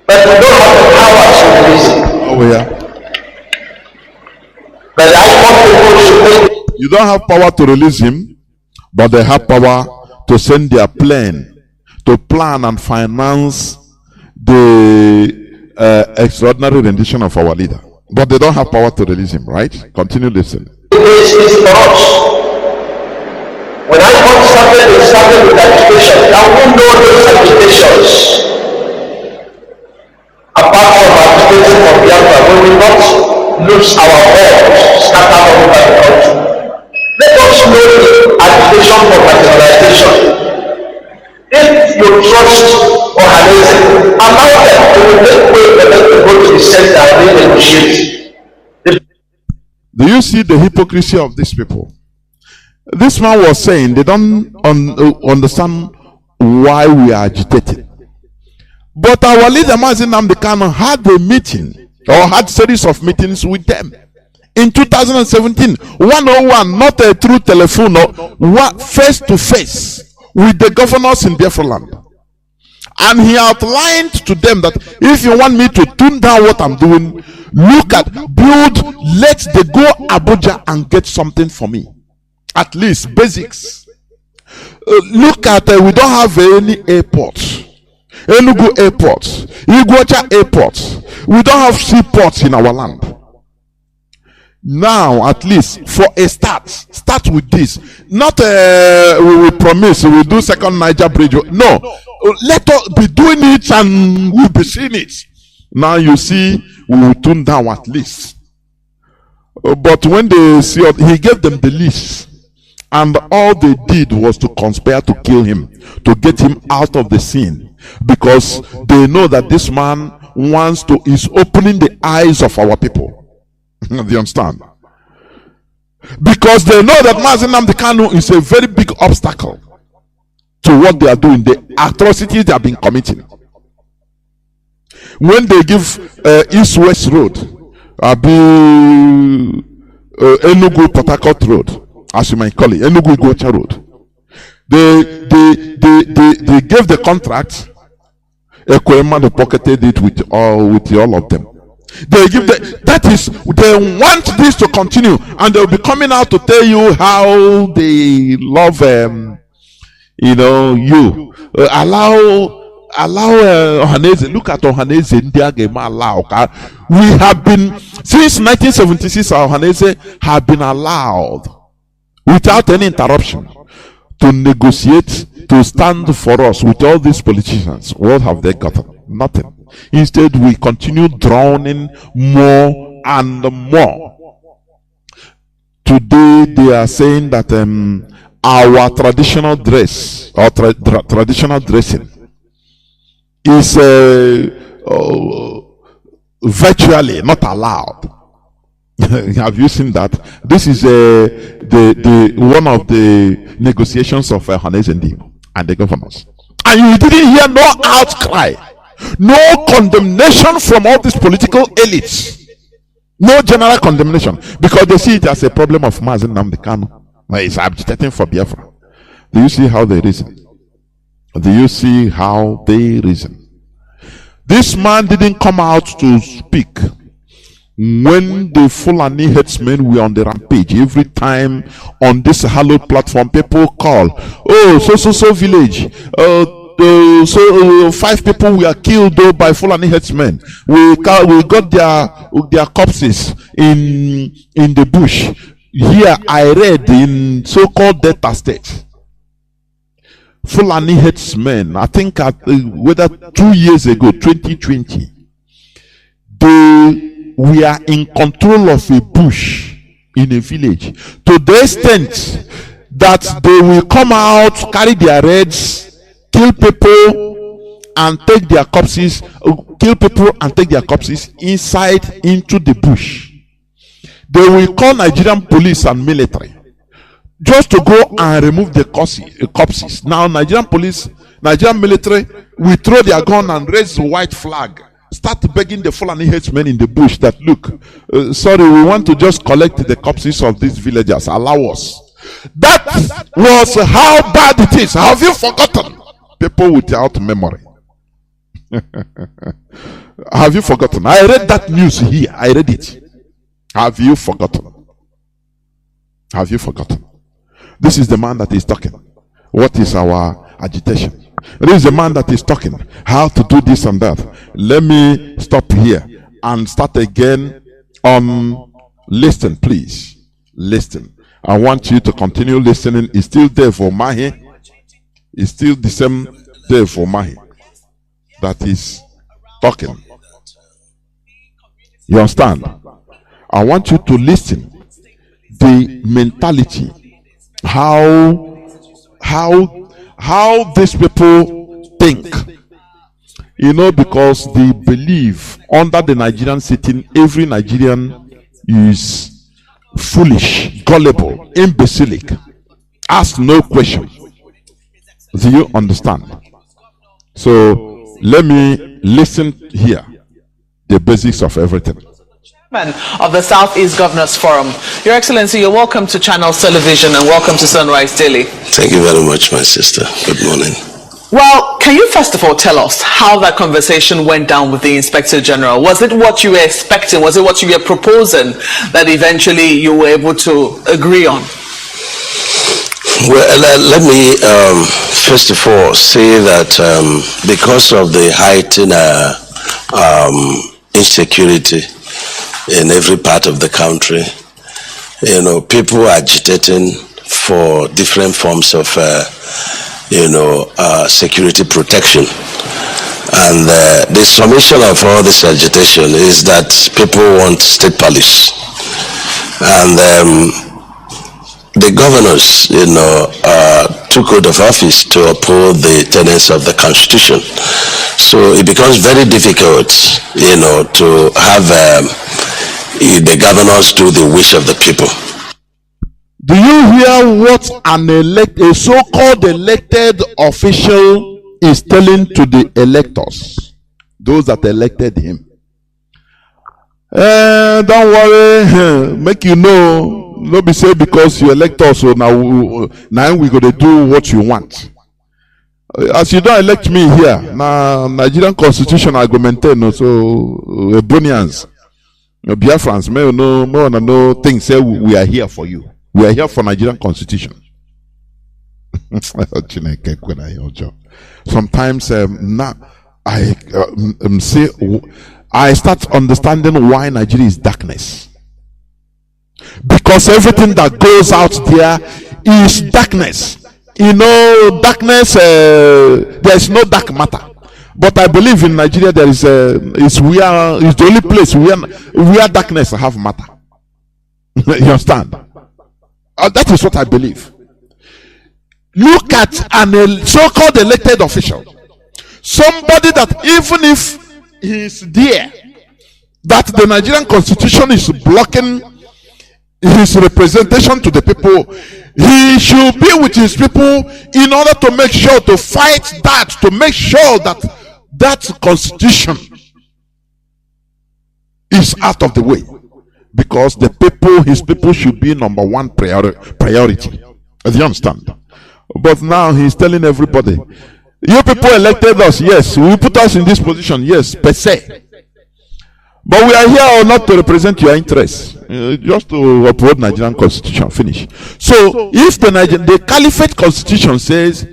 but we don't have the power to release it. Oh yeah. But I want people to You don't have power to release him, but they have power to send their plane to plan and finance the extraordinary rendition of our leader. But they don't have power to release him, right? Continue listening. This is for us. When I got started with agitations, I won't know those agitations. Apart from agitating for Biafra, we will not lose our homes scattered all over the country. Let us know the agitation for marginalization. If approached Ohanese, allow them to make way for them to go to the center and renegotiate. Do you see the hypocrisy of these people? This man was saying they don't understand why we are agitating. But our leader, Mazi Nnamdi, had a meeting or had series of meetings with them in 2017, 101, not through telephone, or face to face with the governors in Biafra land. And he outlined to them that if you want me to tune down what I'm doing, look at, build, let they go Abuja and get something for me. At least basics. Look at, we don't have any airports. Enugu airports, Iguacha airports. We don't have seaports in our land. Now, at least for a start with this. Not we will promise we will do second Niger bridge. No, let us be doing it and we'll be seeing it. Now you see, we will tune down at least. But when they see, he gave them the list. And all they did was to conspire to kill him, to get him out of the scene. Because they know that this man is opening the eyes of our people. Do you understand? Because they know that Mazi Nnamdi Kanu is a very big obstacle to what they are doing, the atrocities they have been committing. When they give East-West Road, Enugu Port Harcourt Road, as you might call it, Enugu Iguacha Road, they gave the contract. Ekwema pocketed it with all of them. They give they want this to continue, and they'll be coming out to tell you how they love you. Allow Ohanese. Look at Ohanese India game allow. We have been since 1976. Ohanese have been allowed without any interruption to negotiate, to stand for us with all these politicians. What have they gotten? Nothing. Instead, we continue drowning more and more. Today, they are saying that our traditional dress or traditional dressing is virtually not allowed. Have you seen that? This is the one of the negotiations of Hannes and the governors. And you didn't hear no outcry, no condemnation from all these political elites. No general condemnation, because they see it as a problem of Mazi Nnamdi Kanu. It's agitating for Biafra. Do you see how they reason? Do you see how they reason? This man didn't come out to speak when the Fulani headsmen were on the rampage. Every time on this hallowed platform, people call, oh, so village, so 5 people were killed though by Fulani headsmen. We got their corpses in the bush. Here I read in so-called Delta State, Fulani headsmen, I think whether 2 years ago, 2020, they were in control of a bush in a village to the extent that they will come out, carry their heads, kill people and take their corpses, inside into the bush. They will call Nigerian police and military just to go and remove the corpses. Now Nigerian police, Nigerian military will throw their gun and raise the white flag, start begging the Fulani headsmen in the bush that, look, sorry, we want to just collect the corpses of these villagers, allow us. That was how bad it is. Have you forgotten? People without memory. Have you forgotten? I read that news here. I read it. Have you forgotten? Have you forgotten? This is the man that is talking. What is our agitation? This is the man that is talking. How to do this and that. Let me stop here and start again on listen, please. Listen. I want you to continue listening. It's still there for Mahi. It's still the same there for Mahi that is talking. You understand? I want you to listen. The mentality, how these people think. You know, because they believe under the Nigerian sitting, every Nigerian is foolish, gullible, imbecilic. Ask no question. Do you understand? So let me listen here. The basics of everything. Of the Southeast Governors Forum. Your Excellency, you're welcome to Channels Television and welcome to Sunrise Daily. Thank you very much, my sister. Good morning. Well, can you first of all tell us how that conversation went down with the Inspector General? Was it what you were expecting? Was it what you were proposing that eventually you were able to agree on? Well, let me first of all say that because of the heightened insecurity in every part of the country, you know, people are agitating for different forms of security protection, and the summation of all this agitation is that people want state police, and the governors, took out of office to uphold the tenets of the Constitution. So it becomes very difficult, to have the governors do the wish of the people. Do you hear what a so-called elected official is telling to the electors, those that elected him? Don't worry, make you know. Not be say because you elect us, so now we gonna do what you want. As you don't elect me here, now Nigerian Constitution I go maintain. So Ebonians, Biafrans, may wanna know things. Say we are here for you. We are here for Nigerian Constitution. Sometimes now I start understanding why Nigeria is darkness. Because everything that goes out there is darkness. Darkness, there is no dark matter. But I believe in Nigeria there is it's the only place where darkness have matter. You understand? That is what I believe. Look at an so-called elected official. Somebody that even if he is there, that the Nigerian Constitution is blocking his representation to the people, he should be with his people in order to make sure to fight that, to make sure that that constitution is out of the way, because the people, his people, should be number one priority. Do you understand? But now he's telling everybody, you people elected us, yes, we put us in this position, yes, per se. But we are here not to represent your interests, just to uphold Nigerian Constitution. Finish. So, if the Caliphate Constitution says,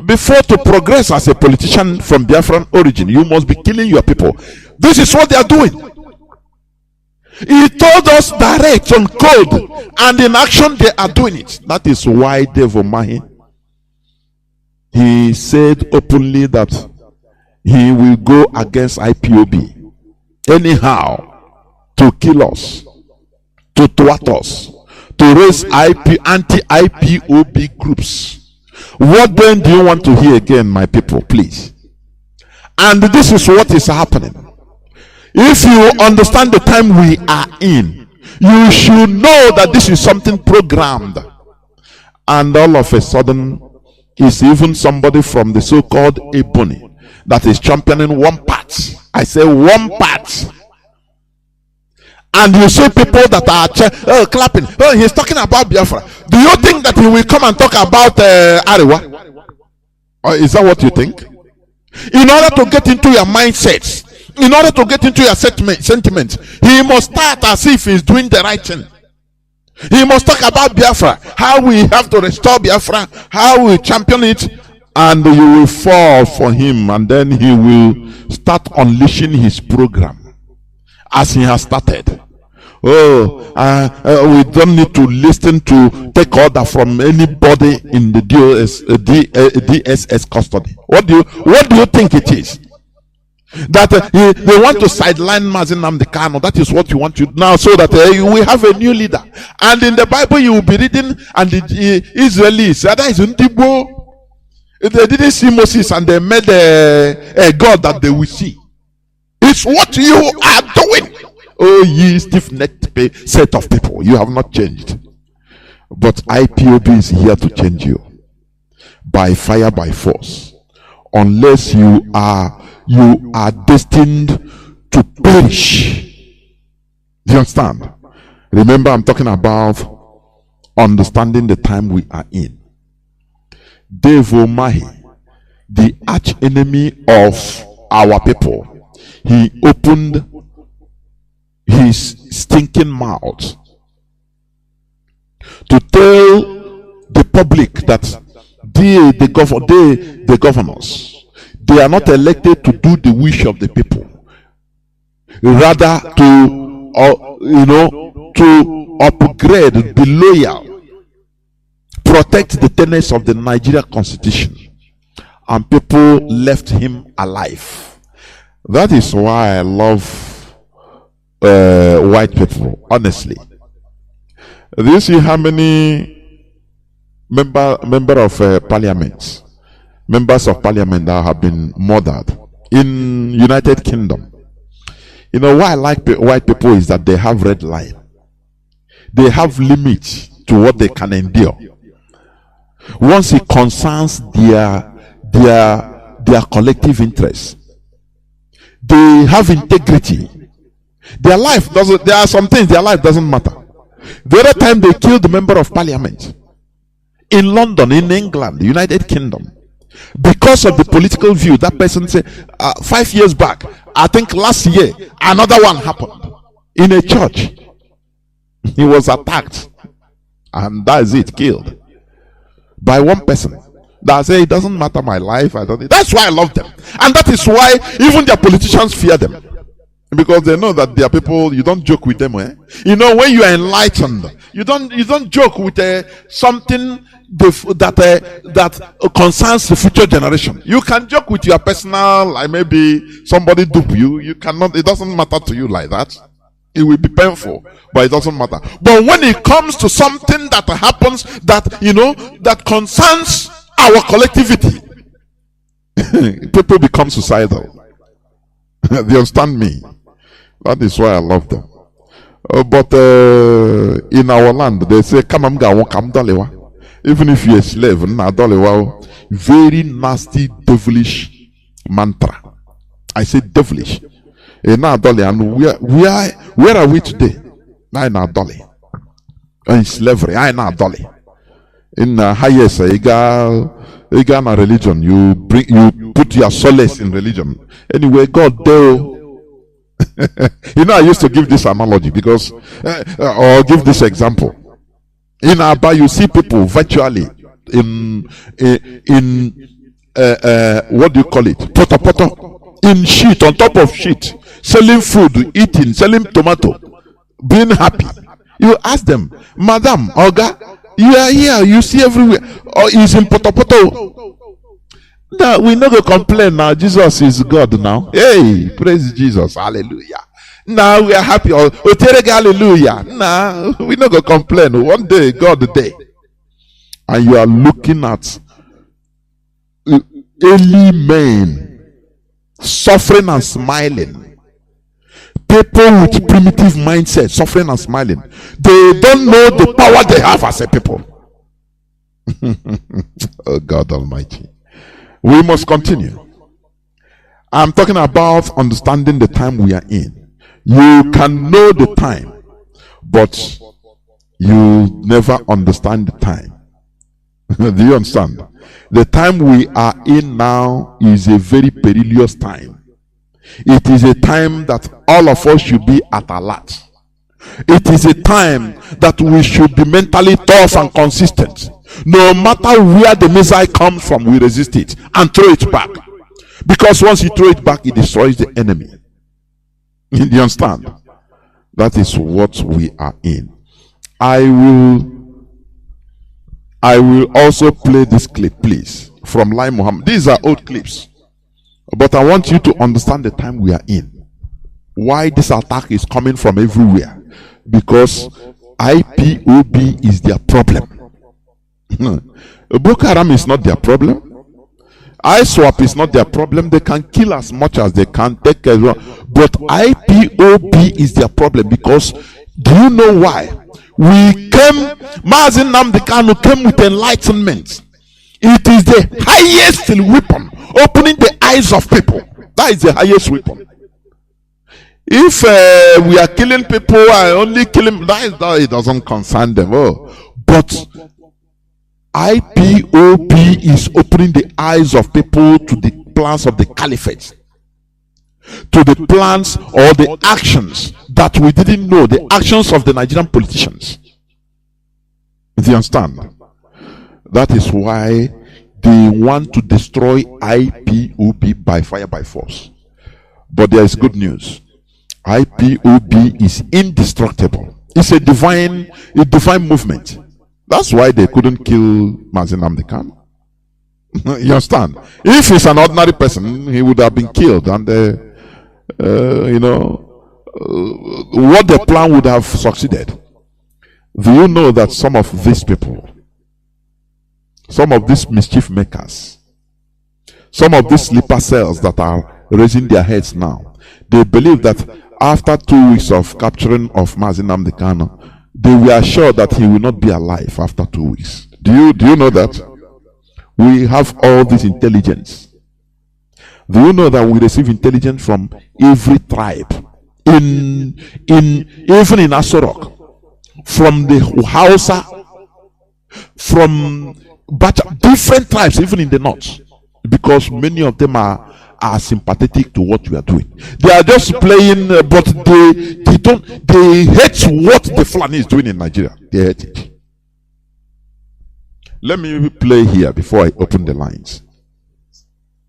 before to progress as a politician from Biafran origin, you must be killing your people. This is what they are doing. He told us direct on code, and in action they are doing it. That is why Devo Mahi, he said openly that he will go against IPOB. Anyhow, to kill us, to thwart us, to raise anti-IPOB groups. What then do you want to hear again, my people, please? And this is what is happening. If you understand the time we are in, you should know that this is something programmed. And all of a sudden, it's even somebody from the so-called Ebony that is championing one part. I say one part. And you see people that are clapping. Oh, he's talking about Biafra. Do you think that he will come and talk about Ariwa? Or is that what you think? In order to get into your mindsets, in order to get into your sentiments, he must start as if he's doing the right thing. He must talk about Biafra, how we have to restore Biafra, how we champion it, and you will fall for him, and then he will start unleashing his program as he has started. We don't need to listen to take order from anybody in the DSS custody. What do you think it is? That they want to sideline Mazi Nnamdi. That is what you want to now, so that we have a new leader. And in the Bible you will be reading, and the Israelis, that is Ndibo, They didn't see Moses and they made a God that they will see. It's what you are doing. Oh, ye stiff-necked set of people, you have not changed. But IPOB is here to change you by fire, by force. Unless you are destined to perish. Do you understand? Remember, I'm talking about understanding the time we are in. Devil Mahi, the arch enemy of our people, he opened his stinking mouth to tell the public that the governors, they are not elected to do the wish of the people, rather to upgrade, be loyal, protect the tenets of the Nigeria Constitution, and people left him alive. That is why I love white people, honestly. Do you see how many members of parliament that have been murdered in United Kingdom? You know why I like white people is that they have red line. They have limits to what they can endure. Once it concerns their collective interests, they have integrity. Their life doesn't. There are some things their life doesn't matter. The other time they killed the member of parliament in London, in England, the United Kingdom, because of the political view. That person said 5 years back, I think last year, another one happened in a church. He was attacked, and that is it, killed by one person. That say it doesn't matter my life. That's why I love them, and that is why even their politicians fear them, because they know that they are people. You don't joke with them. You know, when you are enlightened, you don't joke with something that concerns the future generation. You can joke with your personal, like maybe somebody dupe you. You cannot. It doesn't matter to you like that. It will be painful, but it doesn't matter. But when it comes to something that happens that concerns our collectivity, people become suicidal. They understand me? That is why I love them. But in our land, they say, "Come even if you're a slave, very nasty, devilish mantra." I say devilish. And where are we today? In slavery. In highest religion, you put your solace in religion. Anyway, God do. I used to give this analogy because, or give this example. In Abba, you see people virtually in what do you call it? Poto. In sheet, on top of sheet, selling food, eating, selling tomato, being happy. You ask them, "Madam, Oga, you are here, you see everywhere. Or is in poto." No, we not go complain now. Jesus is God now. Hey, praise Jesus, hallelujah. Now we are happy. Hallelujah. Now we not go complain. One day, God the day. And you are looking at early men suffering and smiling. People with primitive mindset suffering and smiling. They don't know the power they have as a people. Oh God Almighty. We must continue. I'm talking about understanding the time we are in. You can know the time, but you never understand the time. Do you understand? The time we are in now is a very perilous time. It is a time that all of us should be at alert. It is a time that we should be mentally tough and consistent. No matter where the missile comes from, we resist it and throw it back. Because once you throw it back, it destroys the enemy. Do you understand? That is what we are in. I will also play this clip, please, from Lai Muhammad. These are old clips, but I want you to understand the time we are in. Why this attack is coming from everywhere? Because IPOB is their problem. Boko Haram is not their problem. ISWAP is not their problem. They can kill as much as they can, take as well. But IPOB is their problem, because do you know why? We came, Mazi Nnamdi came with enlightenment. It is the highest weapon, opening the eyes of people. That is the highest weapon. If we are killing people, I only kill them, that it doesn't concern them. Oh. But IPOB is opening the eyes of people to the plans of the caliphate, to the plans or the actions that we didn't know, the actions of the Nigerian politicians. Do you understand? That is why they want to destroy IPOB by fire, by force. But there is good news. IPOB is indestructible. It's a divine movement. That's why they couldn't kill Mazi Nnamdi. You understand? If he's an ordinary person, he would have been killed, and what the plan would have succeeded. Do you know that some of these people, some of these mischief makers, some of these sleeper cells that are raising their heads now, they believe that after 2 weeks of capturing of Mazi Nnamdi, they were sure that he will not be alive after 2 weeks. Do you know that? We have all this intelligence. Do you know that we receive intelligence from every tribe, even in Asorok, from the Hausa, from different tribes, even in the north, because many of them are sympathetic to what we are doing. They are just playing, but they hate what the Fulani is doing in Nigeria. They hate it. Let me play here before I open the lines.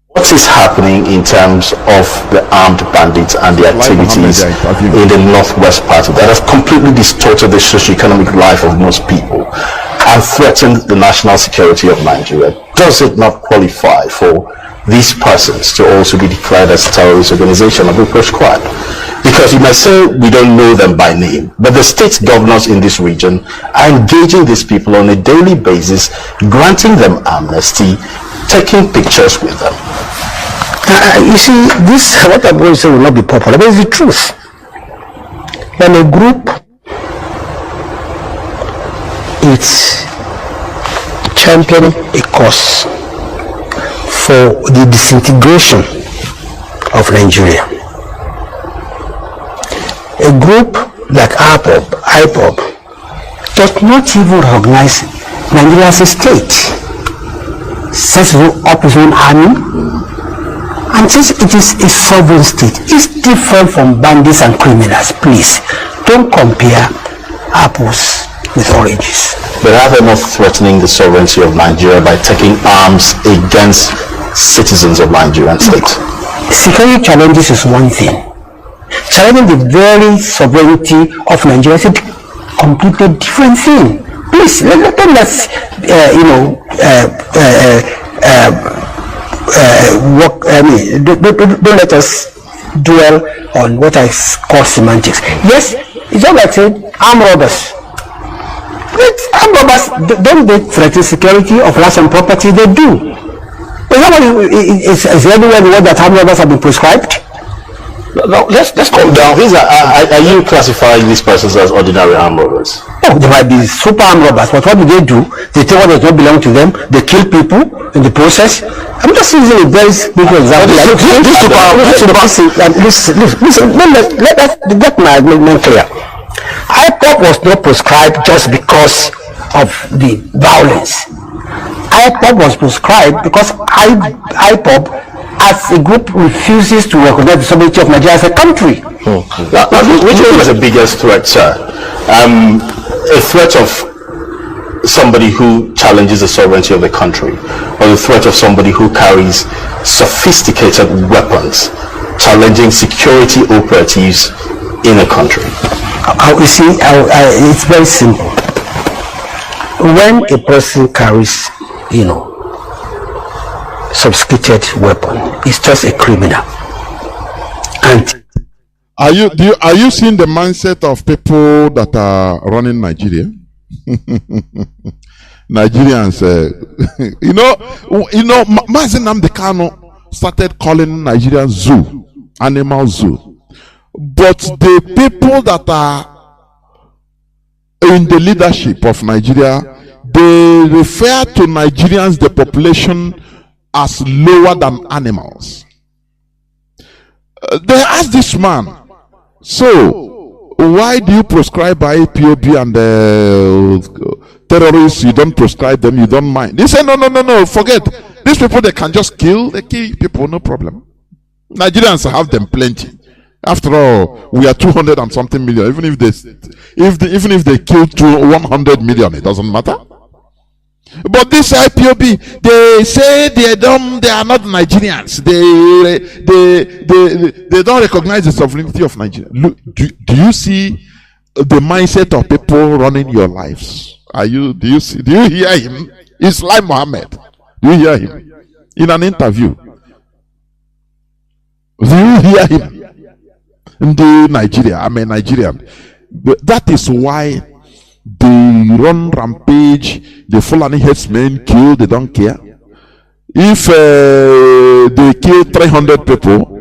What is happening in terms of the armed bandits and the activities in the northwest part that have completely distorted the socio-economic life of most people and threatened the national security of Nigeria? Does it not qualify for these persons to also be declared as terrorist organization or be proscribed? Because you might say we don't know them by name, but the state governors in this region are engaging these people on a daily basis, granting them amnesty, taking pictures with them. You see, this, what I'm going to say will not be popular, but it's the truth. When a group is championing a cause for the disintegration of Nigeria, a group like Ipob does not even recognize Nigeria as a state, sets up its own army, and since it is a sovereign state, it's different from bandits and criminals. Please, don't compare apples with oranges. But are they not threatening the sovereignty of Nigeria by taking arms against citizens of Nigerian state? Security challenges is one thing. Challenging the very sovereignty of Nigeria is a completely different thing. Please, let's don't let us dwell on what I call semantics. Yes, it's all like saying armed robbers. Armed robbers don't they threaten security of life and property? They do. Is everywhere the word that armed robbers have been prescribed? No, let's calm down. Are you classifying these persons as ordinary armed robbers? No, they might be super armed robbers, but what do? They take what does not belong to them. They kill people in the process. I'm just using a very simple example. Listen, let my argument clear. Ipob was not prescribed just because of the violence. Ipob was prescribed because Ipob as a group refuses to recognize the sovereignty of Nigeria as a country. Which one was the biggest threat, sir? A threat of somebody who challenges the sovereignty of the country, or the threat of somebody who carries sophisticated weapons, challenging security operatives in a country? You see, it's very simple. When a person carries, sophisticated weapon, it's just a criminal. And are you seeing the mindset of people that are running Nigeria? Nigerians, you know, Mazi Kanu started calling Nigerians zoo, animal zoo. But the people that are in the leadership of Nigeria, they refer to Nigerians, the population, as lower than animals. They asked this man, so why do you prescribe Ipob and terrorists? You don't prescribe them, you don't mind. They say, no, forget. These people, they can just kill. They kill people, no problem. Nigerians have them plenty. After all, we are 200 and something million. Even if they kill 100 million, it doesn't matter. But this Ipob, they say they are not Nigerians. They don't recognize the sovereignty of Nigeria. Look, do you see the mindset of people running your lives? Do you hear him? Islam Mohammed. Do you hear him in an interview? Do you hear him? In Nigeria, I'm a Nigerian. But that is why they run rampage. The Fulani headsmen kill, they don't care. If they kill 300 people,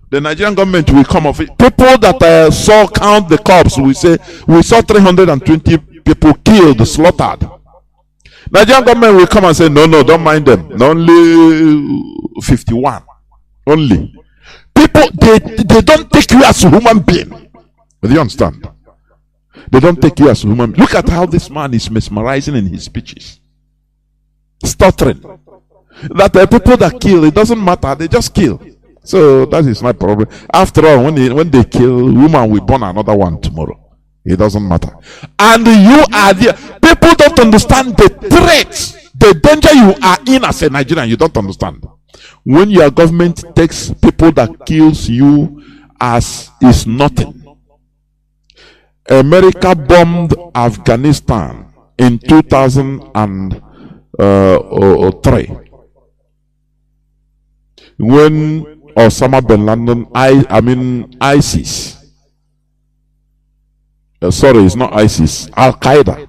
the Nigerian government will come of it. People that saw count the corpse will say, we saw 320 people killed, slaughtered. Nigerian government will come and say, no, don't mind them. Only 51. Only. People, they don't take you as a human being. Do you understand? They don't take you as a human being. Look at how this man is mesmerizing in his speeches. Stuttering. That the people that kill, it doesn't matter, they just kill. So that is my problem. After all, when they kill, woman will born another one tomorrow. It doesn't matter. And you are there. People don't understand the threats, the danger you are in as a Nigerian. You don't understand. When your government takes people that kills you as is nothing. America bombed Afghanistan in 2003 when Osama bin Laden, ISIS, sorry, it's not ISIS, Al-Qaeda,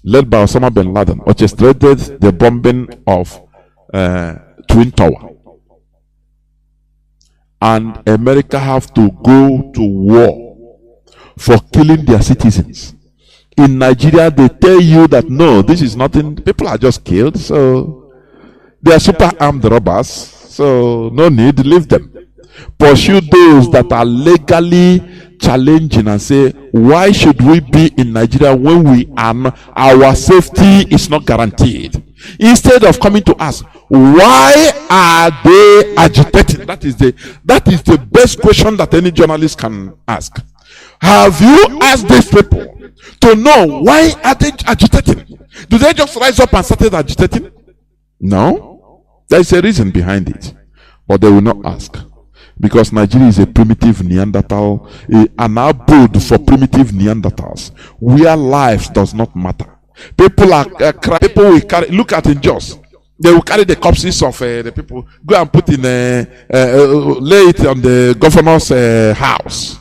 led by Osama bin Laden, orchestrated the bombing of Twin Tower. And America have to go to war for killing their citizens. In Nigeria, they tell you that no, this is nothing. People are just killed, so they are super armed robbers, so no need, leave them. Pursue those that are legally challenging and say, why should we be in Nigeria when our safety is not guaranteed? Instead of coming to us, why are they agitating? That is the best question that any journalist can ask. Have you asked these people to know why are they agitating? Do they just rise up and started agitating? No. There is a reason behind it. But they will not ask. Because Nigeria is a primitive Neanderthal, an abode for primitive Neanderthals, where life does not matter. People will carry, look at it just. They will carry the corpses of the people, go and put in, lay it on the governor's house.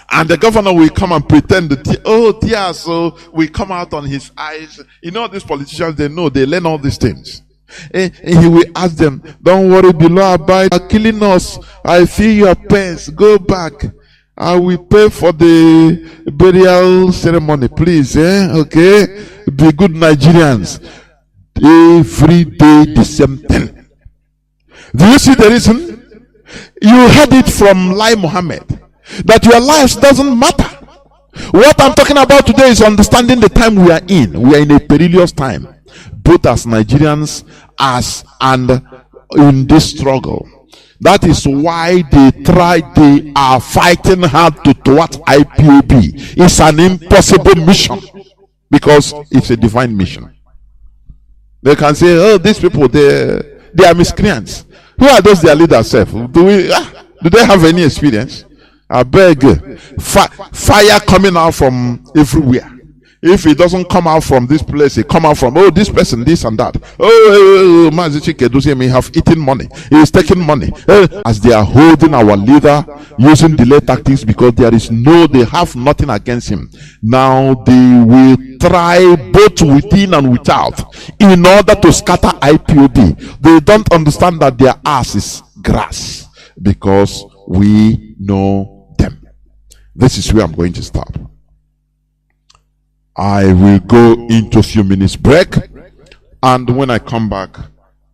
And the governor will come and pretend that, tears so will come out on his eyes. You know, these politicians, they know, they learn all these things. And he will ask them, don't worry, below abide, are killing us. I feel your pains. Go back. I will pay for the burial ceremony, please. Okay? Be good Nigerians. Every day the same thing. Do you see the reason? You heard it from Lai Mohammed. That your lives doesn't matter. What I'm talking about today is understanding the time we are in. We are in a perilous time, both as Nigerians and in this struggle. That is why they are fighting hard towards Ipob. It's an impossible mission because it's a divine mission. They can say, oh, these people, they are miscreants. Who are those their leaders? Do they have any experience? I beg, fire coming out from everywhere. If it doesn't come out from this place, it come out from, oh, this person, this and that. Oh, Mazi Chike may have eaten money. He is taking money. As they are holding our leader, using delay tactics because they have nothing against him. Now they will try both within and without in order to scatter IPOB. They don't understand that their ass is grass because we know them. This is where I'm going to stop. I will go into a few minutes break, and when I come back,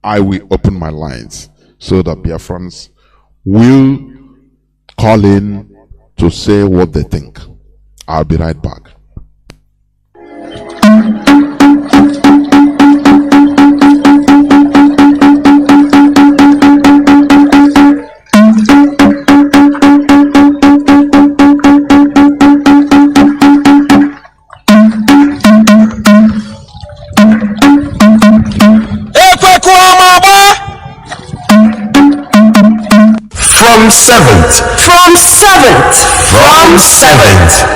I will open my lines so that Biafrans will call in to say what they think. I'll be right back. From 7th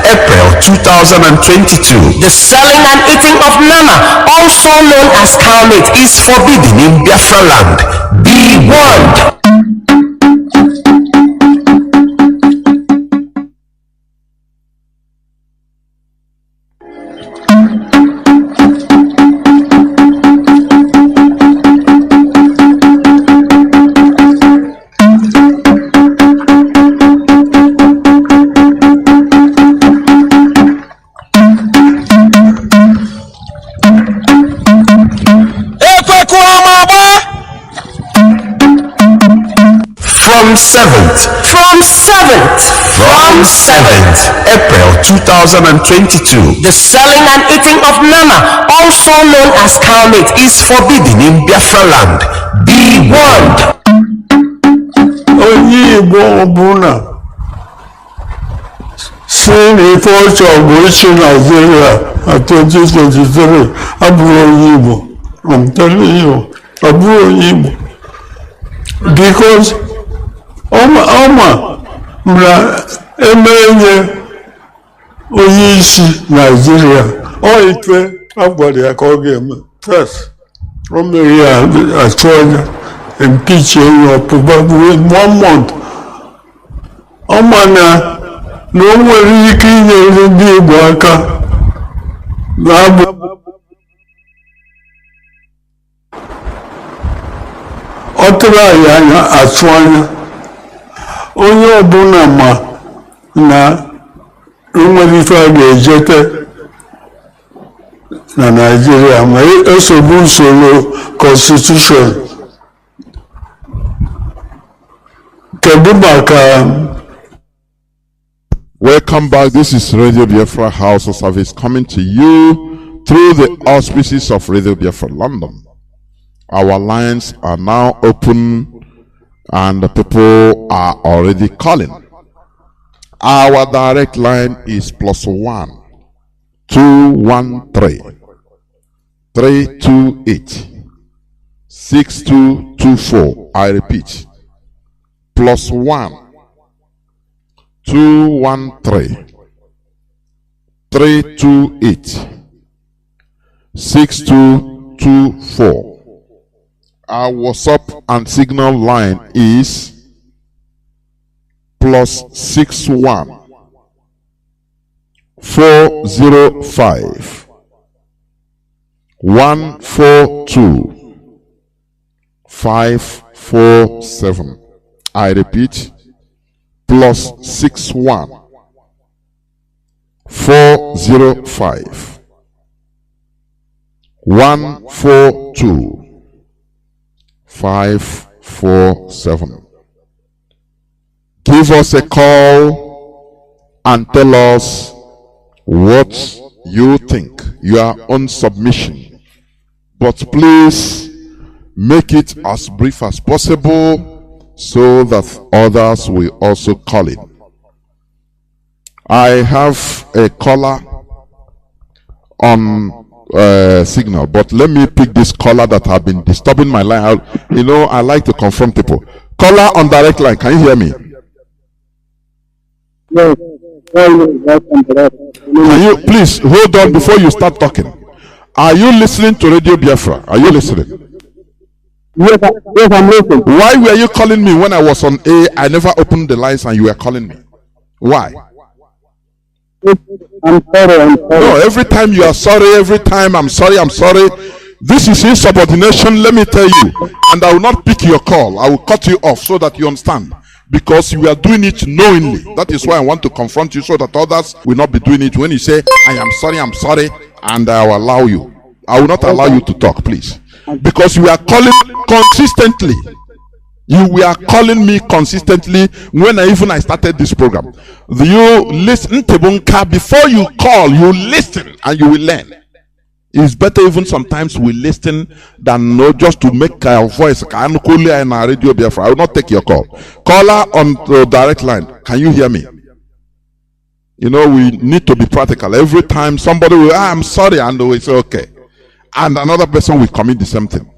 April 2022, the selling and eating of nama, also known as cow meat, is forbidden in Biafra land. Be warned. From 7th April 2022, the selling and eating of nama, also known as cow meat, is forbidden in Biafra land. Be warned. Onye Igbo ọbụla si n'ife ọchọ bụ isi Nigeria na 2023 abụrụ onye Igbo. I'm telling you, abụrụ onye Igbo. Because ọma mra emenye onye isi Nigeria ọ ife agwara ya ka ọ ga-eme first o mere ya achụ anya impeach onye ọpụba within 1 month. Ọma na o nwere ike inyere ndị Igbo aka na-abụ ọ tụrụ anyị anya achụ anya. Onye ọbụla ma na nwere ife a ga-ejete na Nigeria ma esogbu usoro constitution. Kedu maka welcome back. This is Radio Biafra HAUSA-SERVICE coming to you through the auspices of Radio Biafra London. Our lines are now open and the people are already calling. Our direct line is +1 213 328 6224. I repeat, +1 213 328 6224. Our WhatsApp and Signal line is +61 405 142 547. I repeat, +61 405 142 547. Give us a call and tell us what you think, your own submission. But please make it as brief as possible so that others will also call in. I have a caller on Signal, but let me pick this caller that have been disturbing my line. You know, I like to confront people. Caller on direct line, can you hear me? Yes. Can you please hold on before you start talking? Are you listening to Radio Biafra? Are you listening? Yes, I'm listening. Why were you calling me when I was on A? I never opened the lines and you were calling me. Why? I'm sorry. No, every time you are sorry, every time I'm sorry. This is insubordination, let me tell you. And I will not pick your call. I will cut you off so that you understand. Because you are doing it knowingly. That is why I want to confront you so that others will not be doing it. When you say, I am sorry, and I will allow you. I will not allow you to talk, please. Because you are calling consistently. You were calling me consistently when I started this program. You listen, Tebunka, before you call, you listen and you will learn. It's better even sometimes we listen than no just to make our voice. I will not take your call. Caller on the direct line. Can you hear me? You know, we need to be practical. Every time somebody will, I'm sorry, and we say, okay. And another person will commit the same thing.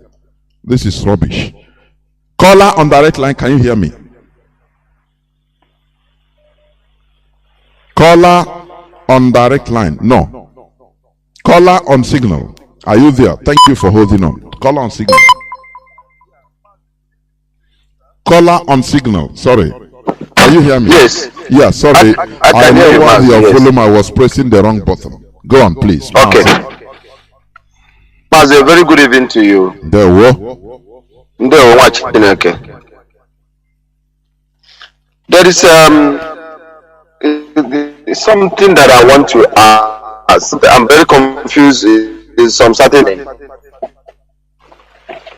This is rubbish. Caller on direct line, can you hear me? Caller on direct line, no. Caller on signal, are you there? Thank you for holding on. Caller on signal. Caller on signal, sorry. Can you hear me? Yes. Yeah, sorry. I know your volume, I was pressing the wrong button. Go on, please. Okay. Mazi, a very good evening to you. There were. There is something that I want to ask. I'm very confused in some certain thing.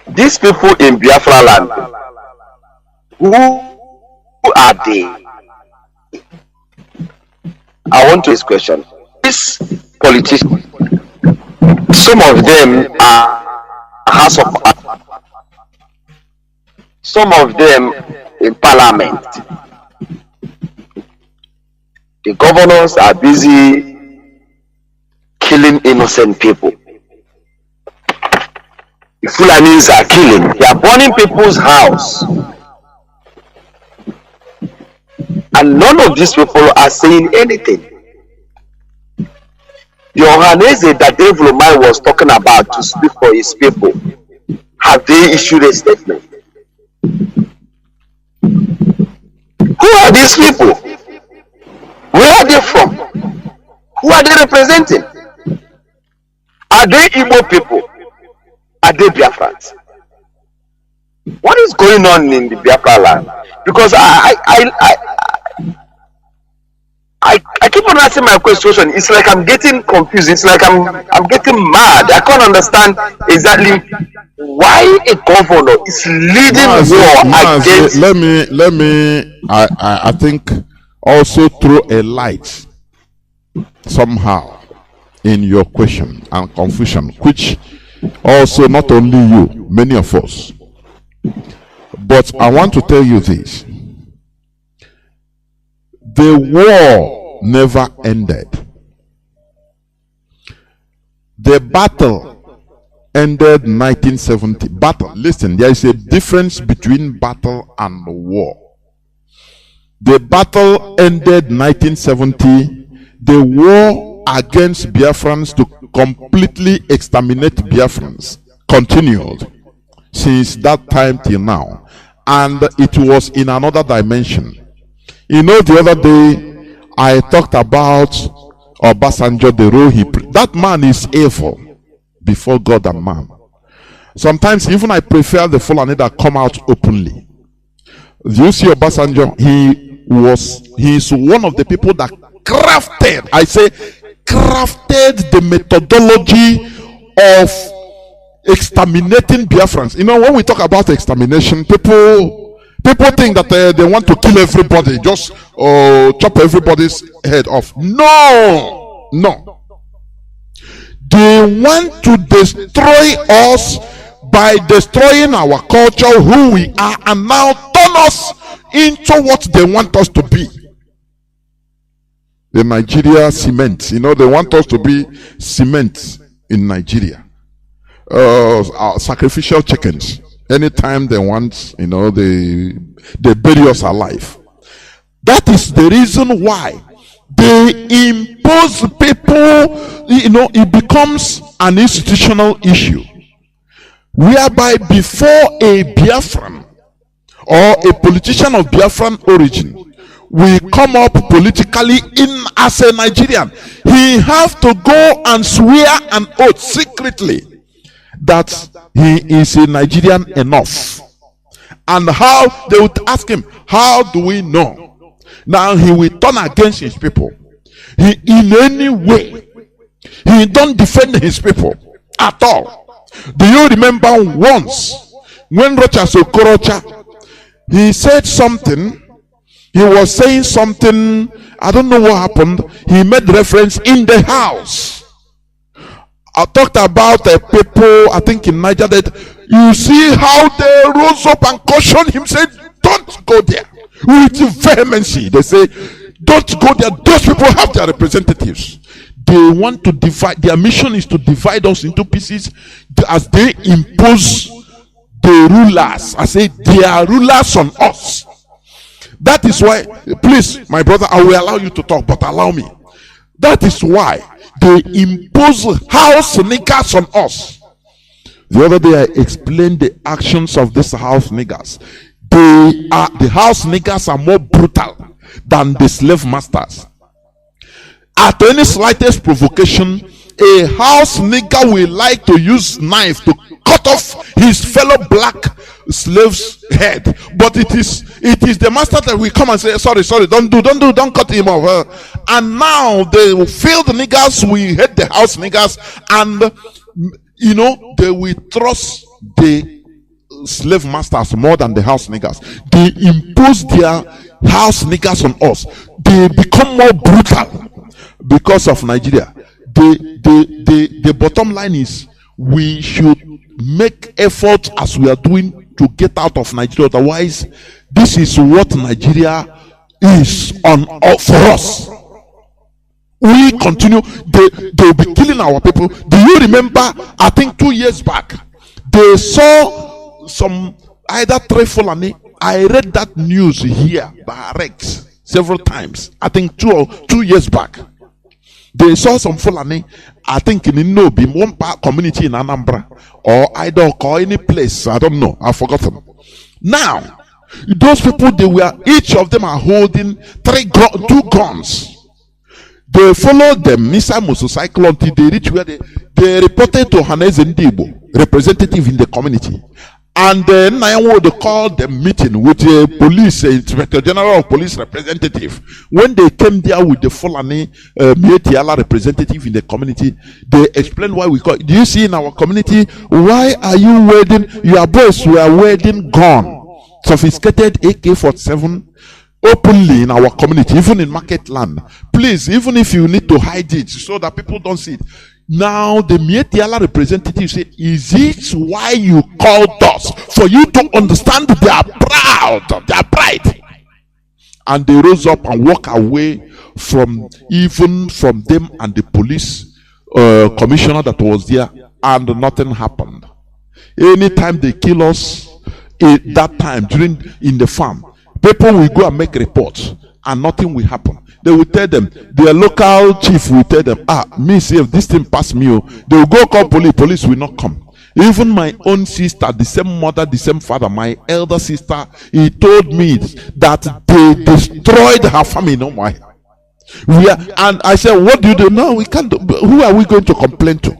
These people in Biafra land, who are they? I want to ask this question. These politicians, some of them are House of some of them in Parliament. The governors are busy killing innocent people. The Fulanis are killing. They are burning people's house. And none of these people are saying anything. The Ohanese that Dave Lomai was talking about to speak for his people, have they issued a statement? Who are these people? Where are they from? Who are they representing? Are they Igbo people? Are they Biafrans? What is going on in the Biafra land? Because I keep on asking my question. It's like I'm getting confused. It's like I'm getting mad. I can't understand exactly why a governor is leading war against. Let me. I think also throw a light somehow in your question and confusion, which also not only you, many of us. But I want to tell you this. The war never ended. The battle ended 1970. Battle, listen, there is a difference between battle and war. The battle ended 1970. The war against Biafrans to completely exterminate Biafrans continued since that time till now. And it was in another dimension. You know, the other day, I talked about Obasanjo, the role he played. That man is evil before God and man. Sometimes even I prefer the Fulani that come out openly. Do you see Obasanjo? He is one of the people that crafted, I say, crafted the methodology of exterminating Biafrans. You know, when we talk about extermination, people think that they want to kill everybody, just chop everybody's head off. No. They want to destroy us by destroying our culture, who we are, and now turn us into what they want us to be. The Nigeria cement, you know, they want us to be cement in Nigeria. Sacrificial chickens. Anytime they want, you know, they bury us alive. That is the reason why they impose people, you know, it becomes an institutional issue. Whereby before a Biafran or a politician of Biafran origin will come up politically in as a Nigerian, he have to go and swear an oath secretly that he is a Nigerian enough. And how they would ask him, how do we know? Now he will turn against his people. He in any way, he don't defend his people at all. Do you remember once when Rochas Okorocha, he said something, he was saying something, I don't know what happened, he made reference in the house. I talked about people, I think in Niger, that you see how they rose up and cautioned him, said, don't go there. With vehemency, they say, don't go there. Those people have their representatives. They want to divide, their mission is to divide us into pieces as they impose the rulers. I say, they are rulers on us. That is why, please, my brother, I will allow you to talk, but allow me. That is why they impose house niggas on us. The other day I explained the actions of these house niggas. The house niggas are more brutal than the slave masters. At any slightest provocation, a house nigger will like to use knife to cut off his fellow black slave's head, but it is the master that will come and say, sorry, don't cut him off. And now they will feel the niggers, we hate the house niggers, and you know, they will trust the slave masters more than the house niggers. They impose their house niggers on us. They become more brutal because of Nigeria. The bottom line is, we should make effort as we are doing to get out of Nigeria. Otherwise, this is what Nigeria is on for us. We continue, they'll be killing our people. Do you remember, I think 2 years back, they saw some either three Fulani. I read that news here by Rex several times. I think 2 years back. They saw some Fulani, I think in Nnamdi, one community in Anambra, or either or any place, I don't know, I've forgotten. Now, those people, each of them are holding 2 guns. They followed them inside motorcycle until they reach where they reported to Hanez Ndibo, representative in the community. And then I would call them meeting with the police, Inspector General of Police representative. When they came there with the Fulani Mietiala representative in the community, they explained why we call. Do you see in our community, why are you wearing, your boys were wearing gun, sophisticated AK-47 openly in our community, even in market land. Please, even if you need to hide it so that people don't see it. Now the Mietiala representative said, is it why you called us? For you to understand they are proud of their pride. And they rose up and walked away from them and the police commissioner that was there, and nothing happened. Anytime they kill us at that time in the farm, people will go and make reports and nothing will happen. They will tell them, their local chief will tell them, me see if this thing pass me, they will go call police will not come. Even my own sister, the same mother, the same father, my elder sister, he told me that they destroyed her family. No, why? And I said, what do you do? No, we can't. Who are we going to complain to?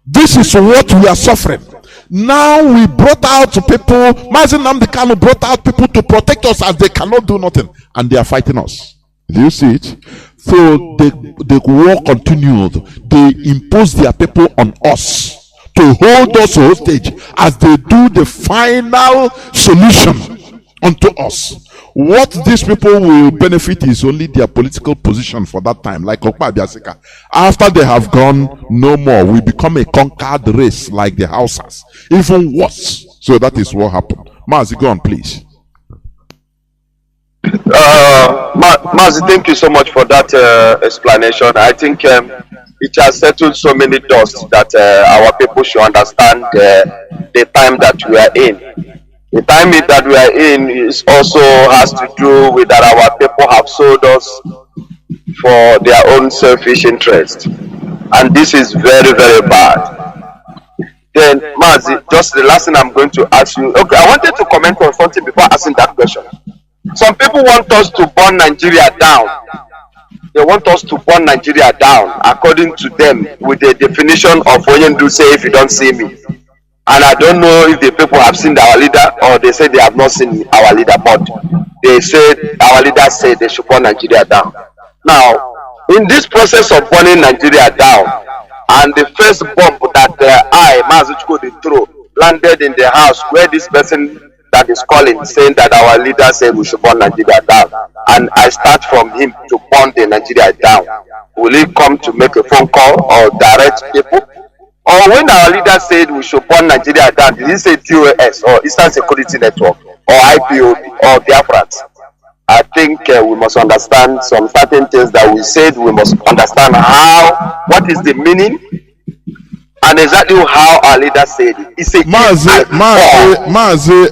This is what we are suffering. Now we brought out people, Mazi Nnamdi brought out people to protect us as they cannot do nothing, and they are fighting us. Do you see it? So the war continued. They imposed their people on us to hold us hostage as they do the final solution unto us. What these people will benefit is only their political position for that time, like Okpa Biasika. After they have gone, no more. We become a conquered race like the Hausas. Even worse. So that is what happened. Mazi, go on, please. Mazi, thank you so much for that explanation. I think it has settled so many dust that our people should understand the time that we are in. The time that we are in is also has to do with that our people have sold us for their own selfish interest, and this is very, very bad. Then, Mazi, just the last thing I'm going to ask you. Okay, I wanted to comment on something before asking that question. Some people want us to burn Nigeria down. They want us to burn Nigeria down according to them with the definition of Onyendu say if you don't see me. And I don't know if the people have seen our leader or they say they have not seen our leader, but they said our leader said they should burn Nigeria down. Now, in this process of burning Nigeria down, and the first bomb that Mazi JOHNATHAN threw landed in the house where this person that is calling saying that our leader said we should burn Nigeria down, and I start from him to burn the Nigeria down. Will he come to make a phone call or direct people? Or when our leader said we should burn Nigeria down, did he say DOS or Eastern Security Network or Ipob or Biafrans? I think we must understand some certain things that we said. We must understand what is the meaning and exactly how our leader said it. He said, Mazi,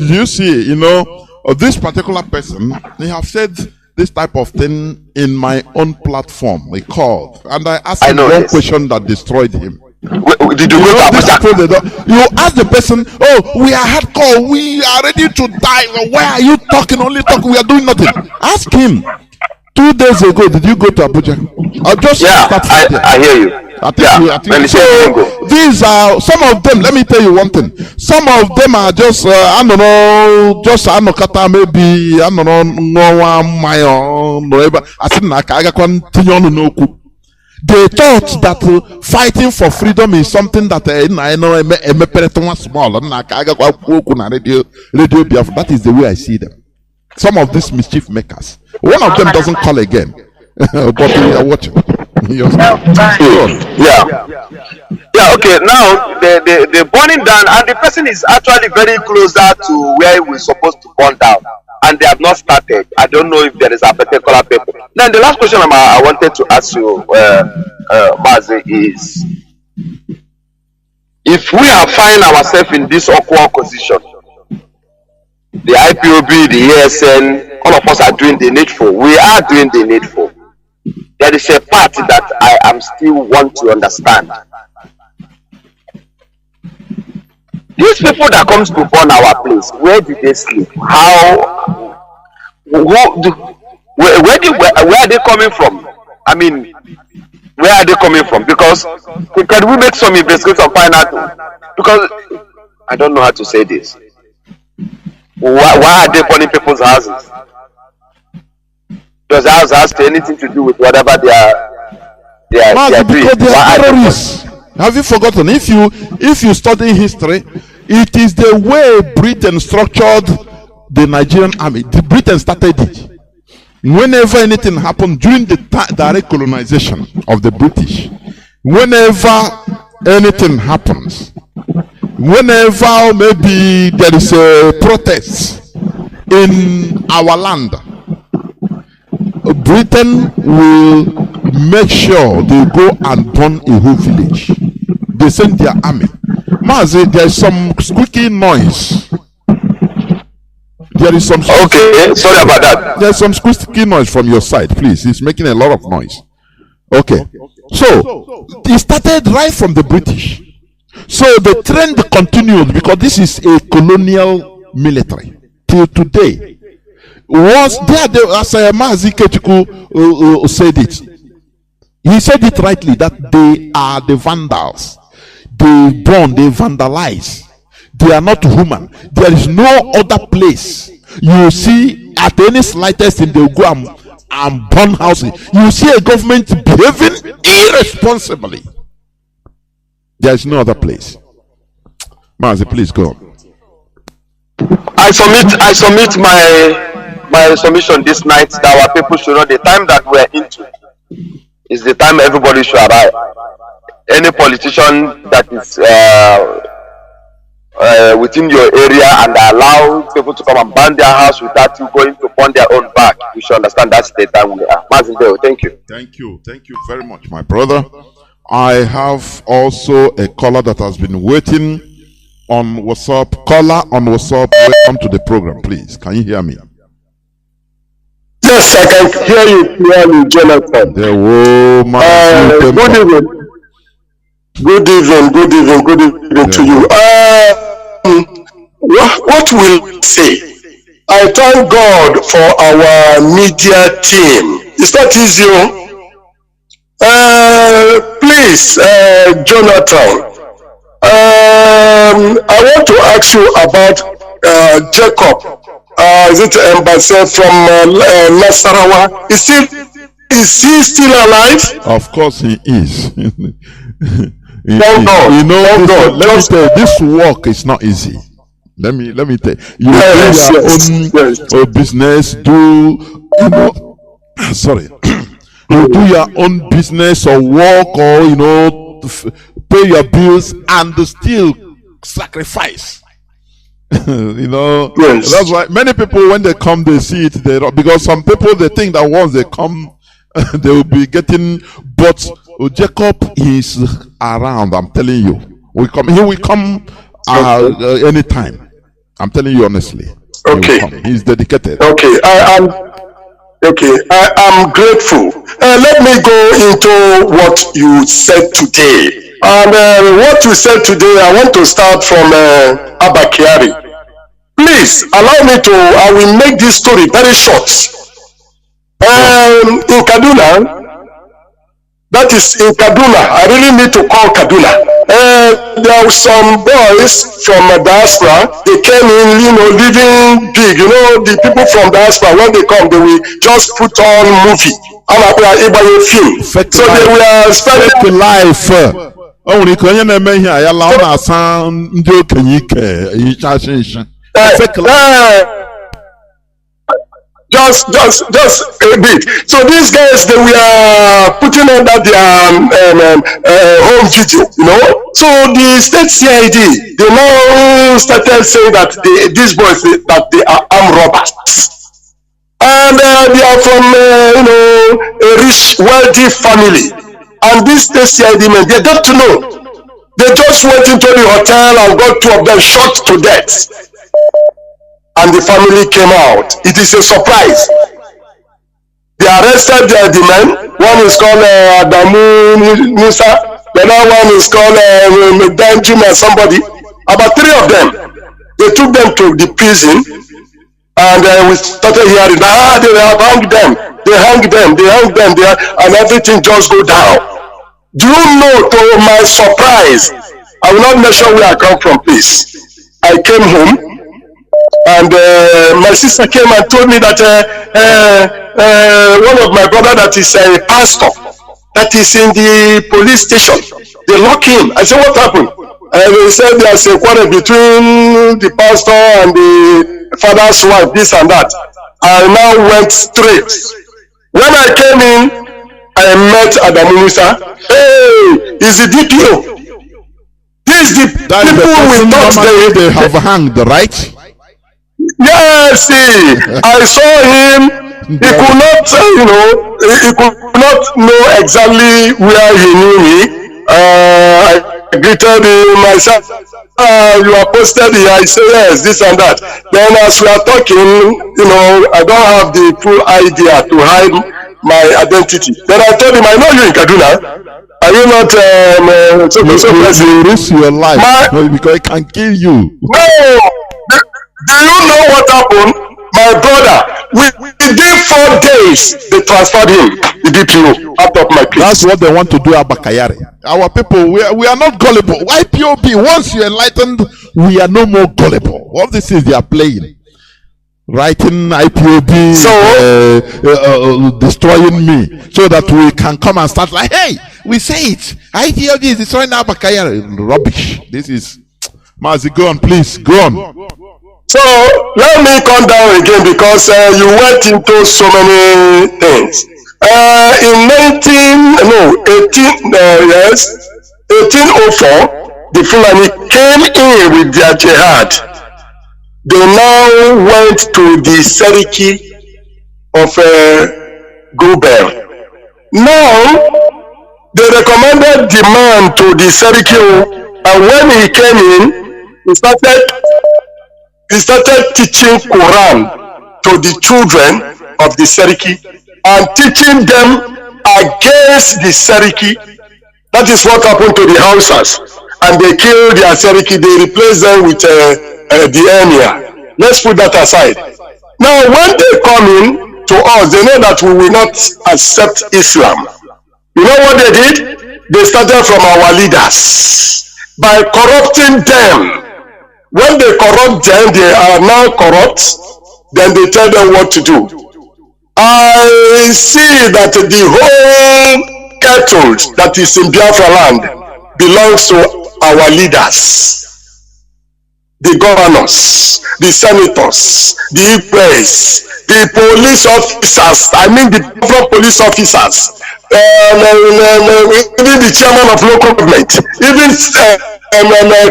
you see, this particular person, they have said this type of thing in my own platform, they called, and I asked him one question that destroyed him. Did you go to Abuja? You ask the person, oh, we are hardcore, we are ready to die. Why are you talking? Only talking, we are doing nothing. Ask him. 2 days ago, did you go to Abuja? I hear you. I think so. These are some of them. Let me tell you one thing. Some of them are just I don't know, just anokata maybe I don't know no one my own. I said they thought that fighting for freedom is something that I know small. Radio Biafra. That is the way I see them. Some of these mischief makers. One of them doesn't call again, but we are watching. Yeah. Okay. Now the burning down, and the person is actually very closer to where we're supposed to burn down, and they have not started. I don't know if there is a particular people. Then the last question I wanted to ask you, Mazi, is if we are finding ourselves in this awkward position, the IPOB, the ASN, all of us are doing the needful. We are doing the needful. There is a part that I am still want to understand. These people that comes to burn our place, where did they sleep? Where are they coming from? I mean, where are they coming from? Because can we make some investigation and find out? Because I don't know how to say this. Why are they burning people's houses? Does the house has anything to do with whatever they are doing? Because they are terrorists. Have you forgotten? If you study history, it is the way Britain structured the Nigerian army. Britain started it. Whenever anything happened during the direct colonization of the British, whenever anything happens, whenever maybe there is a protest in our land, Britain will make sure they go and burn a whole village. They send their army. Mazi, there is some squeaky noise. There is some. Okay, sorry about that. There's some squeaky noise from your side, please. It's making a lot of noise. Okay. So it started right from the British. So the trend continued because this is a colonial military till today. Was there, as Mazi JOHNATHAN said it. He said it rightly that they are the vandals. They burn, they vandalize. They are not human. There is no other place you see at any slightest thing they'll go and burn houses. You see a government behaving irresponsibly. There is no other place. Mazi, please go on. I submit my submission this night that our people should know the time that we're into is the time everybody should arrive. Any politician that is within your area and allow people to come and burn their house without you going to burn their own back, you should understand that's the time we are. Thank you. Thank you very much, my brother. I have also a caller that has been waiting on WhatsApp. Caller on WhatsApp, welcome to the program, please. Can you hear me? Yes, I can hear you clearly, Jonathan. Good evening to you. What will you say I thank God for our media team. It's not easy. Please, Jonathan, I want to ask you about Jacob. Is it Ambassador from Nasarawa? Is he still alive? Of course he is. Thank God. You know, Thank God. let me tell you, this work is not easy. Let me tell you. You do your own business, sorry. You do your own business or work, or pay your bills and still sacrifice. That's why many people, when they come, they see it, because some people, they think that once they come they will be getting, but Jacob is around. I'm telling you, he will come anytime. I'm telling you honestly. Okay. He's dedicated. Okay. I am grateful. Let me go into what you said today. And what you said today, I want to start from Abakiari. Please allow me I will make this story very short. In Kaduna, that is in Kaduna, I really need to call Kaduna. There were some boys from diaspora. They came in, living big. The people from diaspora, when they come, they will just put on movie. Film. So they were spending life. Just a bit. So these guys, they were putting under their home video, So the state CID, they now started saying that these boys, that they are armed robbers. And they are from, a rich, wealthy family. And this state CID men, they got to know. They just went into the hotel and got two of them shot to death. And the family came out. It is a surprise. They arrested the men. One is called Adamu Musa. The other one is called Danjum or somebody. About three of them. They took them to the prison. And we started hearing, they have hanged them. They hanged them. And everything just go down. Do you know, to my surprise, I will not mention where I come from, please. I came home. And my sister came and told me that one of my brother that is a pastor, that is in the police station, they lock him. I said, what happened? And they said there's a quarrel between the pastor and the father's wife, this and that. I now went straight. When I came in, I met Adamu Musa. Hey, he's the DPO. He's the people we thought they have hanged, right? Yes, I saw him. He could not, he could not know exactly where he knew me. I greeted him. I said, you are posted here. I said, yes, this and that. Then as we are talking, I don't have the full idea to hide my identity. Then I told him, I know you in Kaduna. Are you not you risk your life because it can kill you. No. Do you know what happened? My brother, within 4 days, they transferred him, the DPO, out of my place. That's what they want to do at Bakayare. Our people, we are not gullible. YPOB, once you're enlightened, we are no more gullible. All this is they are playing. Writing IPOB, destroying me, so that we can come and start like, hey, we say it. IPOB is destroying our Bakayare. Rubbish. This is... Mazi, go on, please. Go on. So let me come down again because you went into so many things. In 1804, the Fulani came in with their jihad. They now went to the Seriki of Gobel. Now they recommended the man to the Seriki, and when he came in, he started teaching Quran to the children of the Seriki and teaching them against the Seriki. That is what happened to the Hausas. And they killed their Seriki. They replaced them with the Emir. Let's put that aside. Now, when they come in to us, they know that we will not accept Islam. You know what they did? They started from our leaders by corrupting them. When they corrupt them, they are now corrupt. Then they tell them what to do. I see that the whole cattle that is in Biafra land belongs to our leaders. The governors, the senators, the EPs, the police officers, I mean the different police officers, even the chairman of local government, even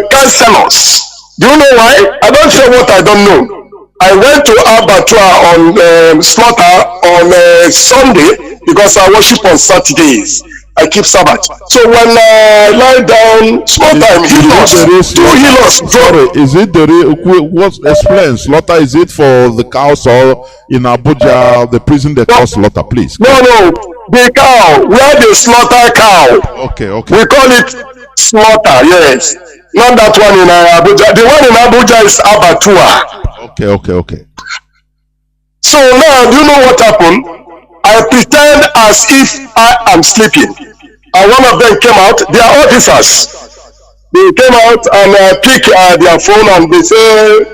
councillors. Do you know why? I don't say what I don't know. I went to Abattoir on slaughter on Sunday because I worship on Saturdays. I keep Sabbath. So when I lie down, small time, healers, 2 healers. Sorry, is it what explains slaughter? Is it for the cows or in Abuja, the prison they call slaughter, please? No, the cow, where they slaughter cow. Okay. We call it slaughter, yes. Not that one in Abuja. The one in Abuja is Abattoir. Okay. So now, do you know what happened? I pretend as if I am sleeping. And one of them came out, they are officers. They came out and pick their phone and they say,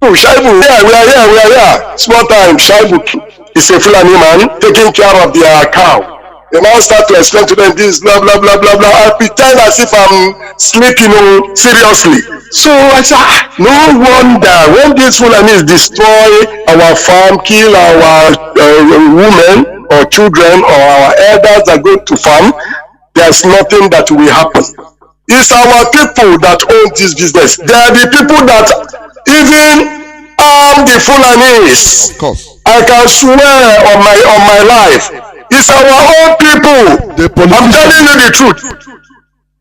oh, Shaibu, we are here. Small time, Shaibu is a Fulani man taking care of their cow. They now start to explain to them this, blah, blah, blah, blah, blah. I pretend as if I'm sleeping, seriously. So I said, no wonder when these Fulanis destroy our farm, kill our women or children or our elders that go to farm, there's nothing that will happen. It's our people that own this business. They are the people that even arm the Fulanis. Of course. I can swear on my life. It's our own people. I'm telling you the truth.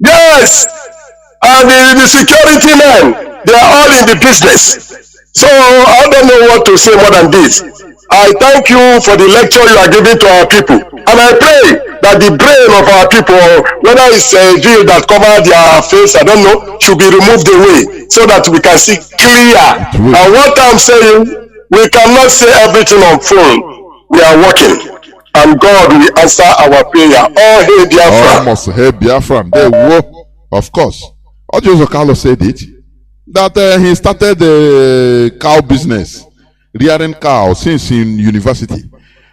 Yes. And the security men, they are all in the business. So I don't know what to say more than this. I thank you for the lecture you are giving to our people. And I pray that the brain of our people, whether it's a veil that covers their face, I don't know, should be removed away so that we can see clear. And what I'm saying, we cannot say everything on phone. We are working. And God will answer our prayer. Oh, hey, Biafra. Almost, hey, Biafra. They were, of course. Ojo Carlos said it, that he started the cow business, rearing cows since in university.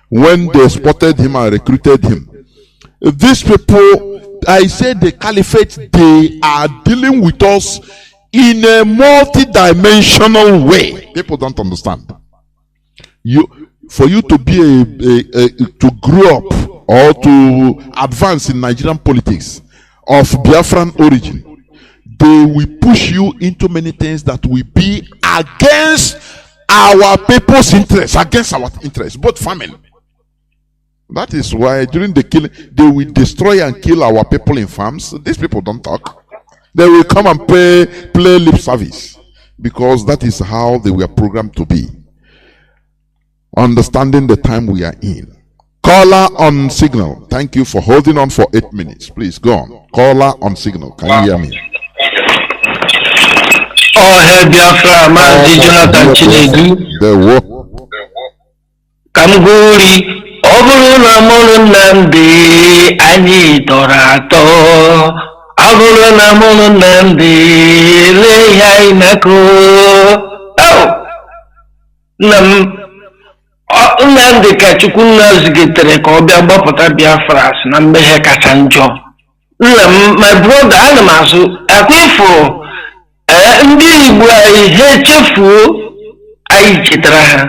When they spotted him and recruited him. These people, I said the caliphate, they are dealing with us in a multi-dimensional way. People don't understand. For you to be to grow up or to advance in Nigerian politics of Biafran origin, they will push you into many things that will be against our people's interests, against our interests, both famine. That is why during the killing, they will destroy and kill our people in farms. These people don't talk. They will come and play lip service because that is how they were programmed to be. Understanding the time we are in. Caller on signal. Thank you for holding on for 8 minutes. Please go on. Caller on signal. Can you hear me? Oh, hey, Biafra, Mazi JOHNATHAN Chinedu. Kamguri, Oburu na mulu Nnamdi, anyị tọrọ atọ. Oburu na mulu Nnamdi, lee ya inako. Nnamdi ka Chukwunna zigitere ka ọ bịa gbapụta Biafra na mmehie kacha njọ. Nna m, my brother, ana m azụ akwụfụ ndị Igbo anyị ha echefuo anyị chetara ha.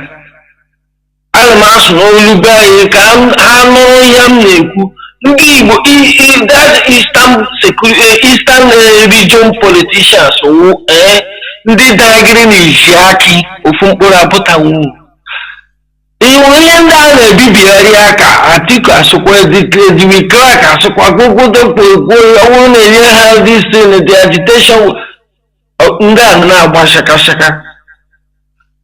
Ana m asụ n'olu be anyị ka ha nụrụ ihe m na-ekwu. Ndị Igbo, that Eastern region politicians ndị dagịrị n'izi akị ofu mkpụrụ apụtanwu. Ihe ndị a na-ebibigharị aka Atiku asụkwa Edwin Clark asụkwa gwogwodokpogwo ọwụrụ na-enye ha this the agitation ndị a na-agba shaka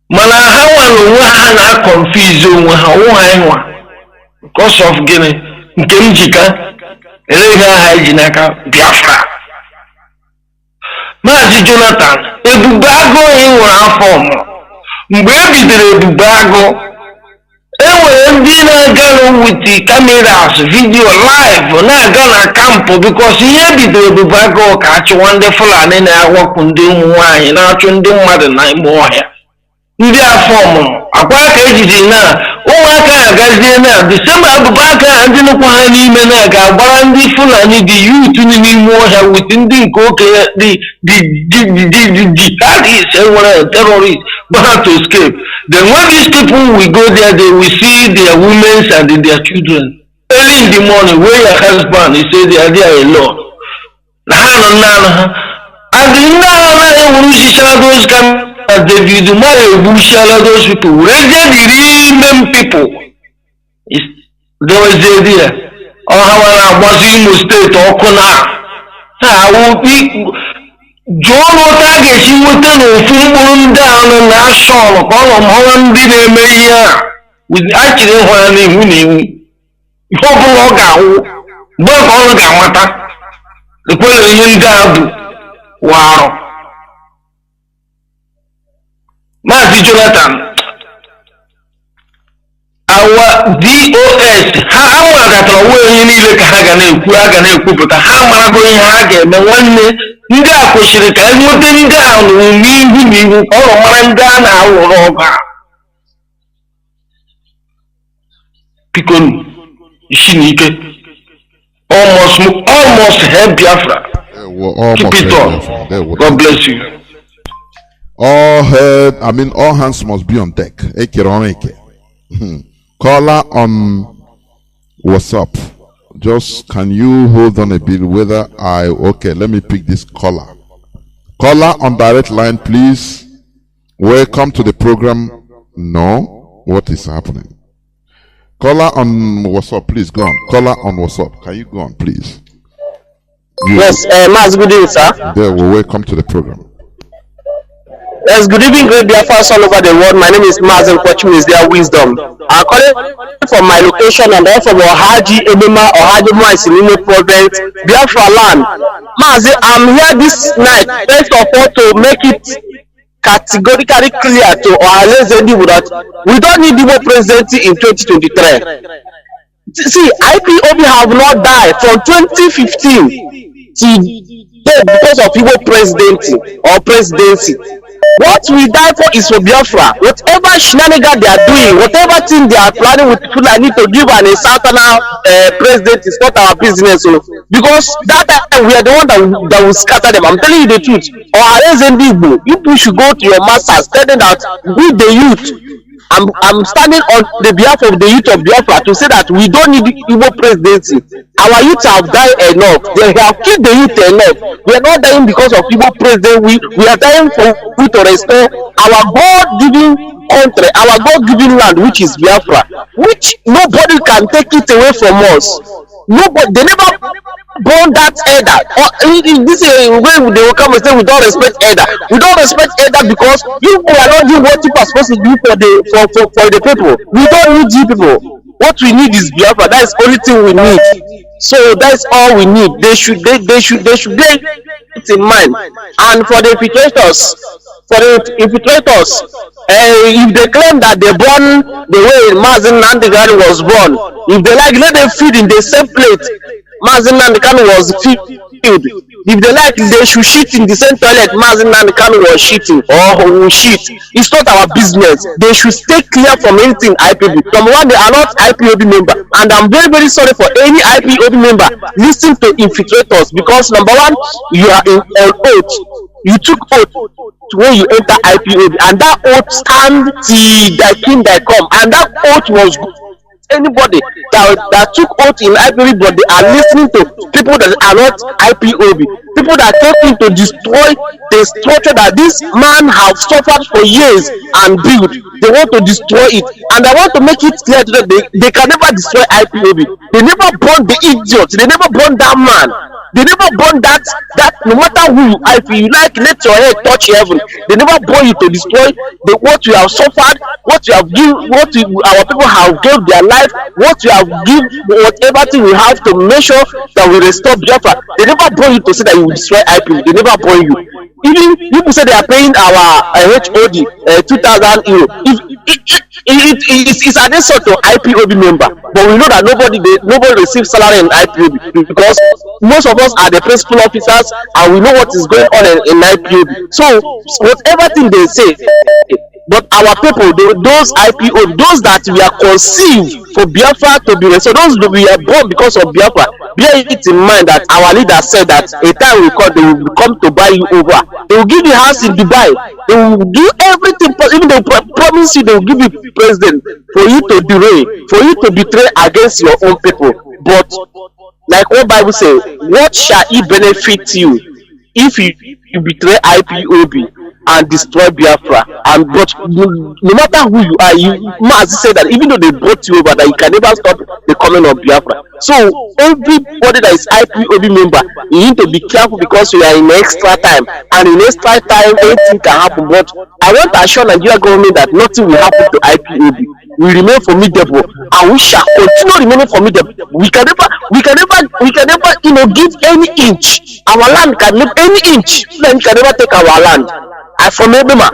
mana ha nwa n'onwe ha na-akọnfiz onwe ha ụwa ịnwa because of gịnị nke m jika eleghị aha iji n'aka Biafra. Mazi JOHNATHAN, ebube agụụ ị nwere afọ ọmụ mgbe e bidoro ebube agụ enwere ndị na-aga with cameras video live na-aga na kampụ because ihe bidoro ebube agụ ka achụwa ndị Fulani na-awakpu ndị ụmụ nwaanyị na-achụ ndị mmadụ na ime ọhịa ndị afọ ọmụmụ akwa ka ejiji na ụmụaka agazie na Disemba abụba aka ndị nụkwa ha n'ime na-aga agbara ndị Fulani dị youth n'ime ọhịa with ndị nke okenye the jihadists enwere terrorists but to escape. Then when these people will go there, they will see their women and their children early in the morning where your husband he say they are there alone. And those David those people raised the real people. There was the idea. Or how was Imo State or Kona. How we John Otage within a full down and national column Holland did a mayor with actually one winning. Work on Gamata. The Queen down. Wow. Mazi JOHNATHAN, our DOS, how that away in the Kagane, but how am I going to get the one Nga question can you think down with me all man down our Picon Shinike almost help Biafra. Keep it on. God bless you. All hands must be on deck. Caller on WhatsApp. Just can you hold on a bit whether okay, let me pick this caller. Caller on direct line, please. Welcome to the program. No, what is happening? Caller on WhatsApp, please go on. Caller on WhatsApp, can you go on, please? Yes, Mazi, good evening, sir. There, welcome to the program. Yes, good evening, great Biafrans all over the world. My name is Mazi, watching is their wisdom. I'm calling from my location and then from Haji Emima or Haji Moisinimo province, Biafra land. Mazi, I'm here this night, first of all, to make it categorically clear to our Zendi that we don't need Igbo presidency in 2023. See, IPOB have not died from 2015 to because of Igbo presidency. What we die for is for Biafra. Whatever shenanigan they are doing, whatever thing they are planning with Fulani to give an insurrectional president is not our business. Because that time we are the one that will scatter them. I'm telling you the truth. Or Igbo, you should go to your masters, tell them that we the youth. I'm standing on the behalf of the youth of Biafra to say that we don't need Igbo presidency. Our youth have died enough. They have killed the youth enough. We are not dying because of Igbo presidency. We are dying for we to restore our God-given country, our God-given land, which is Biafra, which nobody can take it away from us. Nobody, they never born that elder. This is way they will come and say we don't respect elder. We don't respect elder because you are not doing what you are supposed to do for the people. We don't need you people. What we need is Biafra. That is the only thing we need. So that's all we need. They should get it in mind. And for the infiltrators, if they claim that they born the way Mazi Nnamdi was born, if they like, let them feed in the same plate Mazi Nnamdi was filled. If they like, they should shit in the same toilet Mazi Nnamdi was shitting or will shit. It's not our business. They should stay clear from anything IPOB. Number one, they are not IPOB member, and I'm very, very sorry for any IPOB member listening to infiltrators, because number one, you are in an oath. You took oath when you enter IPOB, and that oath stand till thy kingdom come, and that oath was good. Anybody that took oath in IPOB, but they are listening to people that are not IPOB, people that came in to destroy the structure that this man have suffered for years and built. They want to destroy it, and I want to make it clear to them they can never destroy IPOB. They never born the idiot. They never born that man. They never born that no matter who you are, if you like, let your head touch heaven. They never born you to destroy what you have suffered, what you have given, our people have gave their life, what you have given, whatever thing we have to make sure that we restore Biafra. They never born you to say that you will destroy IPOB. They never born you. Even people say they are paying our HOD 2,000 euro. It's an insult to IPOB member, but we know that nobody receives salary in IPOB because most of us are the principal officers and we know what is going on in IPOB. So whatever thing they say, but our people, those IPO, those that we are conceived for Biafra to be restored, those that we are born because of Biafra, bear it in mind that our leader said that a time will come, they will come to buy you over. They will give you a house in Dubai. They will do everything, even they promise you they will give you president for you to derail, for you to betray against your own people. But like what Bible says, what shall it benefit you if you betray IPOB and destroy Biafra? And but no matter who you are, Mazi said that even though they brought you over, that you can never stop the coming of Biafra. So everybody that is IPOB member, you need to be careful because we are in extra time, and in extra time anything can happen. But I want to assure Nigeria government that nothing will happen to IPOB. We remain formidable and we shall continue remaining formidable. We can never give any inch. Our land can never any inch. Then can never take our land. I from Ebema.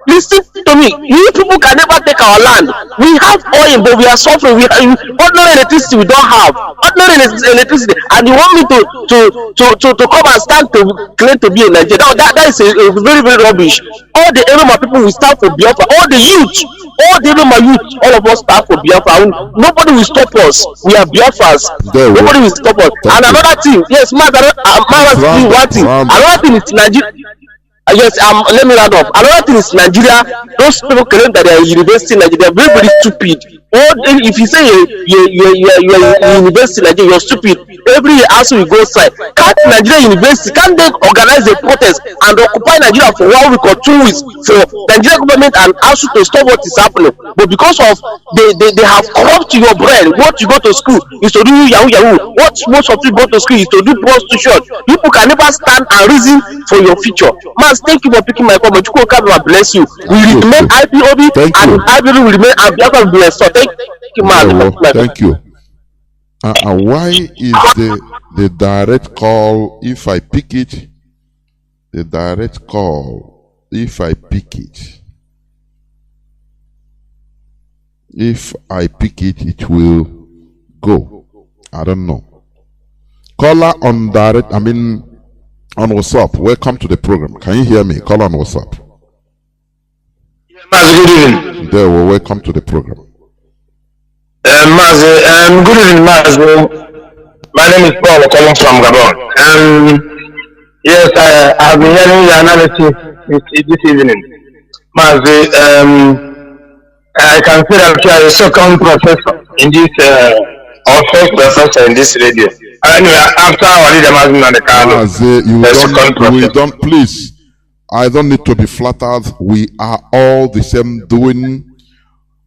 Listen to me. You people can never take our land. We have oil, but we are suffering. We have ordinary electricity. We don't have ordinary electricity, and you want me to come and stand to claim to be a Nigerian? That is a very, very rubbish. All the Eroma people will stand for Biafra. All the youth, all the Eroma youth, all of us stand for Biafra. Nobody will stop us. We are Biafrans. Nobody will stop us. And another thing, yes, one thing. Another thing is Nigeria. Yes, let me round up. Another thing is Nigeria. Those people claim that they are university in Nigeria. They are very, very stupid. Or if you say you're university in Nigeria, you're stupid. Every year, also you go outside. Can't Nigeria university? Can't they organize a protest and occupy Nigeria for 1 week or 2 weeks for Nigeria government and also to stop what is happening? But because of they have corrupted your brain. What you go to school is to do yahoo. What most of you go to school is to do prostitution. People can never stand and reason for your future. Man, thank you for picking my call. God bless you. We remain IPOB and IPOB will remain and Biafra will be restored. Thank you, man. Thank you. Why is the direct call, if I pick it, the direct call, if I pick it, it will go? I don't know. Caller on direct, on WhatsApp. Welcome to the program. Can you hear me? Call on WhatsApp. Mazi, good evening. There, well, welcome to the program. Mazi, good evening, Mazi. My name is Paul, calling from Gabon. Yes, I have been hearing your analysis this evening. Mazi, I can say that you are a second professor in this, or first professor in this radio. Anyway, after our leader Mazi and the Kanu, please. I don't need to be flattered. We are all the same,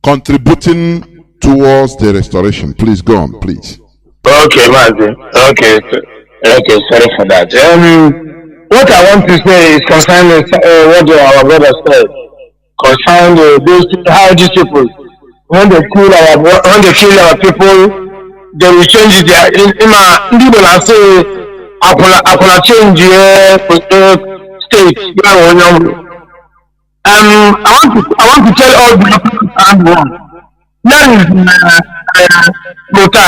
contributing towards the restoration. Please go on, please. Okay, Mazi. Okay, sorry for that. What I want to say is concerning what our brother said concerning how these people, when they kill our people, they will change their people are say I wanna change state. I want to tell all the and one. That is Mota.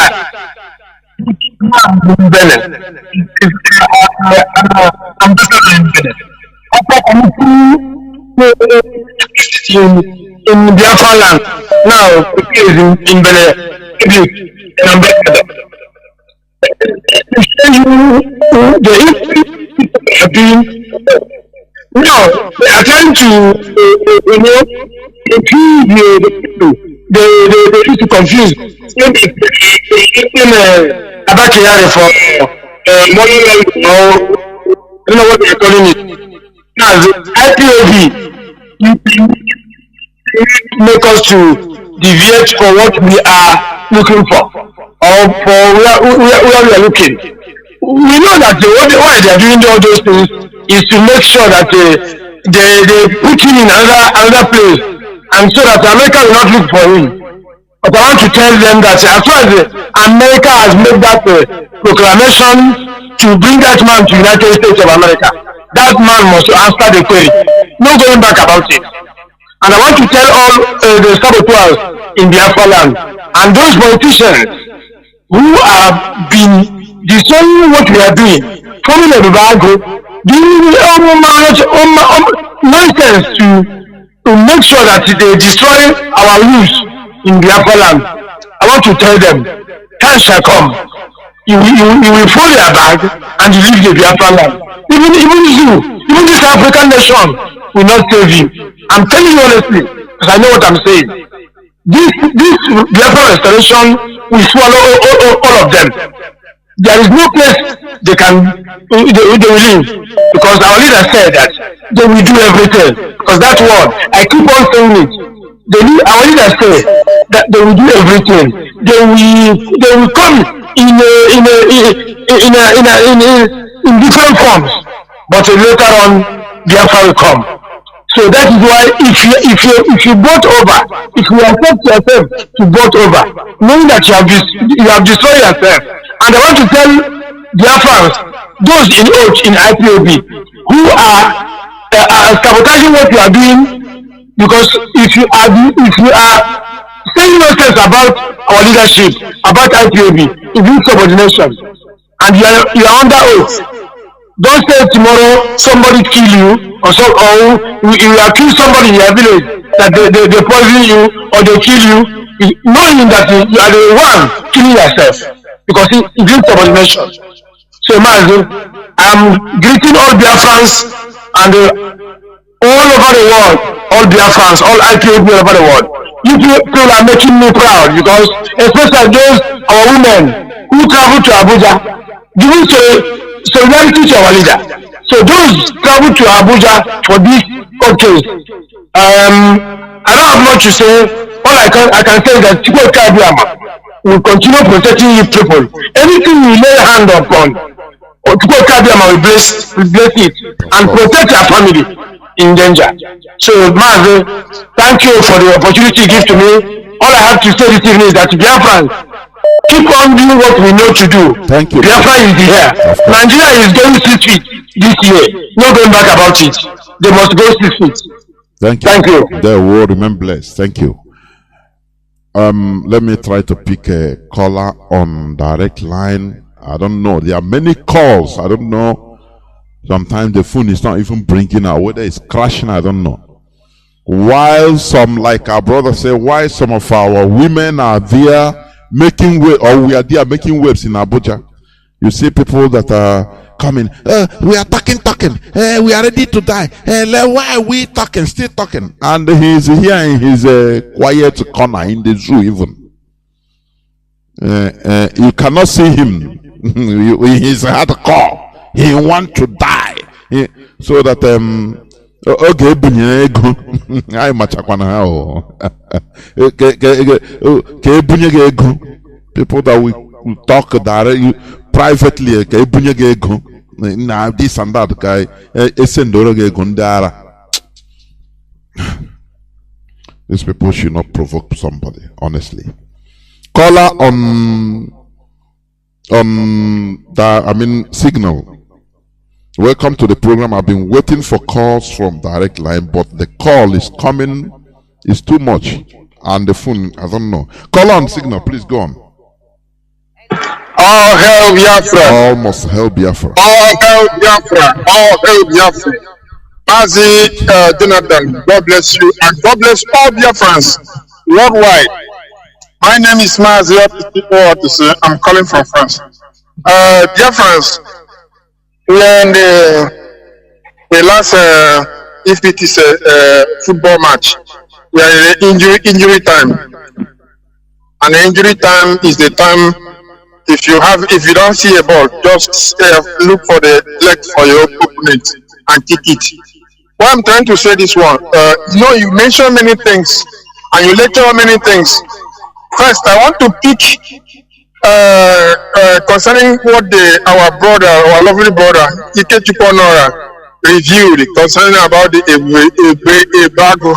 In Biafra land now, it is in Benin. Now they are trying to they used to confuse Abakiyari for money or I don't know what they are calling it. Now the IPOB make us to deviate for what we are looking for or for where we are looking. we know that why they are doing all those things is to make sure that they put him in another place, and so that America will not look for him. But I want to tell them that as far as America has made that proclamation to bring that man to United States of America, that man must answer the query. No going back about it. And I want to tell all the saboteurs in Biafra land and those politicians who have been destroying what we are doing, forming a revival, doing nonsense to make sure that they destroy our youth in Biafra land. I want to tell them, time shall come. You will fold your bag and you leave the Biafra land. Even this African nation will not save you. I'm telling you honestly, because I know what I'm saying. This Biafra restoration will swallow all of them. There is no place they will live, because our leader said that they will do everything. Because that word, I keep on saying it. Our leader said that they will do everything. They will come in different forms, but later on Biafra will come. So that is why if you vote over, if you accept yourself to vote over, knowing that you have destroyed yourself. And I want to tell Biafrans, those in OH, in IPOB, who are sabotaging what you are doing, because if you are saying nonsense about our leadership, about IPOB, it is subordination, and you are under oath. Don't say tomorrow somebody kill you, or you accuse somebody in your village that they poison you or they kill you, knowing that you are the one killing yourself, because it is subordination. So Mazi, I'm greeting all Biafrans and all over the world, all Biafrans, all IPOB all over the world. You people are making me proud, because especially those our women who travel to Abuja, giving solidarity to our leader. So those travel to Abuja for this country. I don't have much to say. All I can say is that Chukwu Kabiama will continue protecting you people. Anything you lay hand upon, Chukwu Kabiama will bless it and protect your family in danger. So Mazi, thank you for the opportunity you give to me. All I have to say this evening is that Biafrans, keep on doing what we know to do. Thank you. Biafra is here. Nigeria is going 6 feet this year. No going back about it. They must go 6 feet. Thank you. Thank you. They will remain blessed. Thank you. Let me try to pick a caller on direct line. I don't know. There are many calls. I don't know. Sometimes the phone is not even blinking out. Whether it's crashing, I don't know. While some, like our brother said, while some of our women are there making waves, or we are there making waves in Abuja, you see people that are coming. We are talking. We are ready to die. Why are we talking? Still talking. And he's here in his quiet corner in the zoo. Even you cannot see him. He's hardcore. He wants to die. So that okay, I machakwana people that we talk directly privately, now this and that guy, these people should not provoke somebody, honestly. Caller on signal. Welcome to the program. I've been waiting for calls from direct line, but the call is coming. It's too much. And the phone, I don't know. Call on signal, please go on. All hail Biafra. All must hail Biafra. All hail Biafra. All hail Biafra. Mazi JOHNATHAN, God bless you, and God bless all Biafrans worldwide. My name is Mazi. I'm calling from France. Biafrans, we are in the last FPT football match. We are in the injury time, and the injury time is the time. If you don't see a ball, just look for the leg for your opponent and kick it. What I'm trying to say this one, you mention many things and you lecture many things. First, I want to pick concerning what our brother, our lovely brother, Ike Chuponora, reviewed concerning about the embargo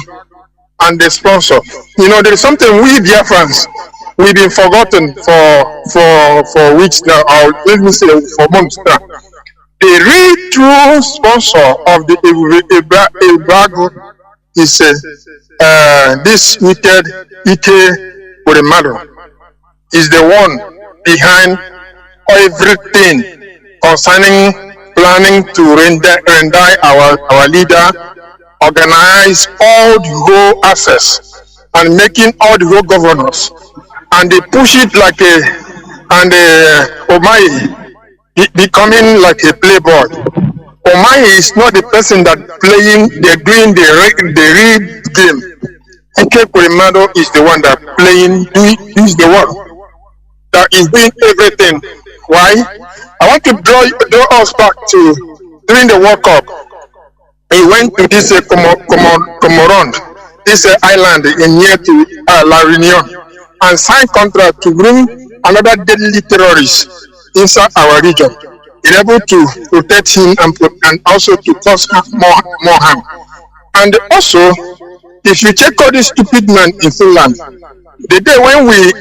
and the sponsor. You know, there is something we Biafrans, we've been forgotten for weeks now, or let me say for months now. The real true sponsor of the embargo is this wicked Ike Uremadu. Is the one behind everything concerning planning to render our leader, organize all the whole access and making all the whole governors, and they push it like Omai becoming like a playboy. Omai is not the person that doing the real game. Ike Uremadu is the one that is the one that is doing everything. Why? I want to draw us back to during the World Cup. He went to this Comoron, this island near to La Réunion, and signed contract to bring another deadly terrorist inside our region, in able to protect him and also to cause more harm. And also, if you check out this stupid man in Finland, the day when we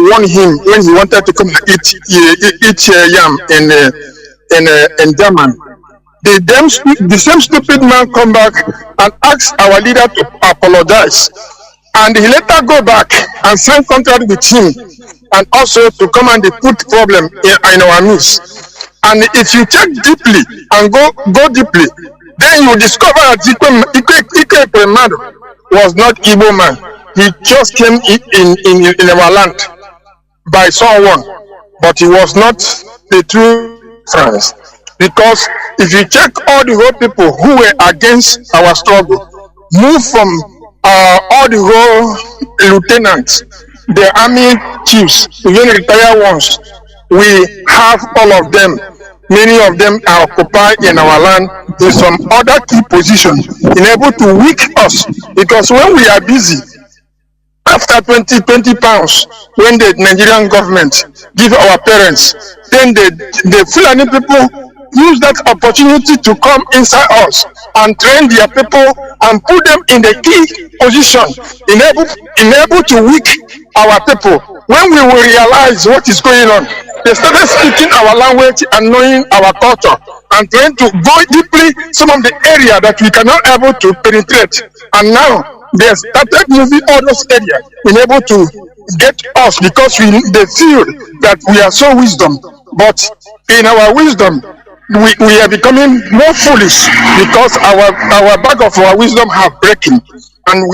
won him, when he wanted to come and eat yam in German, the same stupid man come back and ask our leader to apologize, and he later go back and sign contract with him, and also to come and put problem in our midst. And if you check deeply and go deeply, then you discover that Ike Uremadu was not Igbo man. He just came in our land by someone, but he was not the true France. Because if you check all the whole people who were against our struggle, move from all the whole lieutenants, the army chiefs, even retired ones, we have all of them. Many of them are occupied in our land in some other key positions, able to weaken us. Because when we are busy, after 20 pounds, when the Nigerian government give our parents, then the Fulani people use that opportunity to come inside us and train their people and put them in the key position, enable to weaken our people. When we will realize what is going on, they started speaking our language and knowing our culture and trying to go deeply some of the area that we cannot able to penetrate. And now they started moving all those areas, able to get us because they feel that we are so wisdom. But in our wisdom, we are becoming more foolish because our bag of our wisdom have breaking. And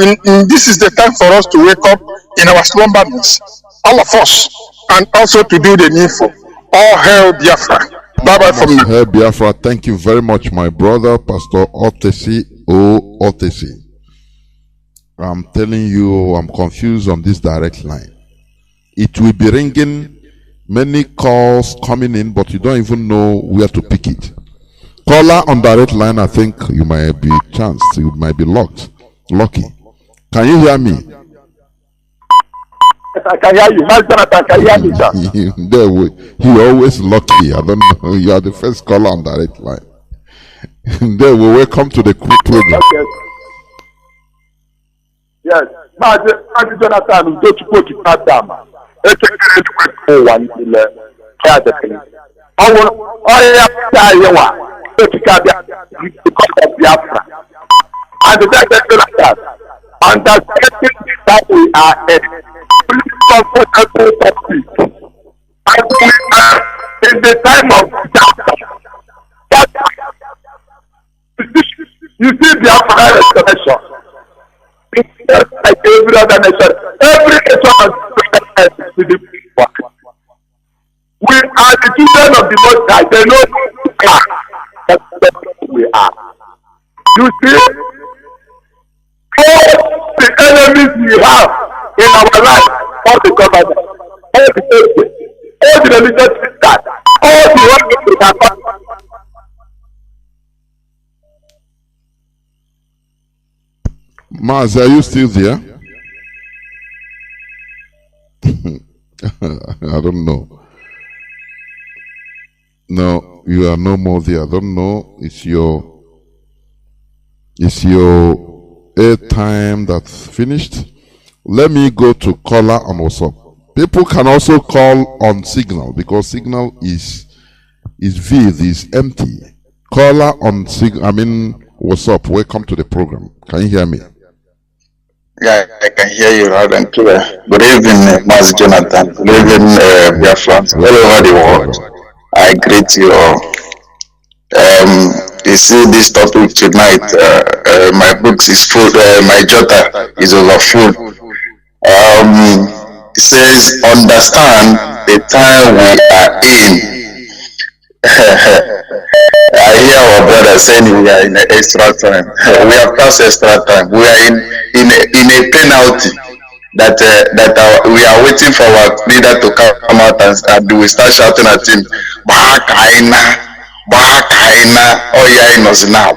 this is the time for us to wake up in our slumberness, all of us, and also to do the needful. All hail Biafra. Bye-bye from now. Hail Biafra. Thank you very much, my brother, Pastor Otesi Otesi. I'm telling you, I'm confused on this direct line. It will be ringing, many calls coming in, but you don't even know where to pick it. Caller on direct line, I think you might be chanced, you might be lucky. Can you hear me? I can hear you. Mazi JOHNATHAN, can you hear me, sir? He always lucky. I don't know. You are the first caller on direct line. There we welcome to the program. Yes. Mazi JOHNATHAN, go to put it down. Understanding that we are a comfortable topic, and we are in the time of that. You see Biafra restoration. It's just like every other nation. Every nation has to the work. We are the children of the Most High. They know who we are. That's what we are. You see, all the enemies we have in our life, all the government, all the churches, all the religious sisters, all the ones we have. Maz, are you still there? I don't know. No, you are no more there. I don't know. It's your airtime that's finished. Let me go to caller on WhatsApp. People can also call on Signal because Signal is empty. Caller on WhatsApp. Welcome to the program. Can you hear me? Yeah, I can hear you loud and clear. Good evening, Mazi Jonathan. Good evening, Biafrans all over the world. I greet you all. You see this topic tonight, my books is full, my jotter is overfull. It says, understand the time we are in. I hear our brother saying we are in extra time. We have passed extra time. We are in a penalty that we are waiting for our leader to come out and we start shouting at him. Oh yeah, now.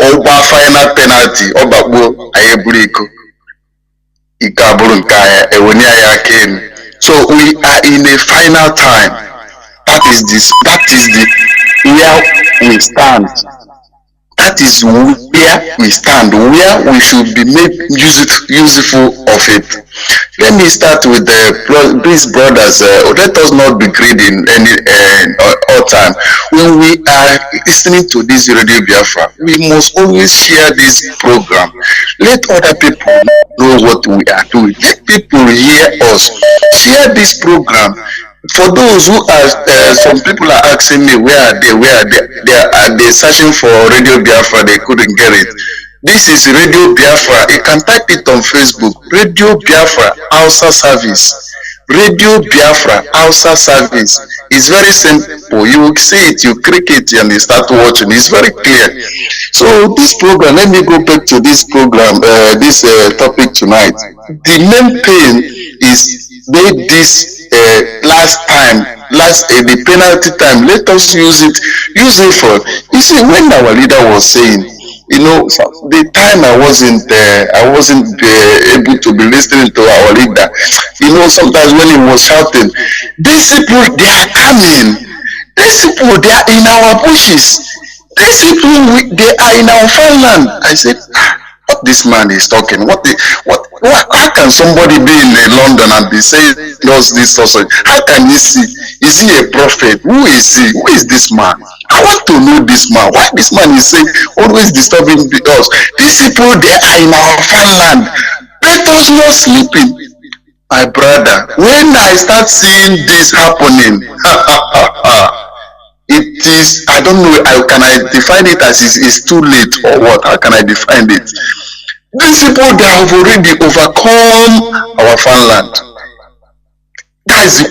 Over final penalty. So we are in a final time. That is where we stand. That is where we stand, where we should be made useful of it. Let me start with these brothers. Let us not be greedy in all time. When we are listening to this Radio Biafra, we must always share this program. Let other people know what we are doing. Let people hear us. Share this program. For those who are, some people are asking me where are they? They searching for Radio Biafra, they couldn't get it. This is Radio Biafra. You can type it on Facebook. Radio Biafra HAUSA-SERVICE. Radio Biafra HAUSA-SERVICE. It's very simple. You will see it, you click it, and you start watching. It's very clear. So this program, let me go back to this program, this topic tonight. The main pain is this the penalty time. Let us use it for, you see, when our leader was saying, the time I wasn't able to be listening to our leader. Sometimes when he was shouting, these people, they are coming. These people, they are in our bushes. These people, they are in our farmland. I said, what this man is talking? How can somebody be in London and be saying does this also? How can he see? Is he a prophet? Who is he? Who is this man? I want to know this man. Why this man is saying always disturbing us? These people, they are in our farmland. Let us not sleeping. My brother, when I start seeing this happening, it is, I don't know, can I define it as it's too late or what? How can I define it? These people, they have already overcome our farmland. Guys,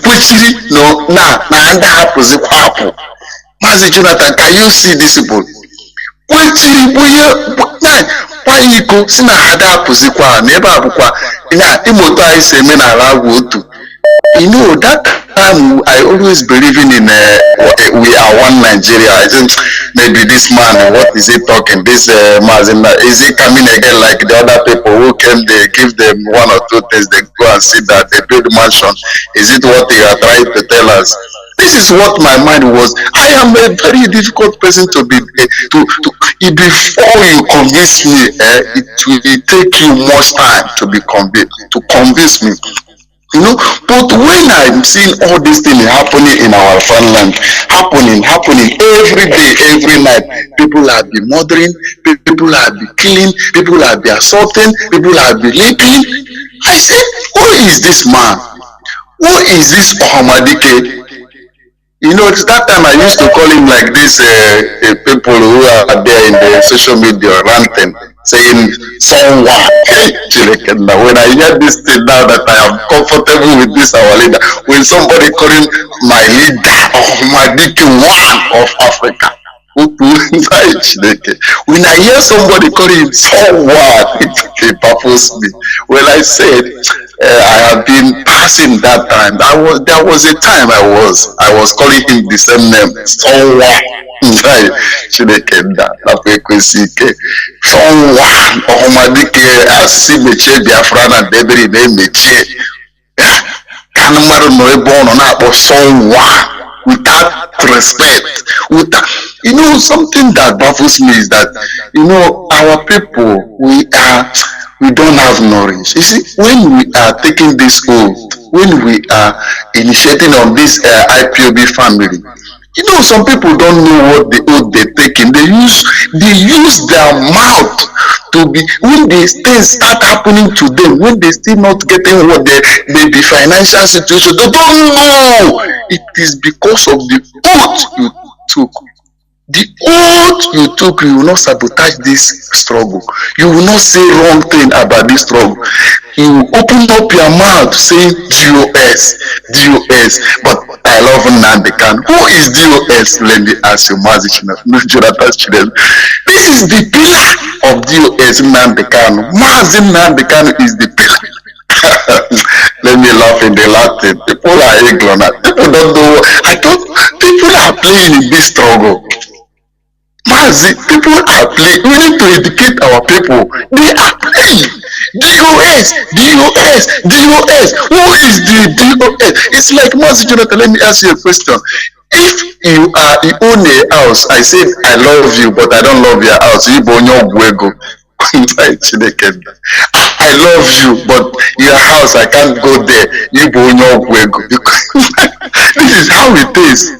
Mazi Jonathan, can you see these people? That time I always believing in we are one Nigeria. I think maybe this man, what is he talking? This Mazin, is he coming again like the other people who came? They give them 1 or 2 things, they go and see that they build mansion. Is it what they are trying to tell us? This is what my mind was. I am a very difficult person to be before you convince me. It will take you much time to convince me. But when I'm seeing all these things happening in our farmland, happening every day, every night, people are be murdering, people are be killing, people are be assaulting, people are be raping. I said, who is this man? Who is this Ohamadike? It's that time I used to call him like this, people who are there in the social media ranting, saying, someone. When I hear this thing now that I am comfortable with this, our leader, when somebody calling my leader, Ohamadike, one of Africa, when I hear somebody calling him someone, it baffles me. Well, I said, I have been passing that time. There was a time I was calling him the same name, someone. Someone Ohamadike as Biafran and Debri name mmadụ nọ ebe ọ nọ na-akpọ someone without respect, without, you know, something that baffles me is that, you know, our people, we don't have knowledge. You see, when we are taking this oath, when we are initiating on this IPOB family, you know, some people don't know what the oath they're taking. They use their mouth to be, when these things start happening to them, when they still not getting what they the financial situation, they don't know. It is because of the oath you took. The oath you took, you will not sabotage this struggle. You will not say wrong thing about this struggle. You open up your mouth saying DOS, DOS. But I love Nnamdi. Who is DOS? Let me ask you, Mazi JOHNATHAN. This is the pillar of DOS, Nnamdi. Mazi JOHNATHAN is the pillar. Let me laugh in the Latin. People are ignorant. People don't know. People are playing in this struggle. Mazi, people are playing. We need to educate our people. They are playing. DOS, DOS, DOS. Who is the DOS? It's like, Mazi JOHNATHAN, let me ask you a question. If you own a house, I said I love you, but I don't love your house. I love you, but your house, I can't go there. This is how it is.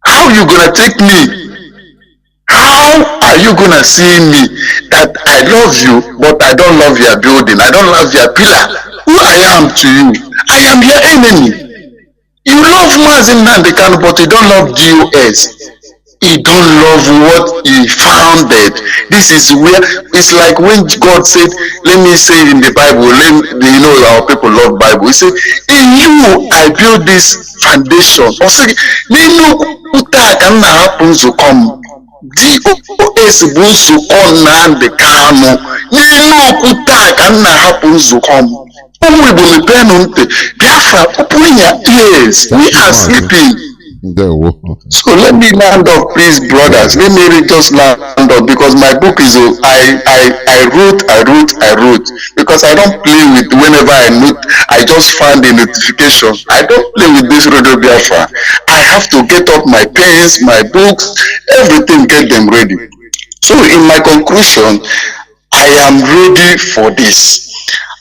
How are you gonna take me? How are you gonna see me that I love you, but I don't love your building, I don't love your pillar? Who I am to you? I am your enemy. You love Mazi JOHNATHAN, but you don't love DOS. He don't love what he founded. This is where it's like when God said, let me say in the Bible, you know our people love Bible. He said, in you I build this foundation. Or say, DOS bụ nzukọ Nnamdi Kanu. N'elu okwute a ka nna hapụ nzukọ m. Ụmụ Igbo mepeenụ ntị. Biafra, open your ears. We are sleeping. So let me land up, please, brothers. Let me just land up because my book is I wrote because I don't play with whenever I just find a notification. I don't play with this Radio Biafra. I have to get up my pens, my books, everything, get them ready. So in my conclusion, I am ready for this.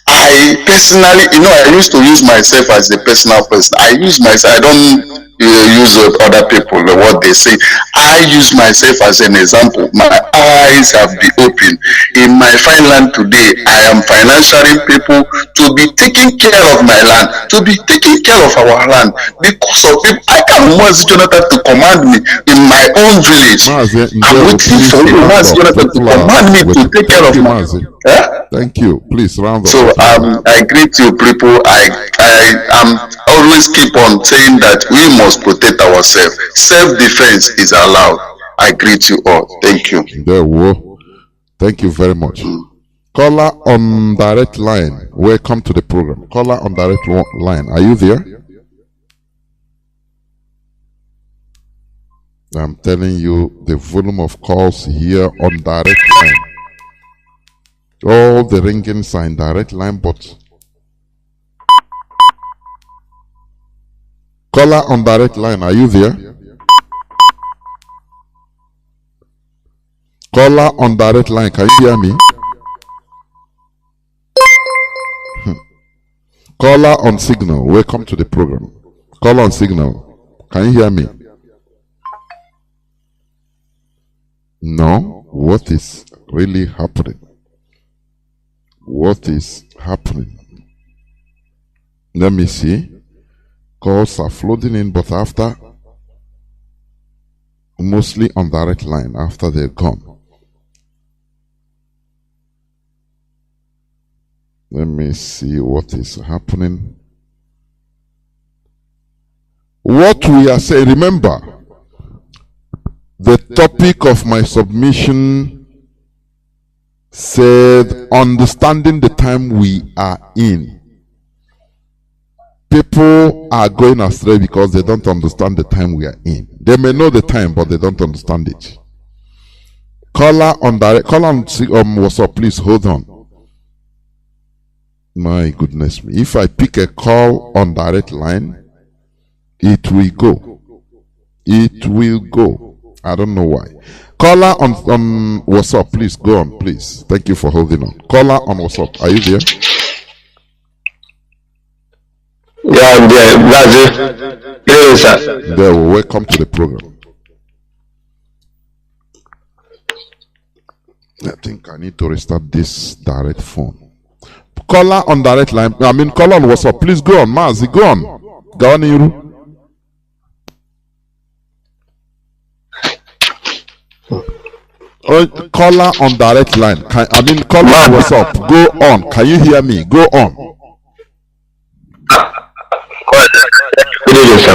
I personally, you know, I used to use myself as a personal person. I use myself, I don't use other people, what they say. I use myself as an example. My eyes have been opened. In my fine land today, I am financially people to be taking care of my land, to be taking care of our land. Because of people, I can't Mazi JOHNATHAN to command me in my own village. I'm waiting for you, Mazi JOHNATHAN, to command me to take care of my land. Thank you. Please round up. So I greet you people. I always keep on saying that we must protect ourselves. Self-defense is allowed. I greet you all. Thank you. There we go. Thank you very much. Caller on direct line. Welcome to the program. Caller on direct line. Are you there? I'm telling you the volume of calls here on direct line. All the ringings are in direct line, but caller on direct line, are you there? Caller on direct line, can you hear me? Caller on signal, welcome to the program. Caller on signal, can you hear me? No, what is really happening? What is happening? Let me see. Calls are flooding in, but after, mostly on direct line, after they're gone. Let me see what is happening. What we are saying, remember, the topic of my submission said, understanding the time we are in. People are going astray because they don't understand the time we are in. They may know the time, but they don't understand it. Caller on direct, caller on WhatsApp, please hold on. My goodness me. If I pick a call on direct line, it will go. It will go. I don't know why. Caller on WhatsApp, please go on, please. Thank you for holding on. Caller on WhatsApp, are you there? Yeah, I'm there. That's it. Yes, sir. There, welcome to the program. I think I need to restart this direct phone. Caller on direct line. I mean, caller on WhatsApp. Please go on, Mazi. Go on. Go on, Iru. Caller on direct line. Caller on WhatsApp. Go on. Can you hear me? Go on. Good evening, sir.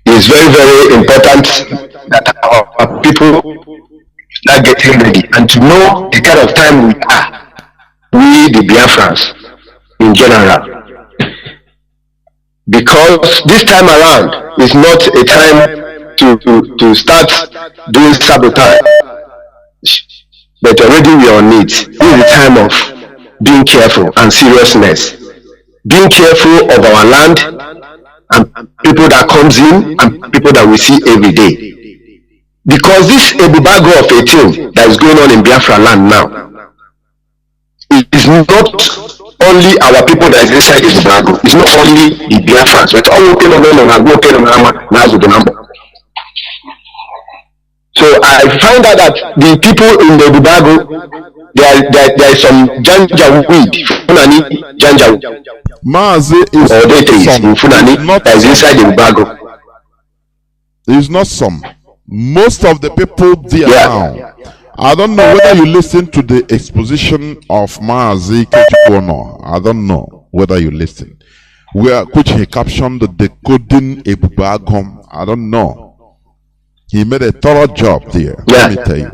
It's very, very important that our people start getting ready and to know the kind of time we are, we the Biafrans in general. Because this time around is not a time to start doing sabotage, but already we are on it. This is the time of being careful and seriousness. Being careful of our land and people that comes in and people that we see every day. Because this Ebubago of 18 that is going on in Biafra land now, it is not only our people that is inside Ebubago. It's not only the Biafrans. It's all working on them and working on them. So I found out that the people in the Ebubago, there is some Janja weed, Funani Janja. Mazi is or they in Funani that is inside the Ebubago. It's not some. Most of the people there now. I don't know whether you listen to the exposition of Mazi Kechikono. I don't know whether you listen. Which he captioned the decoding Ebubago. I don't know. He made a thorough job there. Let me tell you.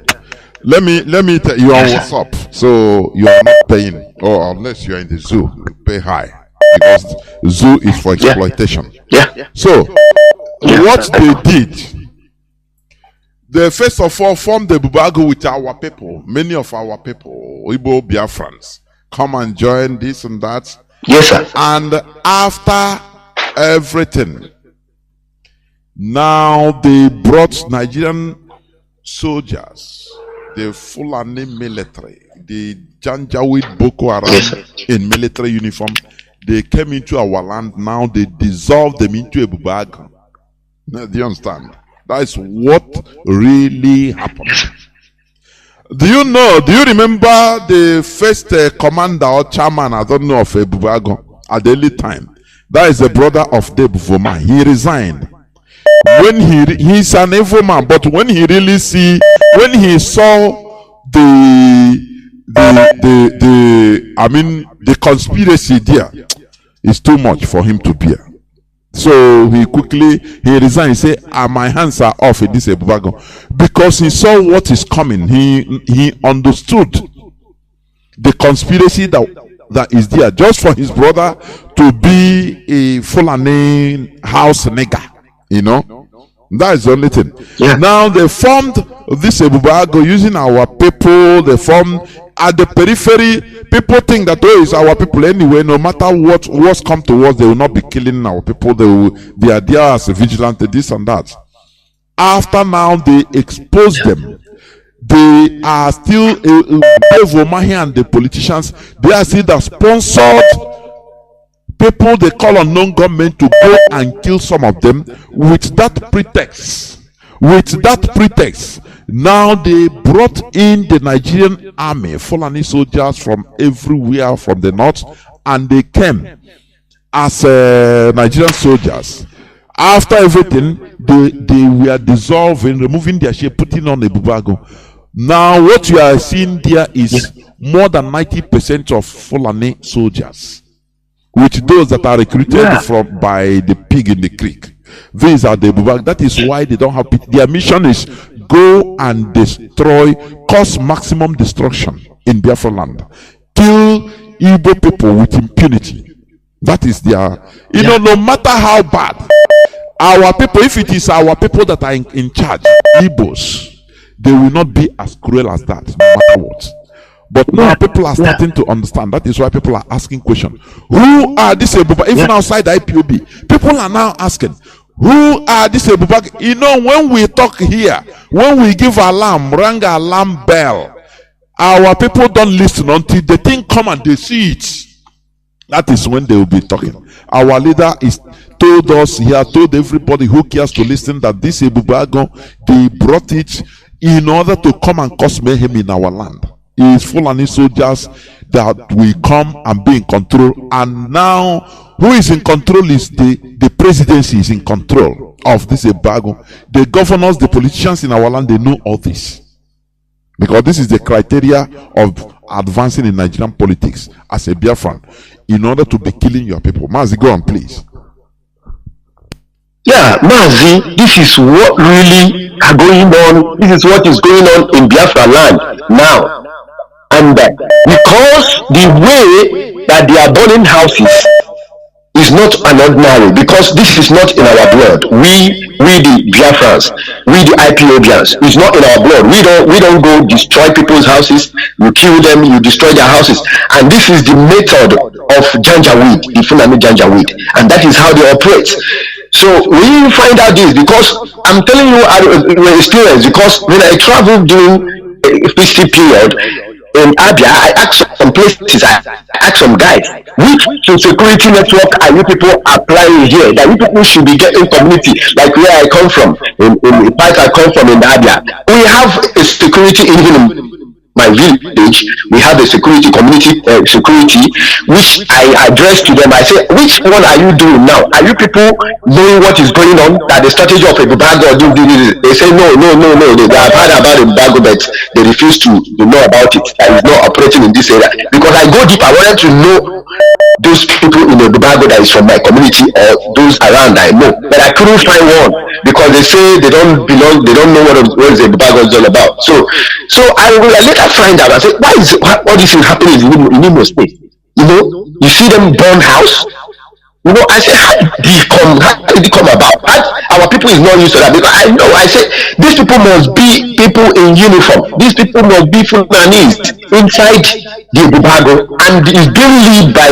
Let me tell you on WhatsApp. So you are not paying, or unless you are in the zoo, you pay high because zoo is for exploitation. So what they did, they first of all formed the Ebubago with our people. Many of our people, Ipob Biafrans, come and join this and that. Yes, sir. And after everything, now they brought Nigerian soldiers, the Fulani military, the Janjaweed Boko Haram in military uniform. They came into our land. Now they dissolved them into Ebubago. Do you understand? That is what really happened. Do you know? Do you remember the first commander or chairman? I don't know of Ebubago at the early time. That is the brother of Deb Voma. He resigned. When he's an evil man, but when he saw the conspiracy there, it's too much for him to bear. So he resigned. He said, my hands are off in this Ebubago, because he saw what is coming. He understood the conspiracy that is there, just for his brother to be a Fulani house nigger. You know, that is the only thing. Now they formed this Ebubago using our people. They formed at the periphery. People think that it's our people anyway. No matter what's come to us, they will not be killing our people. They are there as a vigilante, this and that. After now they expose them. They are still Omahi and the politicians. They are still the sponsored people. They call on non-government to go and kill some of them with that pretext. Now they brought in the Nigerian army, Fulani soldiers from everywhere from the north, and they came as Nigerian soldiers. After everything, they were dissolving, removing their shape, putting on a Ebubago. Now what you are seeing there is more than 90% of Fulani soldiers, with those that are recruited by the pig in the creek. These are the Ebubago. That is why they don't have. Their mission is go and destroy, cause maximum destruction in Biafra land, kill Igbo people with impunity. That is their. No matter how bad our people, if it is our people that are in charge, Igbos, they will not be as cruel as that, no matter what. But now people are starting to understand. That is why people are asking questions. Who are these Ebuba? Even outside the IPOB, people are now asking, who are these Ebuba? You know, when we talk here, when we give alarm, ring alarm bell, our people don't listen until the thing come and they see it. That is when they will be talking. Our leader is told us here, told everybody who cares to listen, that this Ebubago, they brought it in order to come and cause mayhem in our land. It is Fulani soldiers that will come and be in control. And now, who is in control is the presidency is in control of this Ebubago. The governors, the politicians in our land, they know all this. Because this is the criteria of advancing in Nigerian politics as a Biafran, in order to be killing your people. Mazi, go on, please. Yeah, Mazi, this is what really are going on. This is what is going on in Biafra land now. And because the way that they are burning houses is not an ordinary, because this is not in our blood. We the Biafrans, we the IPOBians, it's not in our blood. We don't go destroy people's houses, you kill them, you destroy their houses. And this is the method of Janjaweed, the Fulani Janjaweed, and that is how they operate. So we find out this because I'm telling you our experience, because when I traveled during a festive period in Abia, I asked some places, I asked some guys, which security network are you people applying here that you people should be getting community, like where I come from, in the part I come from in Abia. We have a security even in my village, we have a security community security, which I address to them. I say, which one are you doing now? Are you people knowing what is going on? That the strategy of a Ebubago do this? They say no. They have heard about Ebubago, but they refuse to know about it. That is not operating in this area. Because I go deep, I wanted to know those people in Ebubago that is from my community or those around I know, but I couldn't find one because they say they don't belong. They don't know what is Ebubago is all about. So I later find out. I said, why is all this is happening in Imo State? You know, you see them burn house. You know, I said, how did it come about? Our people is not used to that, because I know. I said, these people must be people in uniform. These people must be Fulanis inside the Ebubago, and it's being led by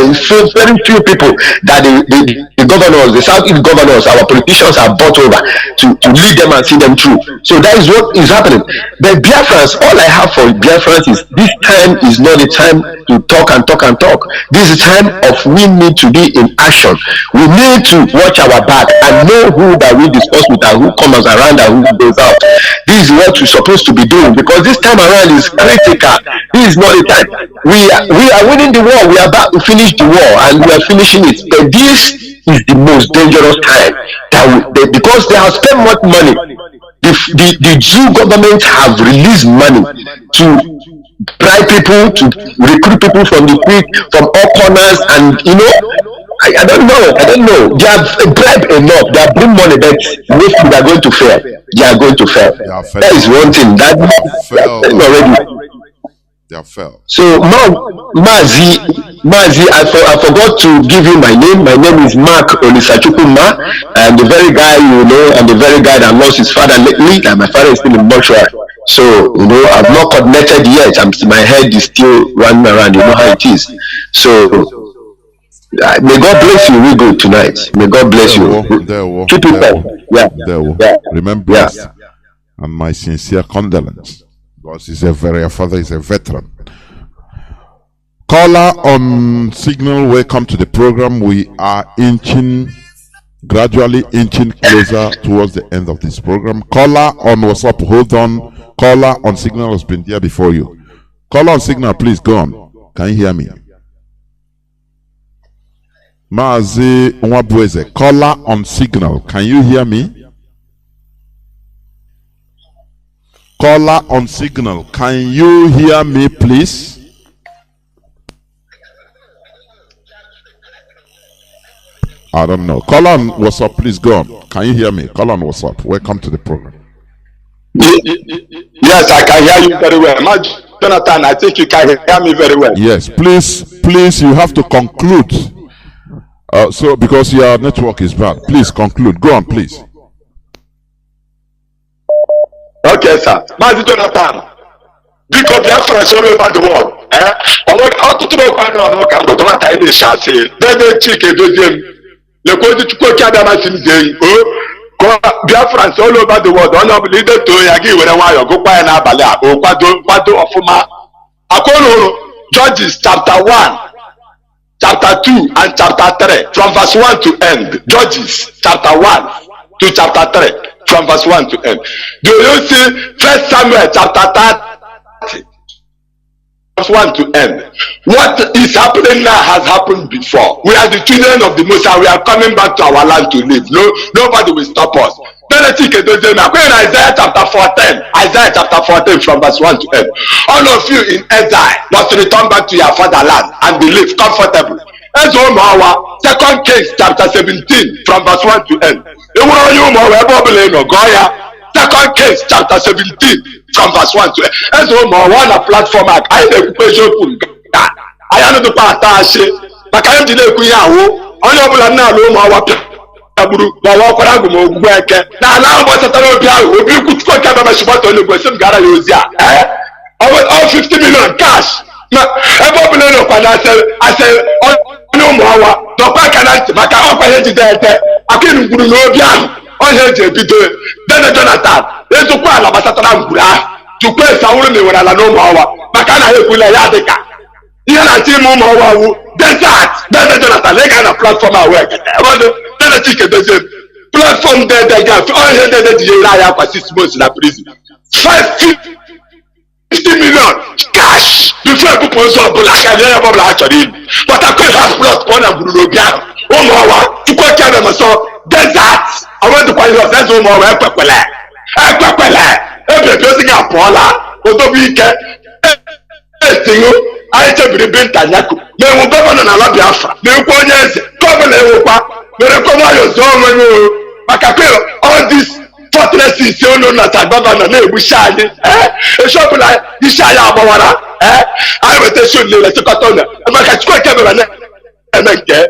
very few people that the governors, the Southeast governors, our politicians are bought over to lead them and see them through. So that is what is happening. But Biafrans, all I have for Biafrans is this time is not the time to talk and talk and talk. This is the time of we need to be in action. We need to watch our back and know who that we discuss with and who comes around and who goes out. This is what we're supposed to be doing, because this time around is critical. This is not the time. We are winning the war. We are about to finish the war, and we are finishing it. But this is the most dangerous time because they have spent much money. The Jew government have released money to bribe people, to recruit people from all corners, and you know, I don't know. They have bribed enough. They have bring money, but most people are going to fail. They are going to fail. That is one thing. That already. They have failed. So Mazi, I forgot to give you my name. My name is Mark Olisachukuma. I am the very guy you know. I'm the very guy that lost his father lately, and my father is still in mortuary. So you know, I've not coordinated yet. My head is still running around. You know how it is. So may God bless you. We go tonight. May God bless you. Keep it up. Yeah. Remember us, and my sincere condolence. Because your father is a veteran. Caller on signal, welcome to the program. We are gradually inching closer towards the end of this program. Caller on WhatsApp, hold on. Caller on signal has been there before you. Caller on signal, please go on. Can you hear me? Mazi Nwabueze, caller on signal, can you hear me? Caller on signal, can you hear me, please? I don't know. Caller on WhatsApp, please go on. Can you hear me? Caller on WhatsApp. Welcome to the program. Yes, I can hear you very well. Mazi Jonathan, I think you can hear me very well. Yes, please, you have to conclude. So, because your network is bad, please conclude. Go on, please. Okay, sir. Mazi Jonathan. Because Biafrans all over the world. Ọtụtụ ọkwanụ ọka bụ tọmata anyị na-eshasị debe chike dozie m lekwa ozi chukwu oke abịa masị m zie Biafrans all over the world onye ọbụla ide too ya gị were nwayọọ gụkwa ya n'abalị a o kwado ọfụma akọnụrụ Judges chapter 1 chapter 2 and chapter 3 from verse 1 to end. Judges chapter 1 to chapter 3 from verse 1 to end. Do you see 1 Samuel chapter 30 verse 1 to end? What is happening now has happened before. We are the children of the Most High. We are coming back to our land to live. Nobody will stop us. Isaiah chapter 14. Isaiah chapter 14 from verse 1 to end. All of you in exile must return back to your fatherland and be live comfortable. That's all our 2 Kings chapter 17 from verse 1 to end. 2 Kings chapter 17 from verse 1 to end. That's all one platform. I am the part I say, but I am the only buru ma wa kwara gumo ogugbo eke na ala mo satara obi ahụ obi kutuko ka ba shibato le gbesim gara ya ozi a all 50 million cash na ebe obule no kwa na ase onye ụmụ awa dokwa kana ntị maka ọkwa ihe jide ete akịrị ngwuru n'obi ahụ onye eji ebido Dede Jonathan ezokwa ala gbasatara ngwuru ahụ tukwu esawuru na ewere ala n'ụmụ awa maka na ekwula ya dịka ihe na-achị ime ụmụ awa wu desert Dede Jonathan lega na platform ahụ ekete platform there gap all here there the area for 6 months in prison 50 million cash before people so black and yellow actually but I could have plot one and blue bian oh my to go carry them so desert I want to call you that's no more pepele every person got pola odo bi ke etingo I tell you be Tanyaku me wo governor na la Biafra me ko onye governor wo kwa all these fortresses you know not a governor na ebushani e shop like ishaya abawara I will tell you let's talk on maka chukwu kebere na emeke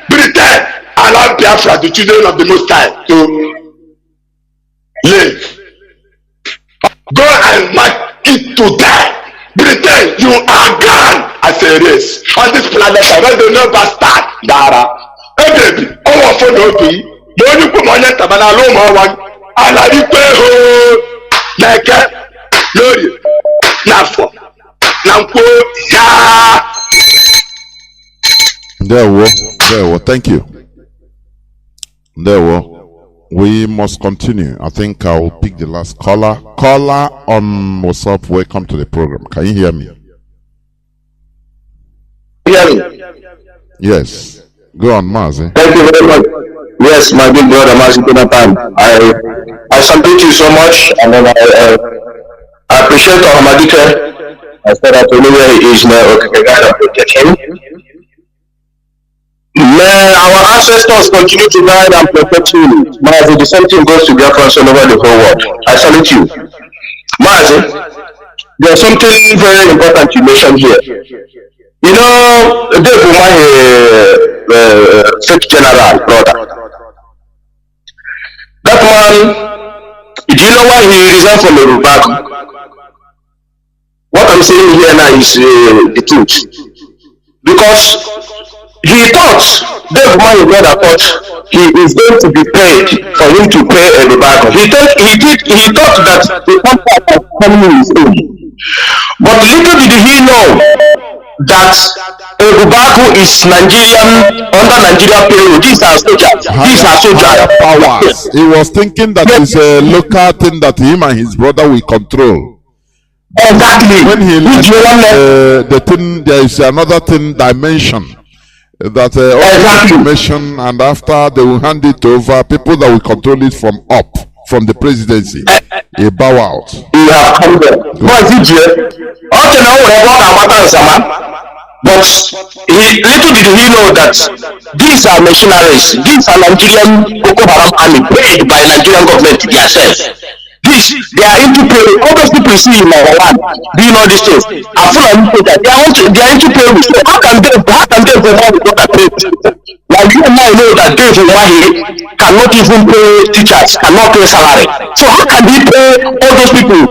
Britain allow Biafra the children of the Most High to live. Go and mark it to die. Britain, you are gone as a race on this planet. I don't know bastard. Dara, baby, all for no be. No, you put money to man alone. One, and I ho, like Lori, Nafo, Nampo, ya. There were. Thank you. There were. We must continue. I think I'll pick the last caller. Caller on WhatsApp, welcome to the program. Can you hear me? Hear me? Yes. Go on, Mazi. Thank you very much. Yes, my big brother Mazi JOHNATHAN. I salute you so much, and then I appreciate Ahmadike. I said that where he is now, okay, God protect him. May our ancestors continue to guide and protect you. Mazi, the same thing goes to Biafrans all over the whole world. I salute you. Mazi, there's something very important you mentioned here. You know, Dave Umahi, fake general, brother. That man, do you know why he resigned from the Rubaku? What I'm saying here now is the truth. Because he thought, Dave Umahi brother thought he is going to be paid for him to pay a Rubaku. He thought that the contract was coming in his own. But little did he know that Rubaku is Nigerian, under Nigeria payroll. These are soldiers. These are soldiers. Powers. He was thinking that it's a local thing that him and his brother will control. Exactly. When he left the thing, there is another thing dimension that information, and after they will hand it over, people that will control it from up, from the presidency, they bow out. Yeah, but little did he know that these are mercenaries. These are Nigerian Boko Haram army paid by Nigerian government to themselves. They are into pay. All those people see in our land doing all these things. They are into pay. So how can they Dave Umahi is not accredited. Like you and I know that Dave Umahi cannot even pay teachers, cannot pay salary. So how can he pay all those people?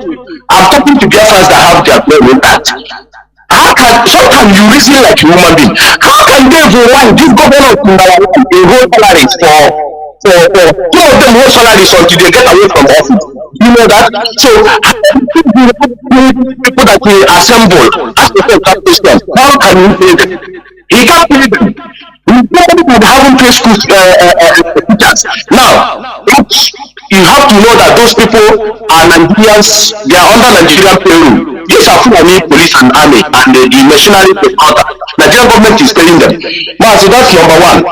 I'm talking to Biafrans that have their brain intact. How can sometimes you reason like a human being? How can Dave Umahi give governor of Kumbawa a whole salaries for some of them whole salaries until they get away from office? You know that? So people that we assemble as a question, how can we pay them? He can't pay them. We haven't paid school teachers. Now, you have to know that those people are Nigerians, they are under Nigerian payroll. These are Fulani police and army and the machinery counter. Nigerian government is paying them. Now, so that's number one.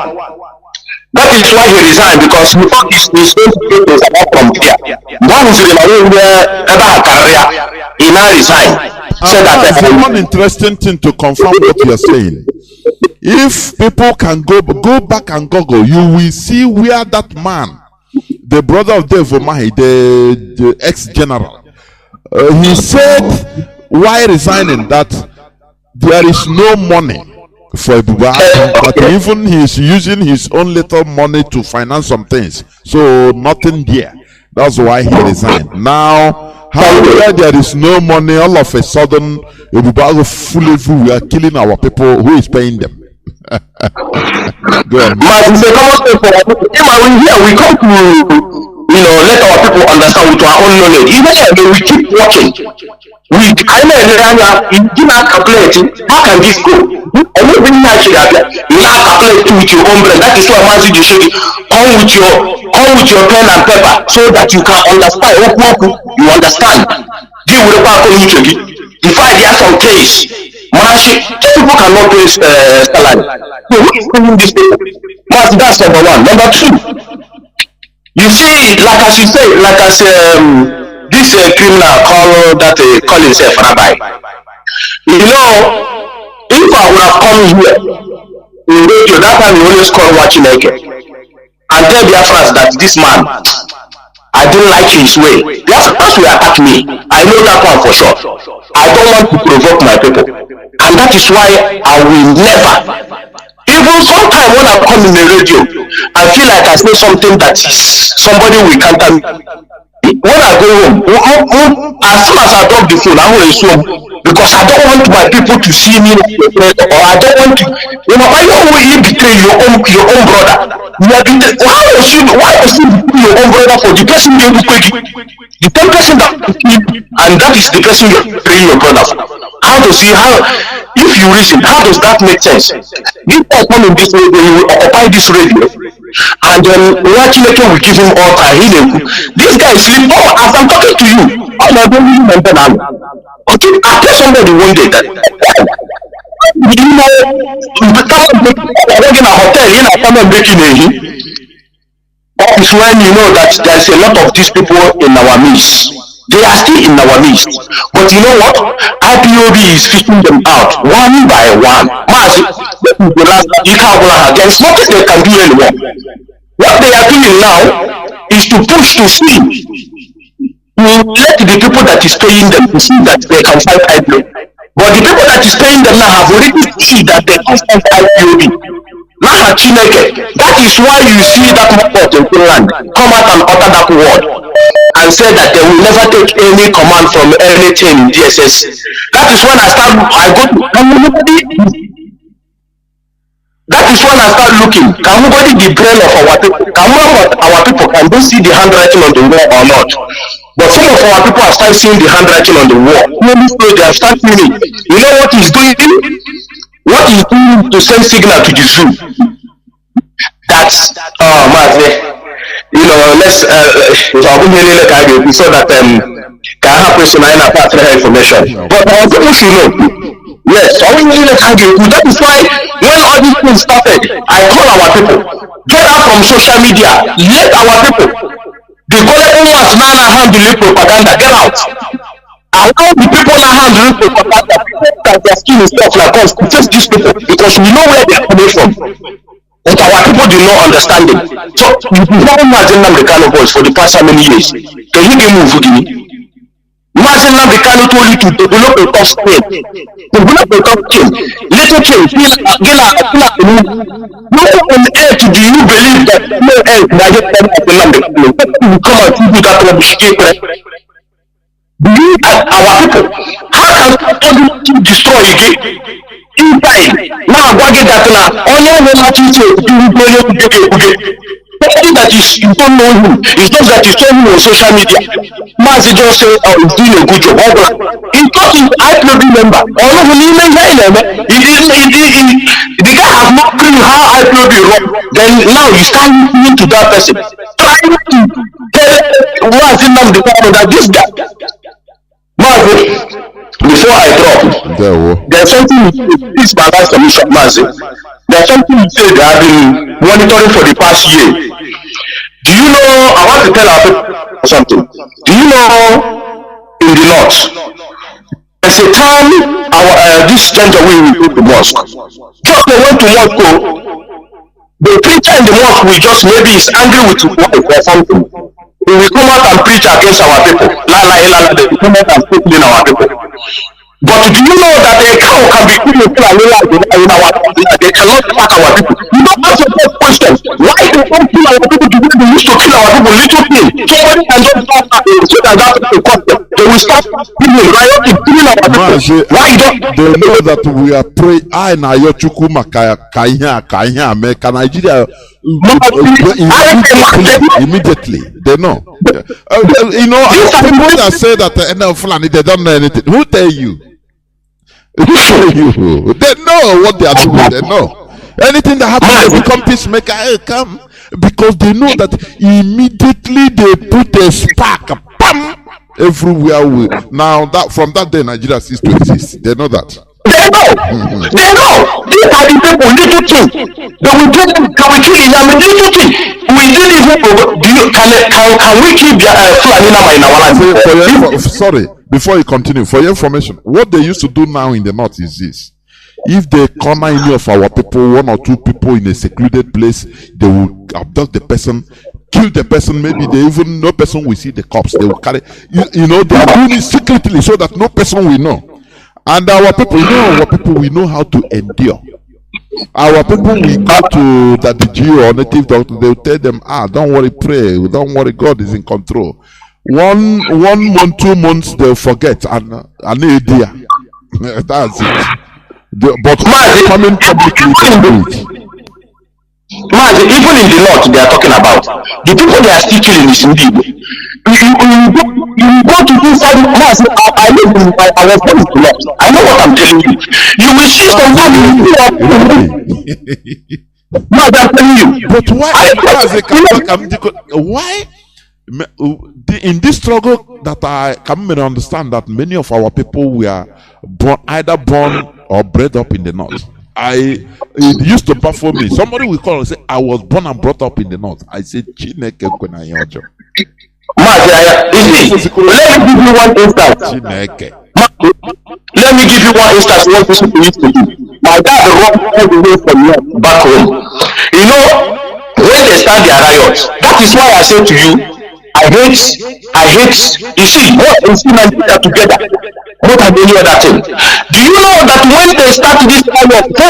That is why he resigned, because he thought his own people was about from here. One is the career. He now resigned. So that's one interesting thing to confirm what you are saying. If people can go back and Google, you will see where that man, the brother of Dave Umahi, the ex-general, he said while resigning that there is no money for Ebuba, that even he is using his own little money to finance some things, so nothing there. That's why he resigned. Now, how there is no money, all of a sudden Ebuba fully we are killing our people. Who is paying them? Go on. We come to let our people understand with our own knowledge. Even if we keep watching, we do not calculate how can this go? And we bring that shit up. You have to calculate with your own brain. That is why Mazi JOHNATHAN come with your pen and paper so that you can understand. You understand. If I have some case, people cannot pay salary. So who is paying this people? That's number one. Number two, you see, like as you say, this criminal call himself rabbi. If I would have come here in radio, that time we always call watching naked and tell Biafrans that this man, I don't like his way. Biafrans will attack me. I know that one for sure. I don't want to provoke my people, and that is why I will never. Even sometimes when I come in the radio, I feel like I say something that somebody will counter me. When I go home, as soon as I drop the phone, I will assume, because I don't want my people to see me or I don't want to. Why you betray your own brother? Why was you betray your own brother for the person you the same person that and that is the person you're betraying your brother for? If you reason, how does that make sense? This guy come in this radio, he will occupy this radio, and then Chineke will give him all time. This guy is sleep. Oh, as I'm talking to you, I'm not going to remember now. Okay, I tell somebody one day that in a hotel, someone breaking in. That is when you know that there's a lot of these people in our midst. They are still in our midst. But you know what? IPOB is fishing them out one by one. There's nothing they can do anymore. What they are doing now is to push to see, to let the people that is paying them to see that they can fight IPOB. But the people that is paying them now have already seen that they can fight IPOB. That is why you see that report in Finland come out and utter that word and say that they will never take any command from anything in DSS. That is when I start looking. Can nobody the brain of our people? Can they see the handwriting on the wall or not? But some of our people have started seeing the handwriting on the wall. They have started seeing it. You know what he's doing? What is doing to send signal to the zoo? That's let's so that can have personal information. But our people should know. Yes, that is why when all these things started, I call our people, get out from social media, let our people, the collecting ones now handling propaganda, get out. Allow the people now handling propaganda, that their skin is tough like us, to face these people, because we know where they are coming from. But our people do not understand it. So, you know Nnamdi Kanu voice for the past how many years? Can you give me? Mazi Nnamdi Kanu told you to develop a tough skin. Develop a tough skin. Little change. No on earth do you believe that no earth that you come out to do that rubbish? Do you as our people? How can somebody destroy again? Inside. Now what is that now? Only one thing to do somebody that is you don't know him, it's just that you saw him on social media. Mazi just say, oh, he's doing a good job. He's not an IPOB member. Or not even the guy has not clue how IPOB run. Then now you start listening to that person. Trying to tell Mazi Nnamdi that this guy. Mazi, before I drop, there's something this balance commission, Mazi. There's something you say they have been monitoring for the past year. Do you know, I want to tell our people something. Do you know in the north, there's a time this stranger will go to mosque. Just they went to mosque, the preacher in the mosque will just maybe is angry with wife or something. He will come out and preach against our people. They will come out and speak in our people. But do you know that a cow can be killed in our country? They cannot attack our people. You don't answer that question. Why they don't kill our people the way they used to kill our people? Little thing. Somebody can just start so that people cut them. They will start killing, rioting, killing our people. Why don't they know that we are praying? I na yochukuma kaya America Nigeria immediately. They know. You know, people that say that Fulani they don't know anything. Who tell you? They know what they are doing. They know anything that happens, they become peacemaker. Hey, come, because they know that immediately they put a spark, bam, everywhere. Now that from that day, Nigeria ceased to exist. They know that. They know. They know. These are the people. Little thing. They will do. Can we kill Nnamdi? Little thing. We didn't even. Can we keep Fulani in our land? Sorry. Before you continue, for your information, what they used to do now in the north is this: if they corner any of our people, one or two people in a secluded place, they will abduct the person, kill the person. Maybe they even no person will see the corpse. They will carry, you know, they are doing it secretly so that no person will know. And our people, you know, our people, we know how to endure. Our people, we go to the Jew or native doctor, they will tell them, don't worry, pray, don't worry, God is in control. 1 month, 2 months, they'll forget an idea. That's it. But coming publicly to do it. Mazi, even in the north they are talking about, the people they are still killing is Igbo. You go to inside Mazi, I live in I was born in the north. I know what I'm telling you. You will see somebody Mazi, I'm telling you. But why? In this struggle that I come to understand that many of our people were either born or bred up in the north. It used to baffle me. Somebody will call and say, I was born and brought up in the north. I said, Chineke kwena yojo. Let me give you one instance. Let me give you one instance. What people used to do. My dad walked all the way from here back home. You know, when they start their riots, that is why I say to you, I hate, you see, what is Nigeria together more than any other thing. Do you know that when they start this riot, the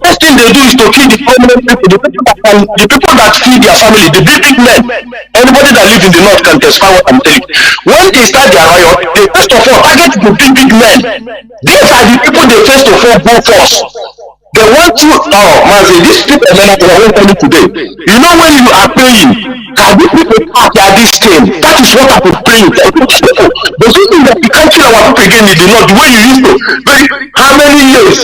first thing they do is to kill the prominent people, the people that feed their family, the big men. Anybody that lives in the north can testify what I'm telling you. When they start their riot, they first of all target the big men. These are the people they first of all go first. They want to, Mazi, these people are not going to tell you today. You know when you are praying, can these people they are this thing? That is what I was praying. But you think that you can't kill our people again in the north the way you used to? How many years?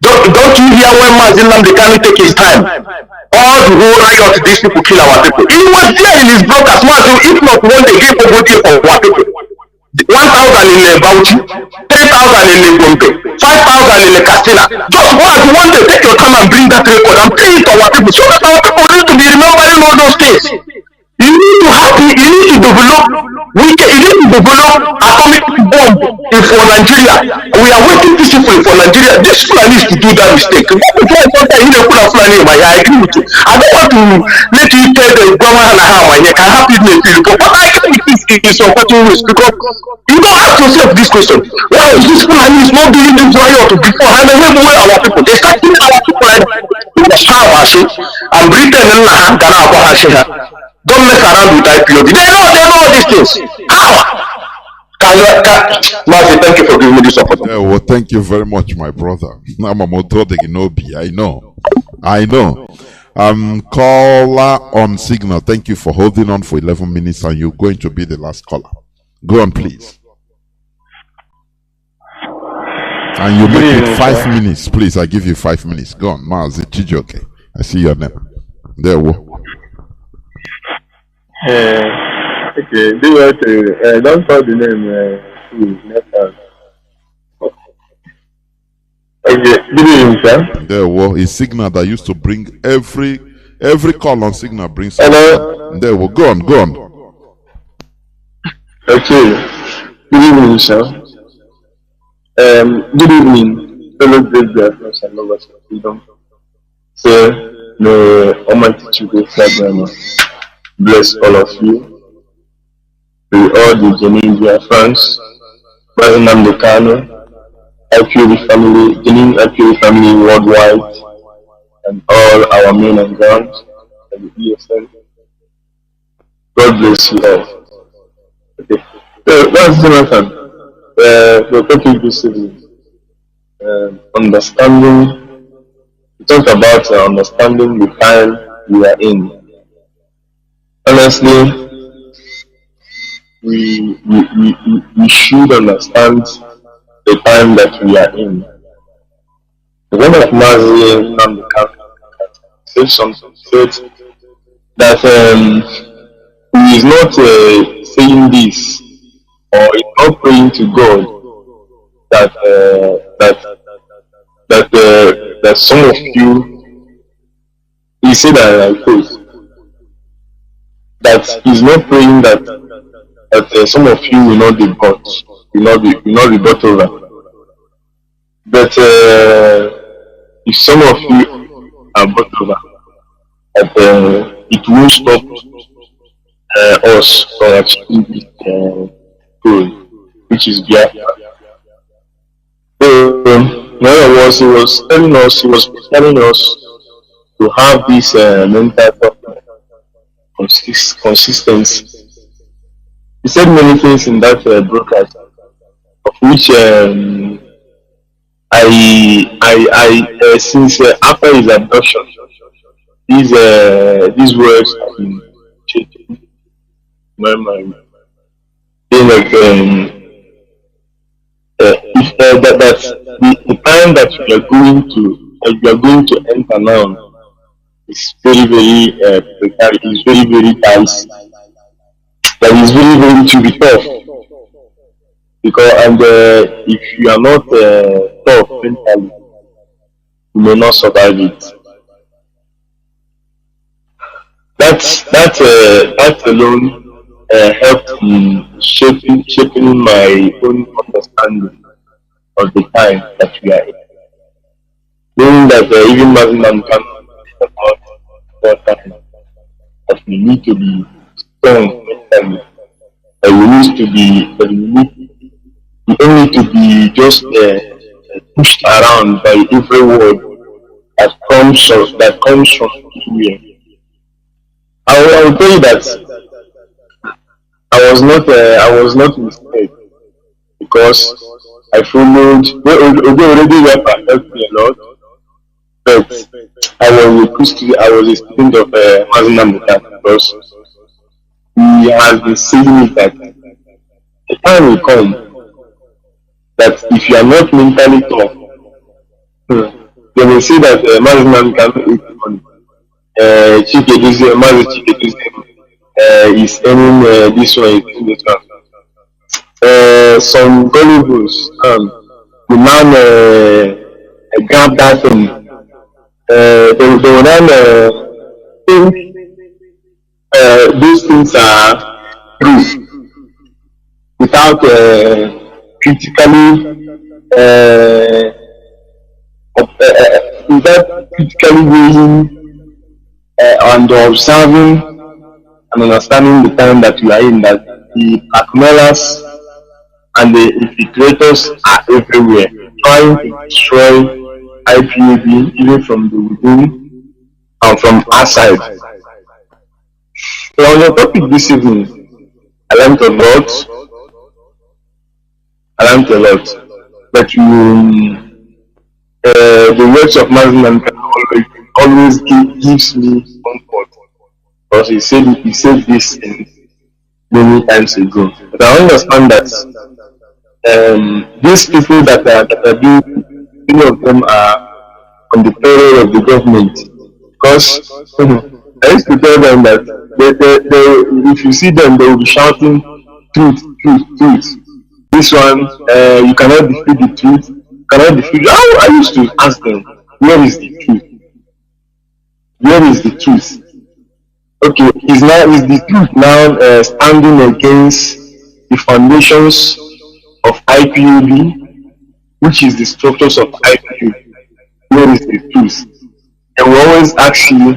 Don't you hear when Mazi Nnamdi Kanu take his time? All the whole riot, these people kill our people. He was there in his broadcast, Mazi, if not one day, gave over there for our people. 1,000 in Bauchi, 3,000 in Gombe, 5,000 in Katsina. Just one day, take your time and bring that record and play it to our people so that our people need to be remembering all those things. You need to develop atomic bomb for Nigeria. We are waiting peacefully for Nigeria. This plan is to do that mistake. I agree with you. I don't want to let you tell the government how I can happy to but what I can with this in some certain ways, because you don't ask yourself this question: why is this Fulani is not doing this riot beforehand? And then where our people they start killing our people like and Britain and don't mess around with IPOB. They know all these things. How? Mazi, thank you for giving me this opportunity. Yeah, well, thank you very much, my brother. I'm a Motodiginobi. I know. Caller on signal. Thank you for holding on for 11 minutes, and you're going to be the last caller. Go on, please. And you make it 5 minutes, please. I give you 5 minutes. Go on, Mazi Chijoke. I see your name. There we go. Okay, do you want to, don't call the name, next time. Okay, good evening, sir. There was a signal that used to bring every call on signal brings. Hello. There we go. Go on. Okay, good evening, sir. Good evening, fellow great Biafrans and lovers of freedom. Sir, may Almighty Chukwu bless all of you. We all the genuine Biafrans, Nnamdi Kanu, FEB family, genuine FEB family worldwide, and all our men and guns, and the ESN. God bless you all. Okay. So that's Jonathan. We're talking this evening. Understanding. We talked about understanding the time we are in. Honestly, we should understand the time that we are in. The one of Mazi JOHNATHAN said something, said that he is not saying this, or is not praying to God that some of you, he said that I quote, that he's not praying that some of you will not be bought, will not be bought over. But if some of you are bought over, it won't stop us from achieving this goal, which is Biafra. So, in other words, he was telling us to have this mental consistency. He said many things in that broadcast, of which I since after his abduction, these words have been changing my mind. Being like the time that we are going to enter now is very precarious. It's very dicey. That is very to be tough, because if you are not tough mentally, you may not survive it. That alone helped in shaping my own understanding of the time that we are in. Knowing that even Mazi JOHNATHAN about that time, that we need to be strong mentally, we don't need to be just pushed around by every word that comes from anywhere. I will tell you that I was not mistaken, because I followed, already helped me a lot, but I was a student of Mazi JOHNATHAN, because he has been saying it that the time will come that if you are not mentally tough, they will see that Mazi JOHNATHan can eat money. Mazi is earning this one, is earning this one. Some gullibles will now grab that thing. They will now think these things are true without critically weighing and observing and understanding the time that you are in, that the blackmailers and the infiltrators are everywhere, trying to destroy IPOB even from the within and from outside. So on the topic this evening, I learned a lot. But the words of Mazi always gives me comfort, because he said this many times ago. But I understand that these people that are doing, many of them are on the payroll of the government, because I used to tell them that they, if you see them, they will be shouting truth, truth, truth. This one, you cannot defeat the truth. You cannot defeat. I used to ask them, where is the truth? Where is the truth? Okay, is the truth now standing against the foundations of IPOB, which is the structures of IPOB? Where is the truth? And we always ask you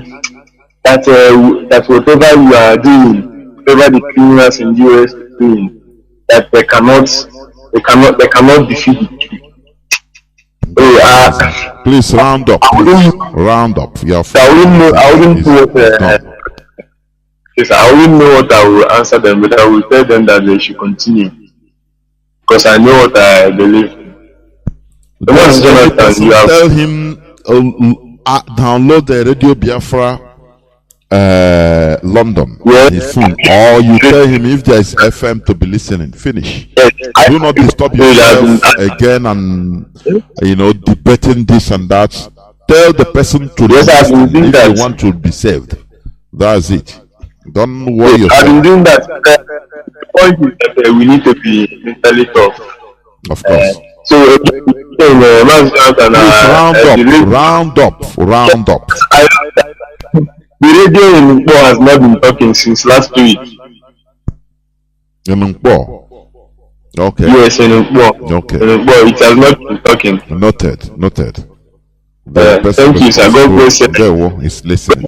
that that whatever you are doing, whatever the criminals in the US are doing, that they cannot defeat the truth. Please round up. Round up. I wouldn't know what I will answer them, but I will tell them that they should continue, because I know what I believe. Mazi Jonathan, you have tell him download the Radio Biafra London on his phone, or you tell him if there is FM to be listening. Finish. Do not disturb yourself again and debating this and that. Tell the person to listen if they want to be saved. That's it. Don't worry yourself. I've been doing that. The point is that we need to be mentally tough. Of course. So round up. The radio in Ipob has not been talking since last week. In Ipob? Okay. Yes, in Ipob. Okay. In Ipob, it has not been talking. Noted. Thank you, sir. God bless you. There is listening.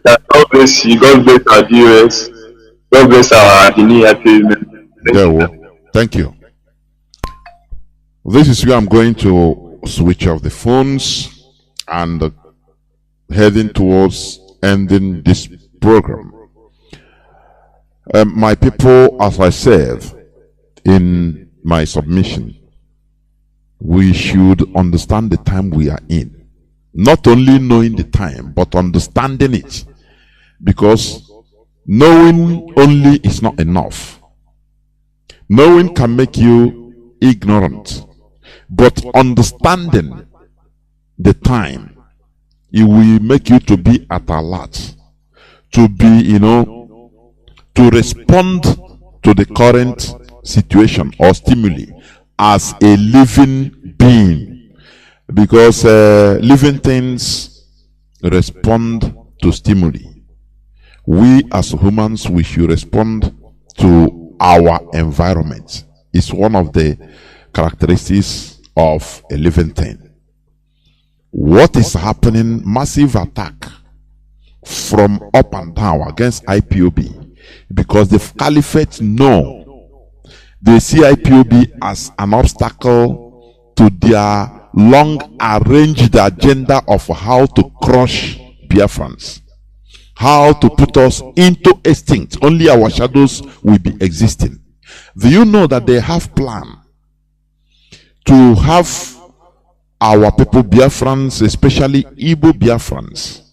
God bless you. God bless our viewers. God bless our Thank you. This is where I'm going to switch off the phones and heading towards ending this program. My people, as I said in my submission, we should understand the time we are in. Not only knowing the time, but understanding it. Because knowing only is not enough. Knowing can make you ignorant. But understanding the time, it will make you to be at alert, to be, to respond to the current situation or stimuli as a living being, because living things respond to stimuli. We as humans, we should respond to our environment. It's one of the characteristics of a living thing. What is happening? Massive attack from up and down against IPOB, because the caliphate know they see IPOB as an obstacle to their long arranged agenda of how to crush Biafrans, how to put us into extinct. Only our shadows will be existing. Do you know that they have plan to have our people, Biafrans, especially Igbo Biafrans,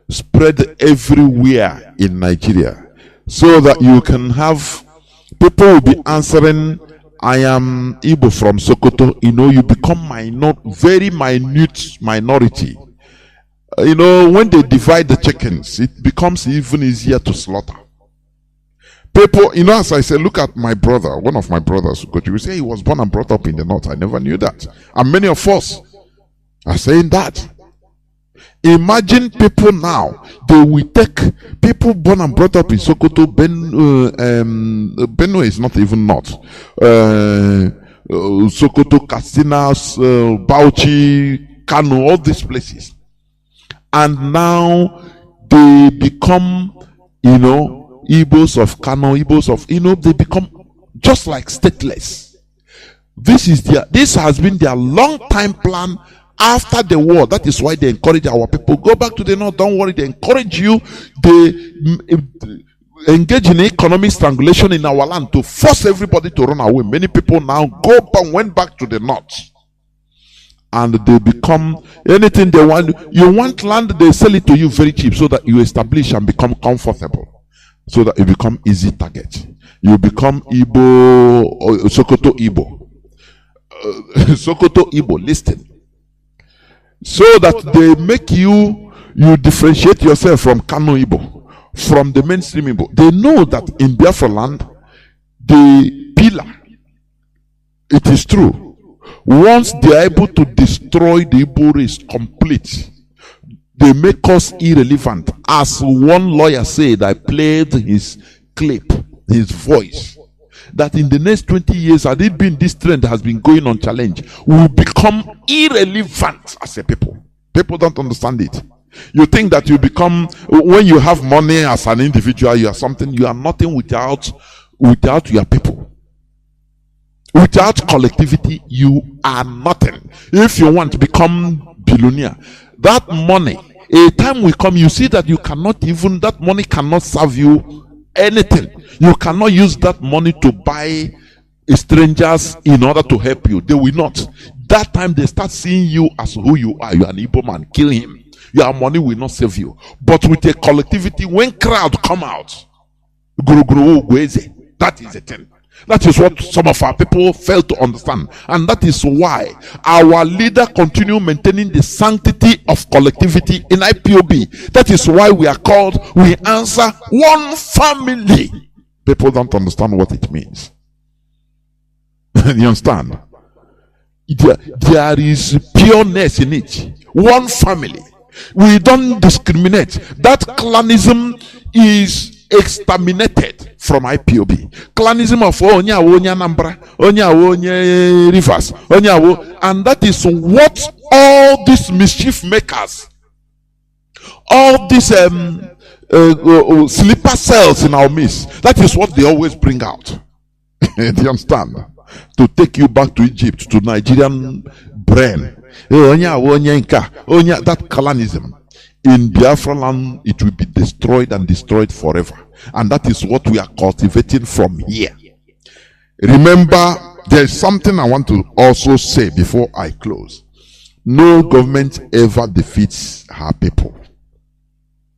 spread everywhere in Nigeria, so that you can have people will be answering, I am Igbo from Sokoto. You become very minute minority. When they divide the chickens, it becomes even easier to slaughter. People, as I said, look at my brother, one of my brothers, you say he was born and brought up in the north. I never knew that. And many of us are saying that. Imagine people now, they will take people born and brought up in Sokoto, Benue is not even north. Sokoto, Katsina, Bauchi, Kanu, all these places. And now they become, Igbos of Kanu, Igbos of, they become just like stateless. This has been their long time plan after the war. That is why they encourage our people, go back to the north, don't worry. They encourage you. They engage in economic strangulation in our land to force everybody to run away. Many people now went back to the north, and they become anything they want. You want land, they sell it to you very cheap so that you establish and become comfortable, so that you become easy target. You become Igbo or Sokoto Igbo. Sokoto Igbo, listen. So that they make you differentiate yourself from Kanu Igbo, from the mainstream Igbo. They know that in Biafra land, the pillar, it is true, once they are able to destroy the Igbo race complete, they make us irrelevant. As one lawyer said, I played his clip, his voice, that in the next 20 years, had it been this trend that has been going on challenge, we will become irrelevant as a people. People don't understand it. You think that you become, when you have money as an individual, you are something. You are nothing without your people. Without collectivity, you are nothing. If you want to become billionaire, that money, a time will come, you see that you cannot even, that money cannot serve you anything. You cannot use that money to buy strangers in order to help you. They will not. That time they start seeing you as who you are. You are an Igbo man. Kill him. Your money will not save you. But with a collectivity, when crowd come out, that is the thing. That is what some of our people fail to understand. And that is why our leader continue maintaining the sanctity of collectivity in IPOB. That is why we are called, we answer one family. People don't understand what it means. You understand? There is pureness in it. One family. We don't discriminate. That clanism is exterminated from IPOB. Clanism of Onya Nambra, Onya Rivers, and that is what all these mischief makers, all these sleeper cells in our midst, that is what they always bring out. Do you understand? To take you back to Egypt, to Nigerian brain. That clanism. In Biafra land, it will be destroyed and destroyed forever. And that is what we are cultivating from here. Remember, there's something I want to also say before I close. No government ever defeats her people.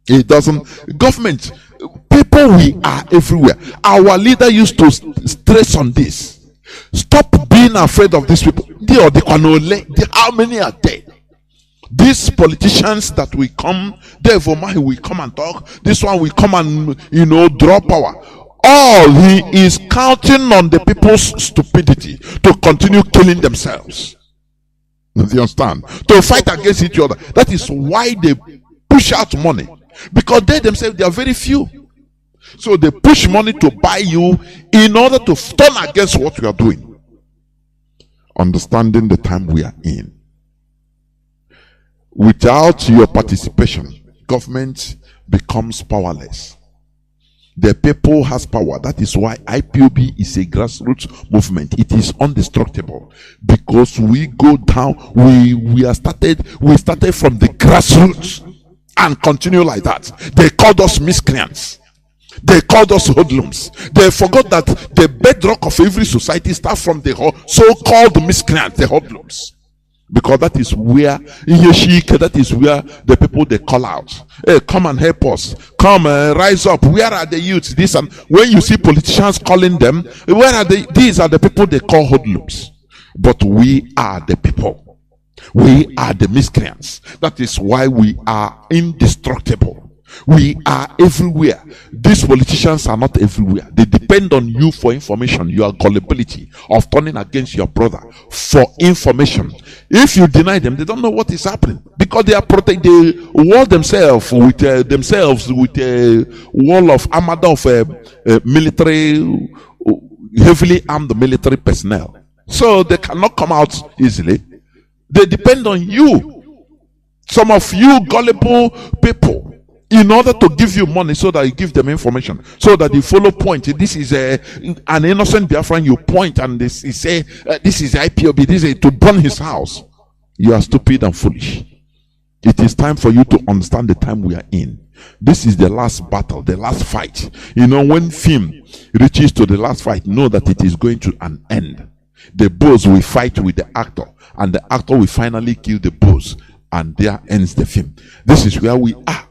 It doesn't. Government, people, we are everywhere. Our leader used to stress on this. Stop being afraid of these people. How many are dead? These politicians that will come, therefore will come and talk. This one will come and draw power. All he is counting on the people's stupidity to continue killing themselves. Do you understand? To fight against each other. That is why they push out money, because they themselves, they are very few. So they push money to buy you in order to turn against what you are doing. Understanding the time we are in. Without your participation, government becomes powerless. The people has power. That is why IPOB is a grassroots movement. It is indestructible because we go down. We started from the grassroots and continue like that. They called us miscreants. They called us hoodlums. They forgot that the bedrock of every society starts from the so-called miscreants, the hoodlums. Because that is where that is where the people they call out. Hey, come and help us. Come, rise up. Where are the youths? This and when you see politicians calling them, where are they? These are the people they call hoodlums. But we are the people. We are the miscreants. That is why we are indestructible. We are everywhere. These politicians are not everywhere. They depend on you for information, your gullibility of turning against your brother for information. If you deny them, they don't know what is happening because they are they wall themselves with a wall of armada of military, heavily armed military personnel. So they cannot come out easily. They depend on you. Some of you gullible people, in order to give you money so that you give them information, so that you follow point. This is an innocent Biafran, you point and this is this is IPOB, this is to burn his house. You are stupid and foolish. It is time for you to understand the time we are in. This is the last battle, the last fight. You know, when film reaches to the last fight, know that it is going to an end. The boss will fight with the actor, and the actor will finally kill the boss, and there ends the film. This is where we are.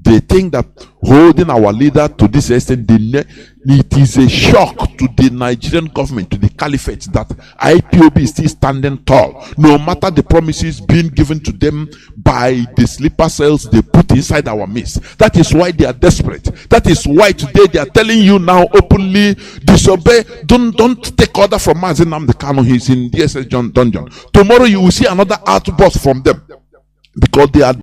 They think that holding our leader to this extent, it is a shock to the Nigerian government, to the caliphate, that IPOB is still standing tall, no matter the promises being given to them by the sleeper cells they put inside our midst. That is why they are desperate. That is why today they are telling you now openly, disobey, don't take order from Mazi Kanu. He's in DSS dungeon. Tomorrow you will see another outburst from them, because they are